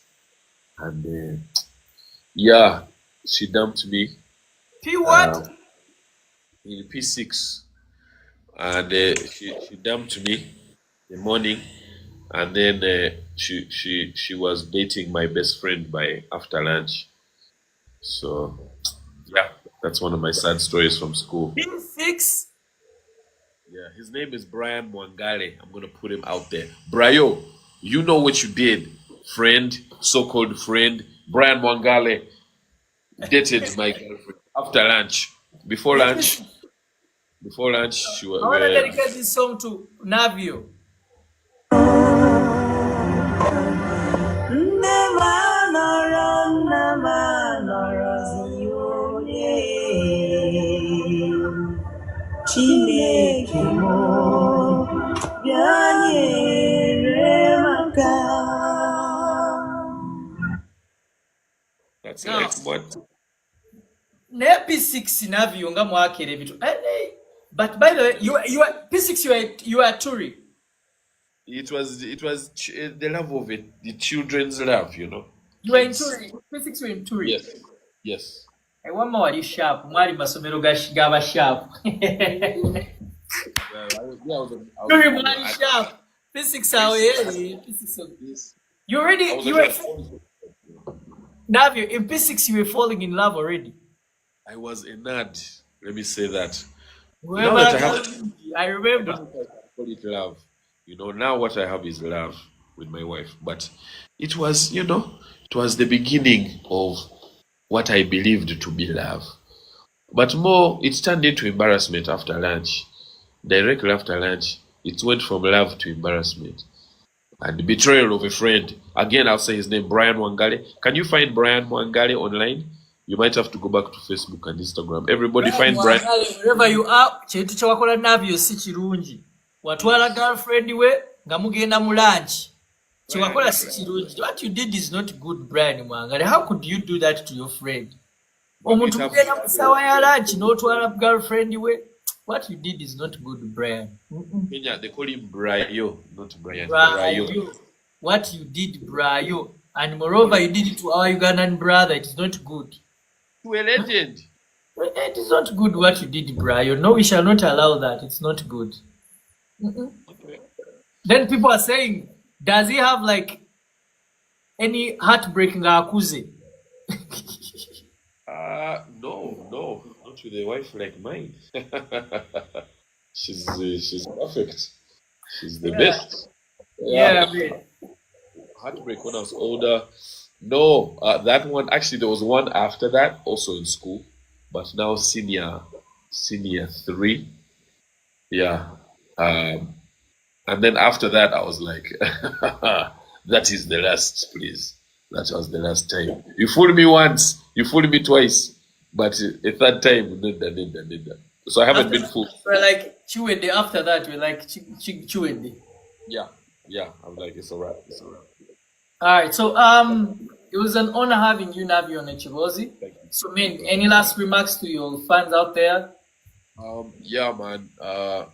and yeah, she dumped me. P what? In P6, and she dumped me in the morning, and then she was dating my best friend by after lunch. So yeah, that's one of my sad stories from school. P6. Yeah, his name is Brian Mwangale. I'm gonna put him out there. Brayo, you know what you did, friend, so-called friend. Brian Mwangale dated my girlfriend after lunch. Before lunch, she was. I want to dedicate this song to Navio. That's like what? P6 Navio nga mwakere bitu. But by the way, you are P6. You are Turi. It was the love of it, the children's love, you know. You were in Turi. P6 you were in Turi. Yes. I want more sharp. Mwari masomero gaba sharp. Turi mwari sharp. P6 P6. You already you were Navio in P6 you were falling in love already. I was a nerd. Let me say that. Well, I remember. I call it love. You know, now what I have is love with my wife. But it was, you know, it was the beginning of what I believed to be love. But more, it turned into embarrassment after lunch. Directly after lunch, it went from love to embarrassment. And the betrayal of a friend. Again, I'll say his name, Brian Mwangale. Can you find Brian Mwangale online? You might have to go back to Facebook and Instagram. Everybody find Brian. Wherever you are, chintu kyawakola Navio si kirungi. Watwala girlfriend we nga mugenda mu lunch. Kyewakola si kirungi. What you did is not good, Brian Mwangale. How could you do that to your friend? Omuntu mugenda mu ssaawa ya lunch n'otwala girlfriend we. What you did is not good, Brian. Kenya, they call him Brayo, not Brian. Brayo. What you did, Brayo. And moreover, you did it to our Ugandan brother. It is not good. To a legend. It is not good what you did, Brayo. No, we shall not allow that. It's not good. Okay. Then people are saying, does he have like any heartbreak in Kyakoze? No, not with a wife like mine. She's perfect. She's the best. Yeah, man. Heartbreak when I was older. No, that one actually there was one after that, also in school, but now senior 3. Yeah. And then after that I was like, that is the last, please. That was the last time. You fooled me once, you fooled me twice, but at that time, nida. So I haven't been fooled. We're like Chiwede after that. We're like Chiwede. Yeah. I'm like, it's alright. All right. So it was an honor having you, Navio, on Kyakoze. So, man, any last remarks to your fans out there? Yeah, man.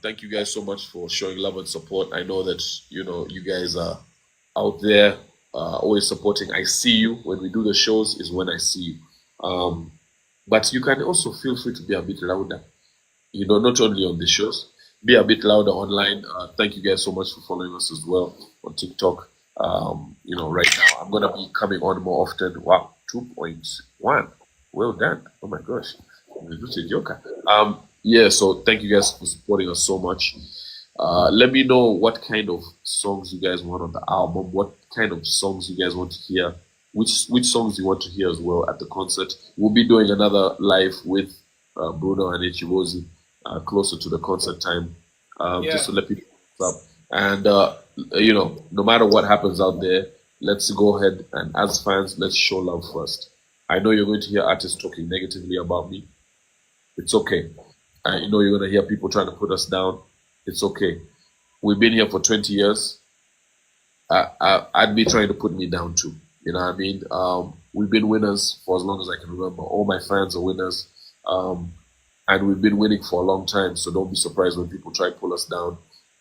Thank you guys so much for showing love and support. I know that you guys are out there always supporting. I see you when we do the shows is when I see you. But you can also feel free to be a bit louder. Not only on the shows, be a bit louder online. Thank you guys so much for following us as well on TikTok. Right now I'm gonna be coming on more often. Wow, 2.1. Well done. Oh my gosh. Yeah, so thank you guys for supporting us so much. Let me know what kind of songs you guys want on the album, what kind of songs you guys want to hear, which songs you want to hear as well at the concert. We'll be doing another live with Bruno and Kyakoze closer to the concert time, just to let people know what's up. And no matter what happens out there, let's go ahead and as fans, let's show love first. I know you're going to hear artists talking negatively about me. It's okay. I know you're going to hear people trying to put us down. It's okay. We've been here for 20 years. I'd be trying to put me down too. You know what I mean? We've been winners for as long as I can remember. All my fans are winners. And we've been winning for a long time. So don't be surprised when people try to pull us down.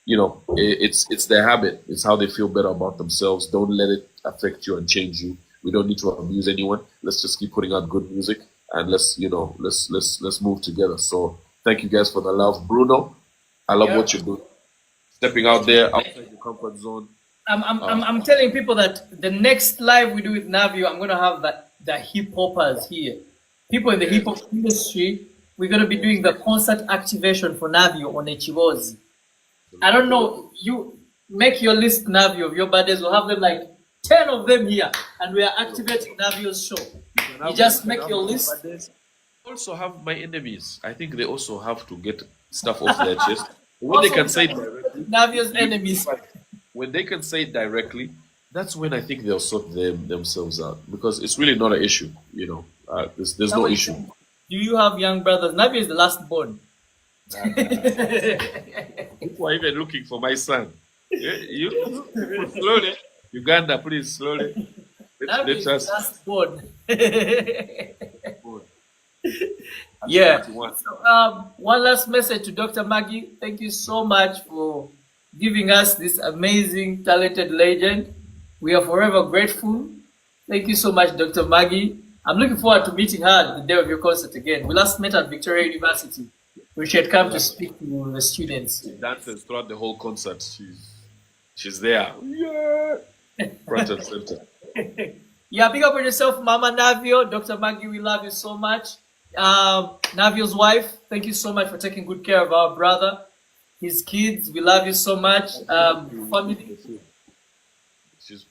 It's their habit. It's how they feel better about themselves. Don't let it affect you and change you. We don't need to abuse anyone. Let's just keep putting out good music and let's move together. So thank you guys for the love. Bruno, I love what you're doing. Stepping out there outside your comfort zone. I'm telling people that the next live we do with Navio, I'm gonna have the hip hoppers here. People in the hip hop industry, we're gonna be doing the concert activation for Navio on Kyakoze. I don't know, you make your list, Navio, of your birthdays. We'll have them like 10 of them here, and we are activating Navio's show. You just make your list. Also have my enemies. I think they also have to get stuff off their chest. When they can say it directly, Navio's enemies. When they can say it directly, that's when I think they'll sort themselves out, because it's really not an issue. There's no issue. Do you have young brothers? Navio is the last born. People are even looking for my son. You slowly, Uganda, please slowly. Let us. Last born. Yeah. So, one last message to Dr. Maggie. Thank you so much for giving us this amazing, talented legend. We are forever grateful. Thank you so much, Dr. Maggie. I'm looking forward to meeting her the day of your concert again. We last met at Victoria University. We should come to speak to the students. She dances throughout the whole concert. She's there. Yeah. Front and center. Yeah, pick up on yourself, Mama Navio. Dr. Maggie, we love you so much. Navio's wife, thank you so much for taking good care of our brother, his kids. We love you so much. Family.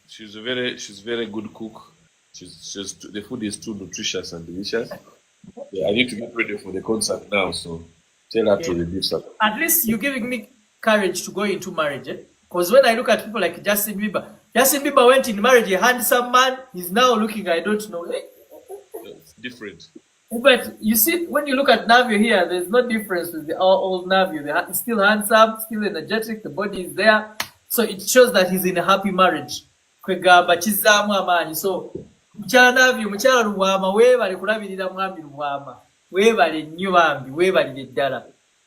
She's a very good cook. The food is too nutritious and delicious. Yeah, I need to get ready for the concert now, so tell her to reduce that. At least you're giving me courage to go into marriage, because when I look at people like Justin Bieber went in marriage, a handsome man. He's now looking, I don't know. different. But you see, when you look at Navio here, there's no difference with the old Navio. He's still handsome, still energetic, the body is there. So it shows that he's in a happy marriage. Kwegamba kizzaamu amaanyi. So mukyala Navio, mukyala Luwama, weebale kulabirira mwami Luwama. Weebale nnyo bambi, weebalire ddala.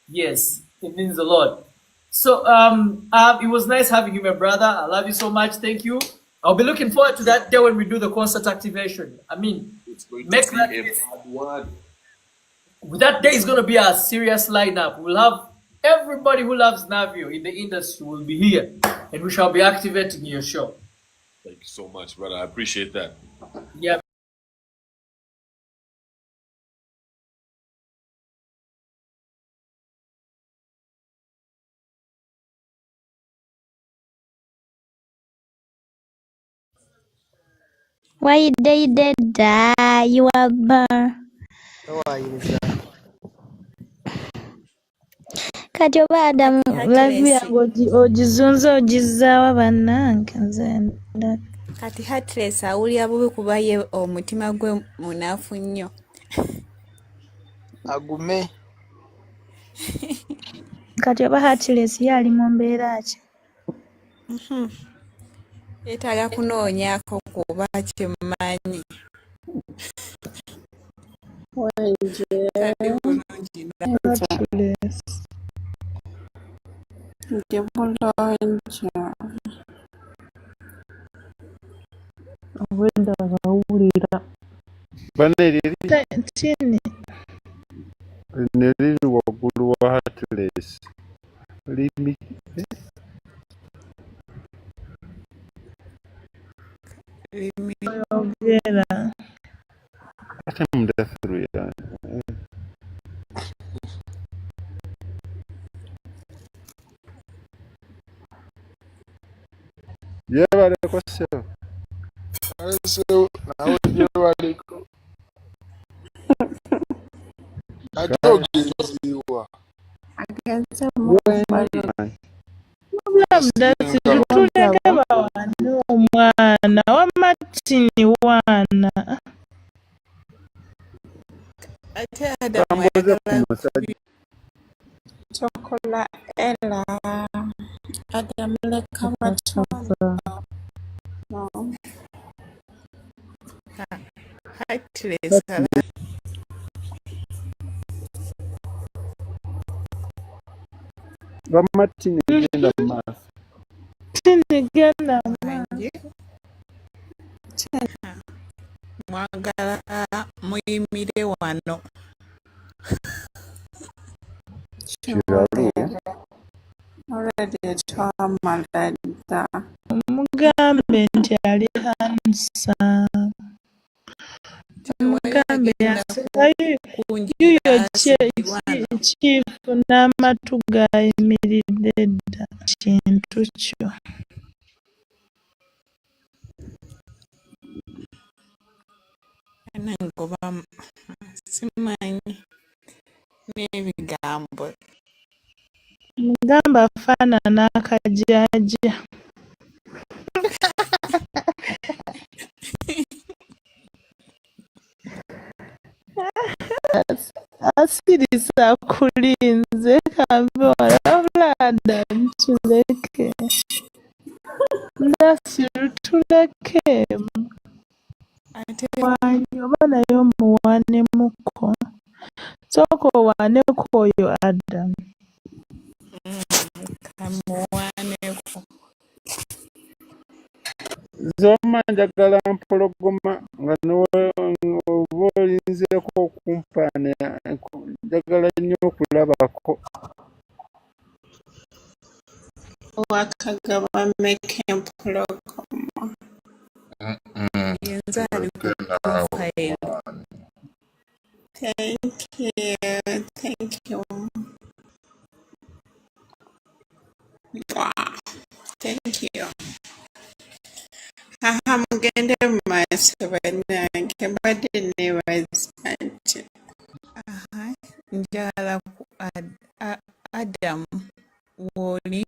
Yes, it means a lot. So it was nice having you, my brother. I love you so much. Thank you. I'll be looking forward to that day when we do the concert activation. I mean, It's going make to that be a bad one. that day is going to be a serious lineup. We'll have everybody who loves Navio in the industry will be here, and we shall be activating your show. Thank you so much, brother. I appreciate that. Yeah. Why you did die? You are burn. Kati oba Adamu live yange ogizunza ogizzaawa bannange nze ndala. Kati Heartless awulira bubi kuba ye omutima gwe munaafu nnyo. Agume. Kati oba Heartless ye ali mu mbeera ki? Yeetaaga kunoonyaako kuba kyemmanyi. Kati bulungi Heartless. nti bulungi. Obwedda bawulira. Tini. Neriri waggulu wa Heartless. Limi. Limi. Oyogera. Ate mudathru ya. Yebaleko seo. Seo nawe yebaliko. Ajogiziwa. Agenze mubali. Tuleke bawane omwana wamatini wana. Ate Adamu ayagala chokola Ella. Adamu leka batono. No. Heartless. Bamatini genda maaso. Tini genda maaso. Mwagala muyimire wano. Kiralu. Already twamala dda. Mugambe nti ali handsome. Mugambe yasingayo yuyo kiifu n'amatu gayimiridde dda kintu kyo. Nangoba simanyi n'ebigambo. Mugamba afaanana akajaaja. Asirisa kulinze kambe wala Adamu tuleke. Nasiru tuleke. Wanyi oba naye omuwanemuko. Sooka owaaneko oyo Adamu. Kamuwaaneko. Zoma njagala mpologoma nga oba olinzeeko okumpaana njagala nnyo okulabako. Wakagaba make empologoma. Yenza ali ku profile. Thank you. Wow. Thank you. Aha mugende mu maaso bannange mbadde neebaza nti njagala ku Adamu w'oli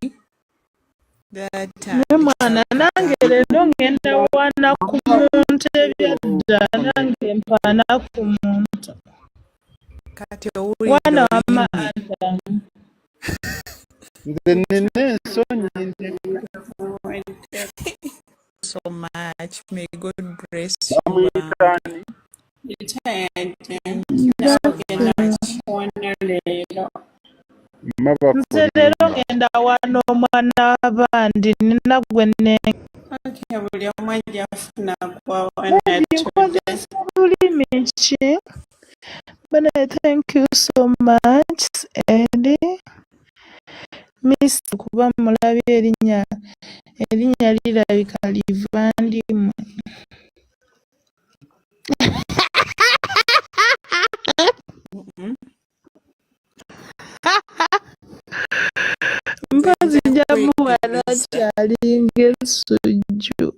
Naye mwana nange leero ngenda wana ku muntu tebyadda nange mpaana ku muntu. Kati Mwana wa olulimi Adamu. Nze nina ensonyi so much. May God bless you. Nze leero ngenda wano omwana w'abandi nina gwe Buli omu ajja afuna nkozesa lulimi ki? But I thank you so much, Eddie. Miss kuba mulabye erinnya lirabika liva ndimu. Mpozzi njamuwa n'akyalinga essujju.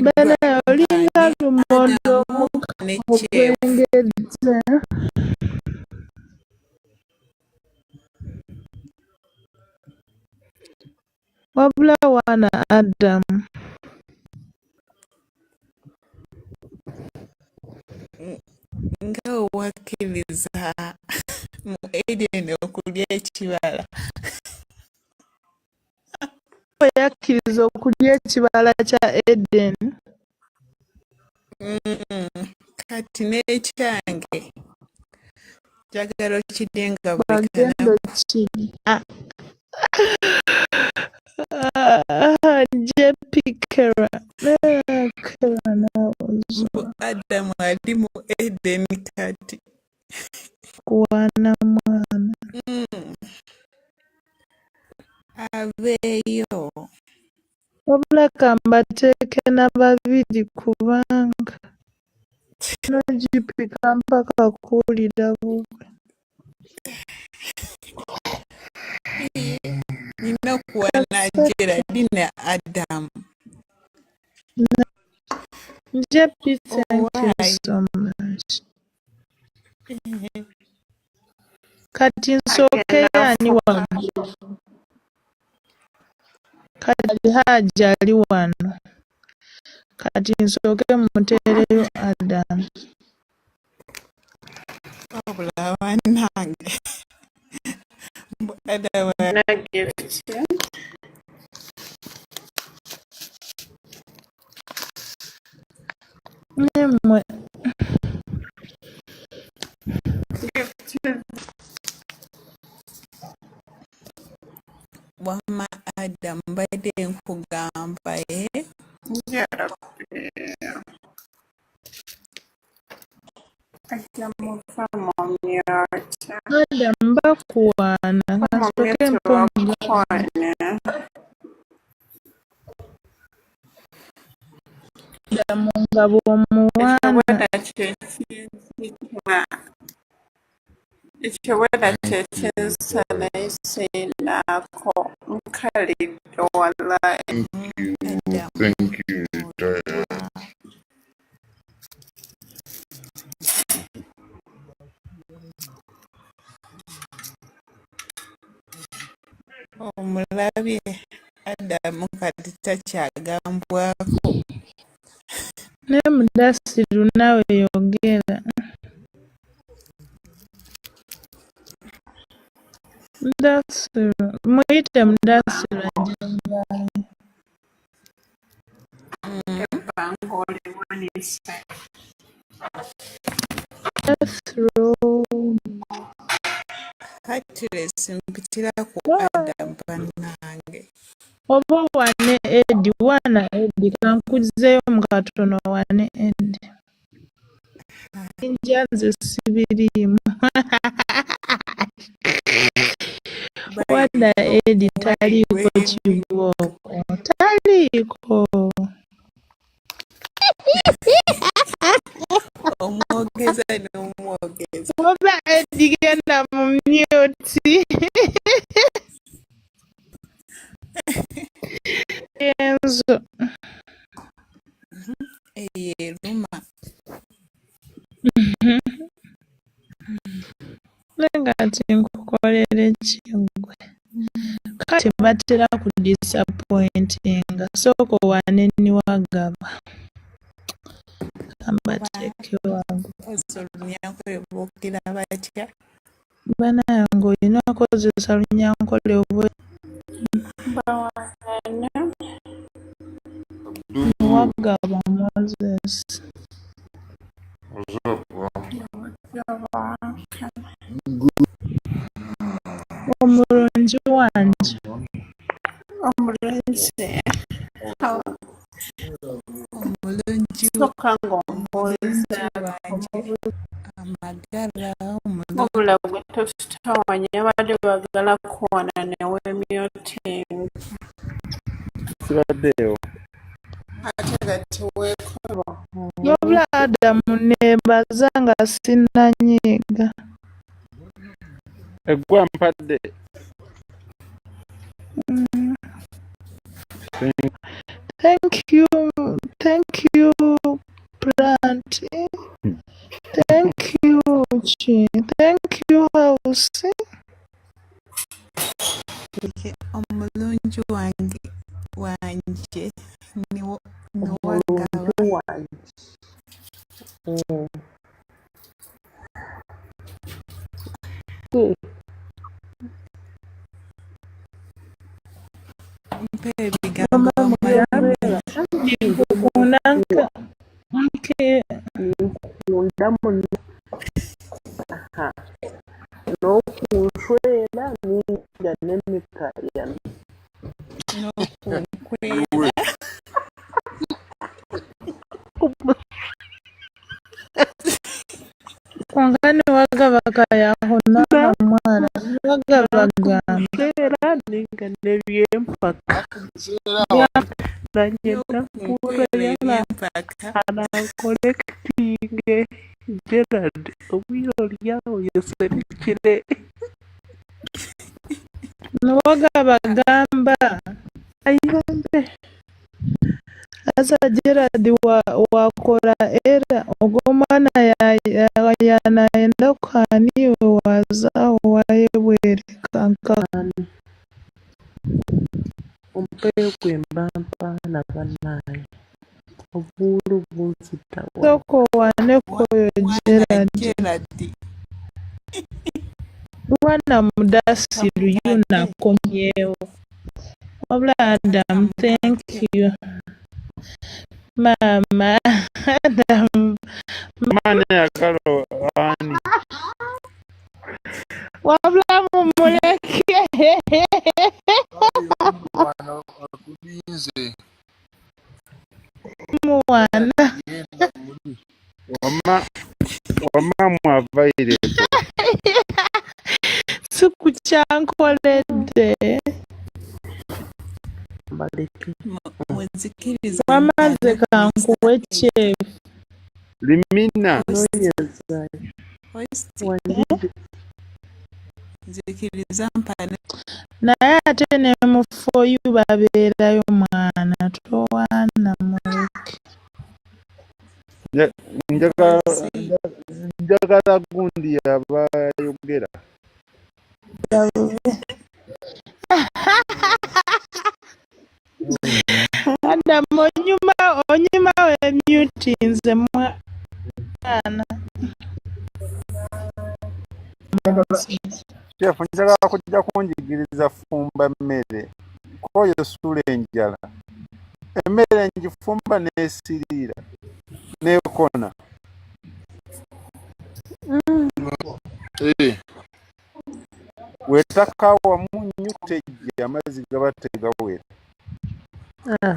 Bana olinga lumonde ogwengedde. Wabula wana Adamu. Nga owakkiriza mu Eden okulya ekibala. Yakkiriza okulya ekibala kya Eden. Kati n'ekyange njagala okiryenga buli kanaku. JP Kera. Kera n'abuzwa. Adamu ali mu Eden kati. Kuwana mwana. Aveeyo. Wabula ka mbateeke na babiri kubanga no GP kampa kakuwulira bubwe. Nina okuwana Geraldine Adamu. JP, thank you so much. Kati nsooke ani wano? Kati Haji ali wano. Kati nsooke muteereyo Adamu. Wabula bannange. Adamu gift. Mmwe. Wama Adamu mbadde nkugamba Adamu bakuwaana kasooke mpomya. Adamu nga bw'omuwaana. Ekiwera kye kinsa naye sinaako nkalidde wallahi. Thank you. Omulabye Adamu kati takyagambwako. Ne Mudasiru naawe yogera. Mudasiru muyite Mudasiru ajanjale. Hatiresi mpitira ku Adamu bannange. Oba wane Edi, wana Edi kankuzeyo mu katono wane Edi. Njya nze sibiriimu. Wana Edi taliiko kibooko. Taliiko. Omwogeza n'omwogeza. Oba Edi genda mu myuti. Enzo. Eruma. Nenga nti nkukolera ekigwe. tebatera ku disappointinga sooka owaane niwagaba ambateeke wangu bannange olina okozesa Lunyankole obwe niwagaba Moses omulungi wange omulungi sokka ng'ombuuliza amagala wabula gwe tositawanya badde bagala kuwona newemyotinga Sibaddeyo. ate gati weekoba wabula Adamu neebaza nga sinnanyiiga Eggwa mpadde. Thank you, Plant. Thank you, Chi. Thank you, House. omulungi wanje niwagaba mpa ebigambo Nkukunda n'okunswera ninga n'emikaya n'okunkwera kwanga niwagaba kayaho nana mwana niwagaba gamba era ninga n'ebyempaka nanyenda kureyala anakolekitinge Gerard obwire olyawo yeserikire niwagaba gamba ayambe asa Gerard wakora era ogw'omwana yanaenda kaniwe wazao wayebwere kankani omupeyo gwembampa na bannaye obuulu bunzitawa sooka owanekoyo Gerard mwana mudasiru yunakomyewo wabula Adam thank you mama Adam Maani ayagala ani. wabula mumuleke mwana Wamma mwavaire. sikukyankoledde wamaze kankuwe kyefu Limina. naye ate ne mu foyu babeerayo mwana towaana muleke Njagala gundi abayogera. Adamu onyuma w'emyuti nze mwana Chef njagala kujja kunjigiriza fumba mmere. Koyo sula enjala. Emmere njifumba n'esiriira. N'ekona. Wetaka wamunyu tejja amazzi gaba tegawera.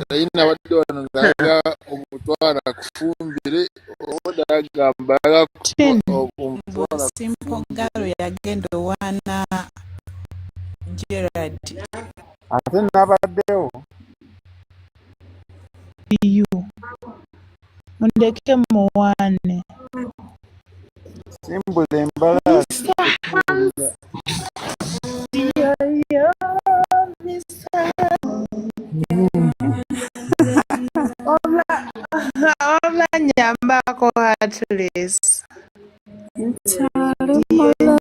Ayina wadde wano ng'aga omutwala kufumbire oda agamba omutwala simpongalo yagenda owaana Gerard ate nabaddewo mundeke muwaane simbula embalaasi Obla nyambako at least. Nkyali mulamu.